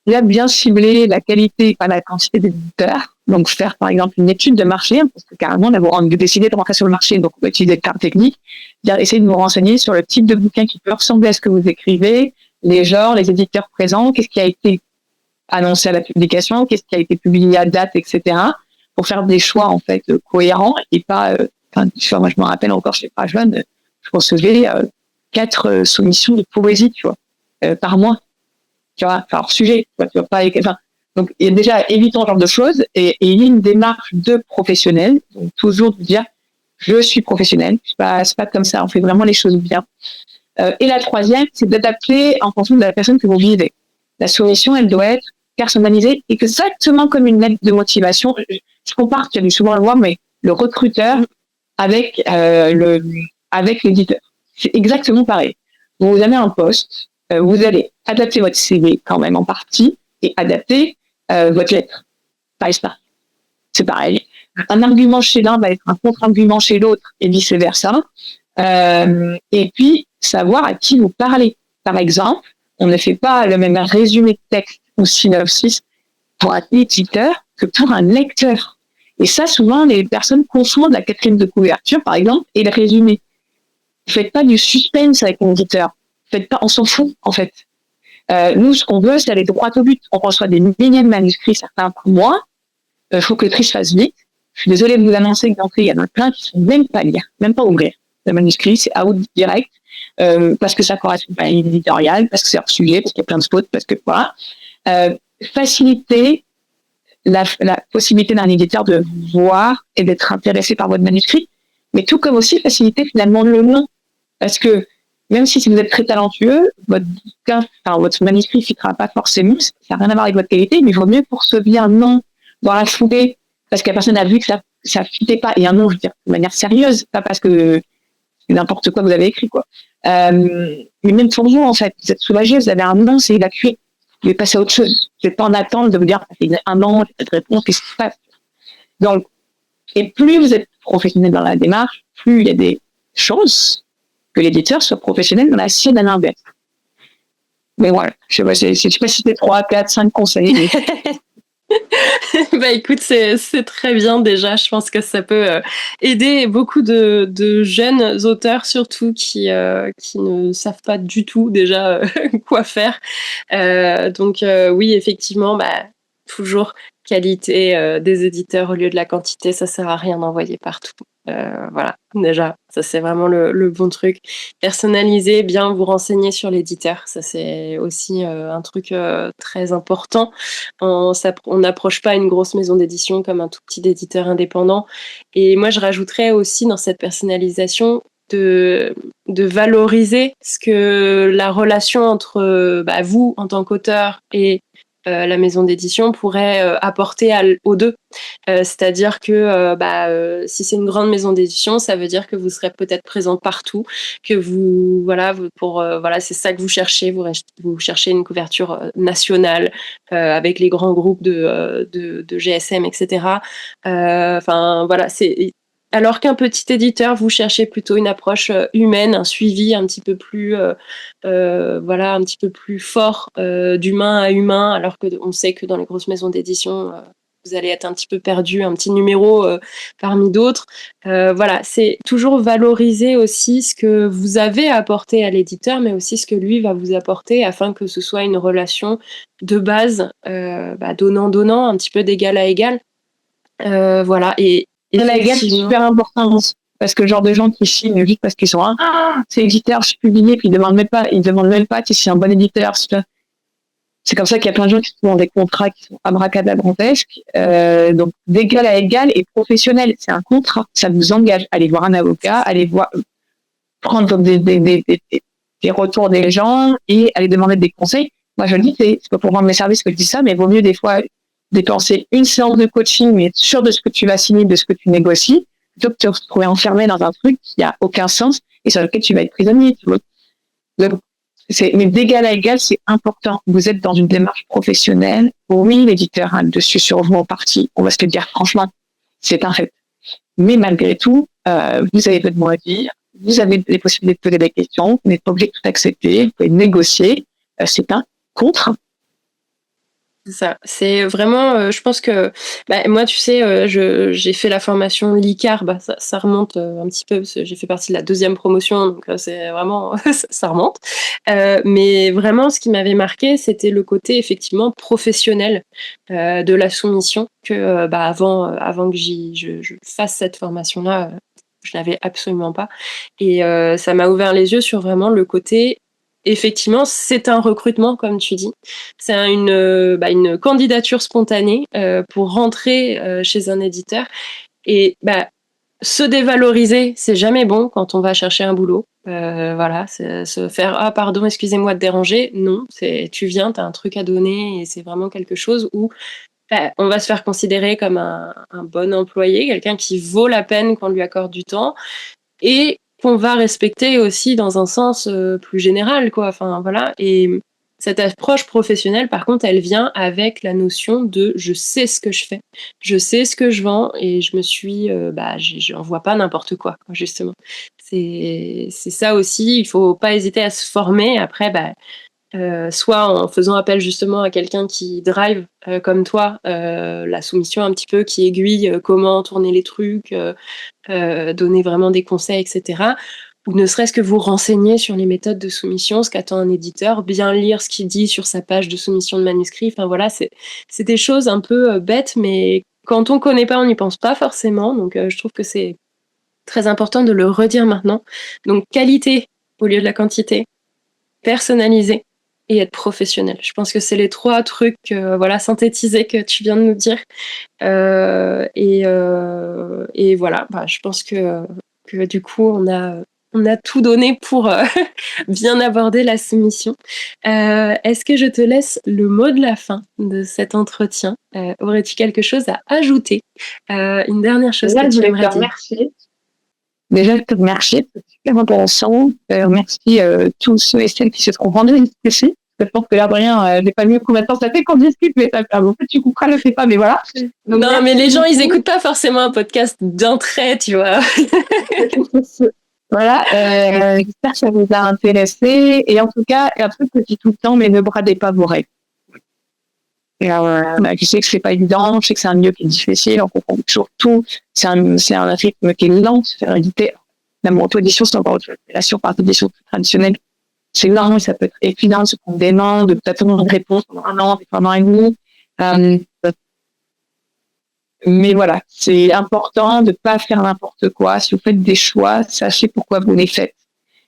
Il a bien ciblé la qualité, pas la quantité d'éditeurs. Donc, faire, par exemple, une étude de marché, parce que carrément, d'avoir décidé de rentrer sur le marché, donc on va utiliser le terme technique, essayer de vous renseigner sur le type de bouquin qui peut ressembler à ce que vous écrivez, les genres, les éditeurs présents, qu'est-ce qui a été annoncé à la publication, qu'est-ce qui a été publié à date, etc., pour faire des choix, en fait, cohérents et pas, moi, je me rappelle encore, je sais pas jeune, je recevais 4 soumissions de poésie, tu vois, par mois. Tu vois, enfin, hors sujet, tu vas pas, enfin, donc, il y a déjà, évitons ce genre de choses, et il y a une démarche de professionnel, donc toujours de dire, je suis professionnel, c'est pas comme ça, on fait vraiment les choses bien. Et la troisième, c'est d'adapter en fonction de la personne que vous vivez. La soumission, elle doit être personnalisée, exactement comme une lettre de motivation. Je compare, tu as dû souvent le voir, mais le recruteur avec, avec l'éditeur. C'est exactement pareil. Vous avez un poste, vous allez adapter votre CV quand même en partie et adapter votre lettre. Pas. C'est pareil. Un argument chez l'un va être un contre-argument chez l'autre et vice-versa. Et puis, savoir à qui vous parlez. Par exemple, on ne fait pas le même résumé de texte ou synopsis pour un éditeur que pour un lecteur. Et ça, souvent, les personnes confondent la quatrième de couverture, par exemple, et le résumé. Ne faites pas du suspense avec mon éditeur. Faites pas, on s'en fout, en fait. Nous, ce qu'on veut, c'est aller droit au but. On reçoit des milliers de manuscrits, certains par mois. Il faut que le tri se fasse vite. Je suis désolée de vous annoncer que d'entrée, il y en a plein qui ne sont même pas lire, même pas ouvrir. Le manuscrit, c'est out direct, parce que ça correspond pas à une éditoriale, parce que c'est hors sujet, parce qu'il y a plein de spots, parce que voilà. Faciliter la possibilité d'un éditeur de voir et d'être intéressé par votre manuscrit, mais tout comme aussi faciliter finalement le nom. Parce que même si vous êtes très talentueux, votre manuscrit ne fitera pas forcément, ça n'a rien à voir avec votre qualité, mais il vaut mieux que vous receviez un nom dans la foulée, parce que la personne a vu que ça ne fitait pas, et un nom, je veux dire, de manière sérieuse, pas parce que n'importe quoi vous avez écrit, quoi. Mais même pour vous, en fait, vous êtes soulagé, vous avez un nom, c'est évacué. Vous pouvez passer à autre chose. Vous n'êtes pas en attente de vous dire, c'est un an, j'ai cette réponse, qu'est-ce qui se passe? Donc, et plus vous êtes professionnel dans la démarche, plus il y a des choses que l'éditeur soit professionnel dans la sienne à l'inverse. Mais voilà, je sais pas si c'était 3, 4, 5 conseils. Mais... Bah écoute, c'est très bien déjà. Je pense que ça peut aider beaucoup de jeunes auteurs surtout qui ne savent pas du tout déjà quoi faire. Donc oui, effectivement, bah toujours qualité des éditeurs au lieu de la quantité, ça sert à rien d'envoyer partout. Voilà, déjà, ça c'est vraiment le bon truc. Personnaliser, bien vous renseigner sur l'éditeur, ça c'est aussi un truc très important. On n'approche pas une grosse maison d'édition comme un tout petit éditeur indépendant. Et moi, je rajouterais aussi dans cette personnalisation de valoriser ce que la relation entre bah, vous en tant qu'auteur et la maison d'édition pourrait apporter aux deux. C'est-à-dire que si c'est une grande maison d'édition, ça veut dire que vous serez peut-être présent partout, que c'est ça que vous cherchez, vous cherchez une couverture nationale avec les grands groupes de GSM, etc. Alors qu'un petit éditeur, vous cherchez plutôt une approche humaine, un suivi un petit peu plus, un petit peu plus fort d'humain à humain, alors que on sait que dans les grosses maisons d'édition, vous allez être un petit peu perdu, un petit numéro parmi d'autres. C'est toujours valoriser aussi ce que vous avez apporté à l'éditeur, mais aussi ce que lui va vous apporter, afin que ce soit une relation de base, donnant-donnant, un petit peu d'égal à égal. Et la guerre, c'est super important, parce que le genre de gens qui signent juste parce qu'ils sont c'est éditeur, je suis publié, puis ils demandent même pas si c'est un bon éditeur. C'est comme ça qu'il y a plein de gens qui sont dans des contrats qui sont abracadabrantesques. Donc, d'égal à égal et professionnel, c'est un contrat. Ça vous engage à aller voir un avocat, prendre des retours des gens et aller demander des conseils. Moi, je le dis, c'est pas pour vendre mes services que je dis ça, mais il vaut mieux des fois dépenser une séance de coaching, mais être sûr de ce que tu vas signer, de ce que tu négocies, plutôt que de te retrouver enfermé dans un truc qui a aucun sens et sur lequel tu vas être prisonnier. Donc, mais d'égal à égal, c'est important. Vous êtes dans une démarche professionnelle. Oui, l'éditeur a le dessus sur vous en partie. On va se le dire franchement, c'est un fait. Mais malgré tout, vous avez votre mot à dire. Vous avez les possibilités de poser des questions. Vous n'êtes pas obligé de tout accepter. Vous pouvez négocier. C'est un contrat. C'est ça. C'est vraiment, je pense que moi, tu sais, j'ai fait la formation LICAR, ça remonte un petit peu, parce que j'ai fait partie de la 2e promotion, donc c'est vraiment, ça remonte. Mais vraiment, ce qui m'avait marqué, c'était le côté effectivement professionnel de la soumission, que avant que je fasse cette formation-là, je n'avais absolument pas. Et ça m'a ouvert les yeux sur vraiment le côté. Effectivement, c'est un recrutement, comme tu dis. C'est une candidature spontanée pour rentrer chez un éditeur. Et se dévaloriser, c'est jamais bon quand on va chercher un boulot. C'est se faire « Ah, pardon, excusez-moi de déranger ». Non, tu viens, tu as un truc à donner et c'est vraiment quelque chose où on va se faire considérer comme un bon employé, quelqu'un qui vaut la peine qu'on lui accorde du temps. Et qu'on va respecter aussi dans un sens plus général, quoi. Enfin, voilà. Et cette approche professionnelle, par contre, elle vient avec la notion de je sais ce que je fais, je sais ce que je vends et je me suis, j'envoie pas n'importe quoi, justement. C'est ça aussi. Il faut pas hésiter à se former. Après, soit en faisant appel justement à quelqu'un qui drive comme toi la soumission un petit peu, qui aiguille comment tourner les trucs, donner vraiment des conseils, etc. Ou ne serait-ce que vous renseigner sur les méthodes de soumission, ce qu'attend un éditeur, bien lire ce qu'il dit sur sa page de soumission de manuscrit. Enfin voilà, c'est des choses un peu bêtes, mais quand on connaît pas, on n'y pense pas forcément. Donc je trouve que c'est très important de le redire maintenant. Donc qualité au lieu de la quantité, personnaliser et être professionnel. Je pense que c'est les 3 trucs synthétisés que tu viens de nous dire. Et voilà, je pense que du coup, on a tout donné pour bien aborder la soumission. Est-ce que je te laisse le mot de la fin de cet entretien? Aurais-tu quelque chose à ajouter? Une dernière chose que tu aimerais dire? Déjà, je te remercie, c'est super intéressant. Merci tous ceux et celles qui se seront rendus ici. Je pense que là, rien, j'ai pas mieux combien de temps ça fait qu'on discute, mais en fait, tu couperas, le fais pas, mais voilà. Donc, non, mais les gens, ils écoutent pas forcément un podcast d'un trait, tu vois. Voilà, j'espère que ça vous a intéressé. Et en tout cas, un truc que je dis tout le temps, mais ne bradez pas vos règles. Je sais que c'est pas évident, je sais que c'est un milieu qui est difficile, on comprend toujours tout. C'est un rythme qui est lent, se faire éditer. Même en auto-édition, c'est encore autre relation par édition traditionnelle. C'est lent, ça peut être épuisant, se prendre des noms, de t'attendre une réponse pendant 1 an, pendant 1 an et demi. Mais voilà, c'est important de pas faire n'importe quoi. Si vous faites des choix, sachez pourquoi vous les faites.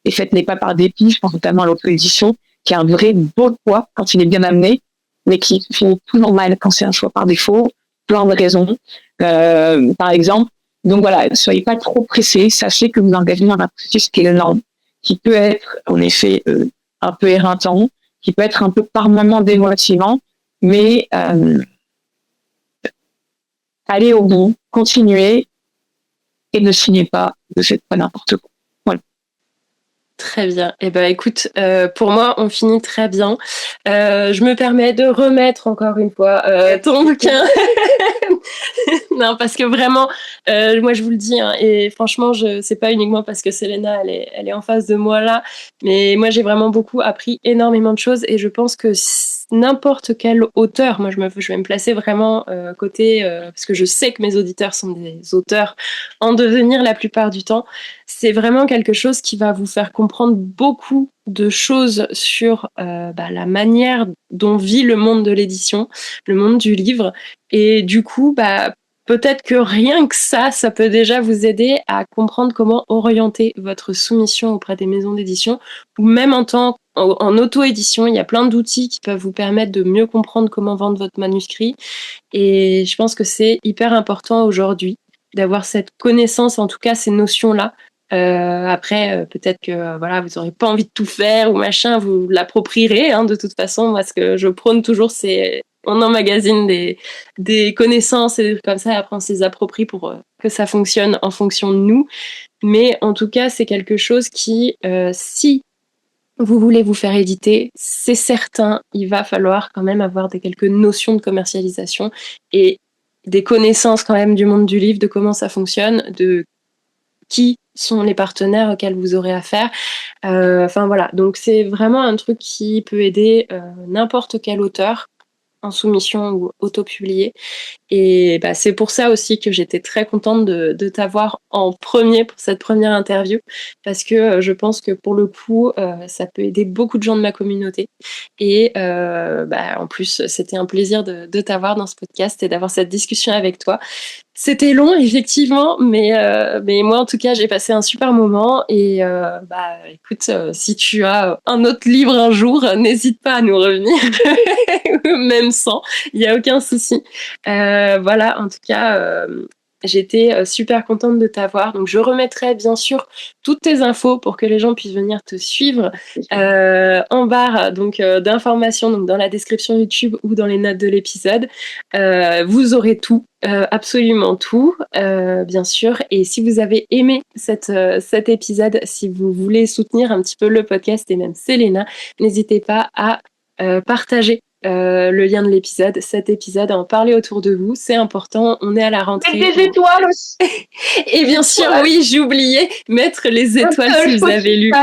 Et faites-les pas par dépit, je pense notamment à l'auto-édition, qui a un vrai beau poids quand il est bien amené, mais qui finit toujours mal quand c'est un choix par défaut, plein de raisons, par exemple. Donc voilà, ne soyez pas trop pressés, sachez que vous engagez dans un processus qui est lent, qui peut être en effet un peu éreintant, qui peut être un peu par moments démotivant, mais allez au bout, continuez et ne signez pas, ne faites pas n'importe quoi. Voilà. Très bien. Eh ben, écoute, pour moi, on finit très bien. Je me permets de remettre encore une fois ton bouquin. Non, parce que vraiment, moi, je vous le dis, hein, et franchement, c'est pas uniquement parce que Selena, elle est en face de moi là, mais moi, j'ai vraiment beaucoup appris énormément de choses, et je pense que n'importe quel auteur, moi, je vais me placer vraiment côté, parce que je sais que mes auditeurs sont des auteurs en devenir la plupart du temps. C'est vraiment quelque chose qui va vous faire comprendre beaucoup de choses sur la manière dont vit le monde de l'édition, le monde du livre. Et du coup, peut-être que rien que ça peut déjà vous aider à comprendre comment orienter votre soumission auprès des maisons d'édition, ou même en auto-édition. Il y a plein d'outils qui peuvent vous permettre de mieux comprendre comment vendre votre manuscrit. Et je pense que c'est hyper important aujourd'hui d'avoir cette connaissance, en tout cas ces notions-là. Après, peut-être que voilà, vous n'aurez pas envie de tout faire ou machin, vous l'approprierez. Hein, de toute façon, moi, ce que je prône toujours, c'est on emmagasine des connaissances et des trucs comme ça, et après on se les approprie pour que ça fonctionne en fonction de nous. Mais en tout cas, c'est quelque chose qui, si vous voulez vous faire éditer, c'est certain, il va falloir quand même avoir quelques notions de commercialisation et des connaissances quand même du monde du livre, de comment ça fonctionne, de qui sont les partenaires auxquels vous aurez affaire. Enfin voilà, donc c'est vraiment un truc qui peut aider n'importe quel auteur en soumission ou auto-publié. Et c'est pour ça aussi que j'étais très contente de t'avoir en premier pour cette première interview, parce que je pense que pour le coup, ça peut aider beaucoup de gens de ma communauté. Et en plus, c'était un plaisir de t'avoir dans ce podcast et d'avoir cette discussion avec toi. C'était long, effectivement, mais moi, en tout cas, j'ai passé un super moment. Et écoute, si tu as un autre livre un jour, n'hésite pas à nous revenir, même sans, il n'y a aucun souci. Voilà, en tout cas, j'étais super contente de t'avoir. Donc, je remettrai bien sûr toutes tes infos pour que les gens puissent venir te suivre en barre d'informations, donc dans la description YouTube ou dans les notes de l'épisode. Vous aurez tout. Absolument tout, bien sûr. Et si vous avez aimé cet épisode, si vous voulez soutenir un petit peu le podcast et même Selena, n'hésitez pas à partager le lien de l'épisode, cet épisode, à en parler autour de vous. C'est important, on est à la rentrée. Et des étoiles aussi. Et bien sûr, oui, j'ai oublié, mettre les étoiles si vous avez lu.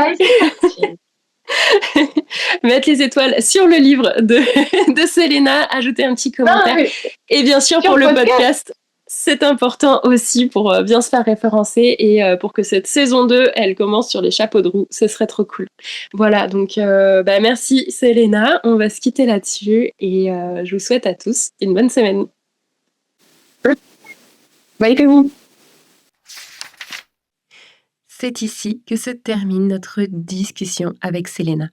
Mettre les étoiles sur le livre de Selena, ajouter un petit commentaire. Et bien sûr, pour le podcast, c'est important aussi pour bien se faire référencer et pour que cette saison 2, elle commence sur les chapeaux de roue. Ce serait trop cool. Voilà, donc merci Selena. On va se quitter là-dessus et je vous souhaite à tous une bonne semaine. Bye tout le monde. C'est ici que se termine notre discussion avec Selena.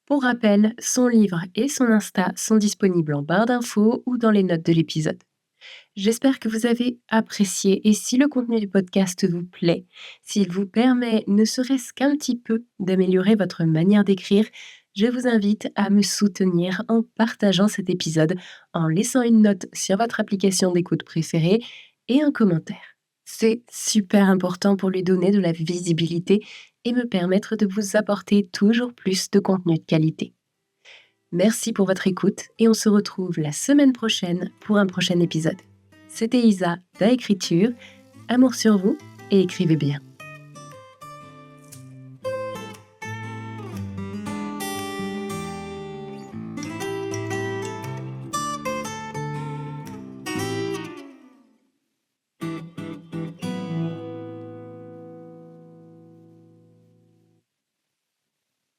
Pour rappel, son livre et son Insta sont disponibles en barre d'infos ou dans les notes de l'épisode. J'espère que vous avez apprécié et si le contenu du podcast vous plaît, s'il vous permet ne serait-ce qu'un petit peu d'améliorer votre manière d'écrire, je vous invite à me soutenir en partageant cet épisode, en laissant une note sur votre application d'écoute préférée et un commentaire. C'est super important pour lui donner de la visibilité et me permettre de vous apporter toujours plus de contenu de qualité. Merci pour votre écoute et on se retrouve la semaine prochaine pour un prochain épisode. C'était Isa d'Aécriture. Amour sur vous et écrivez bien.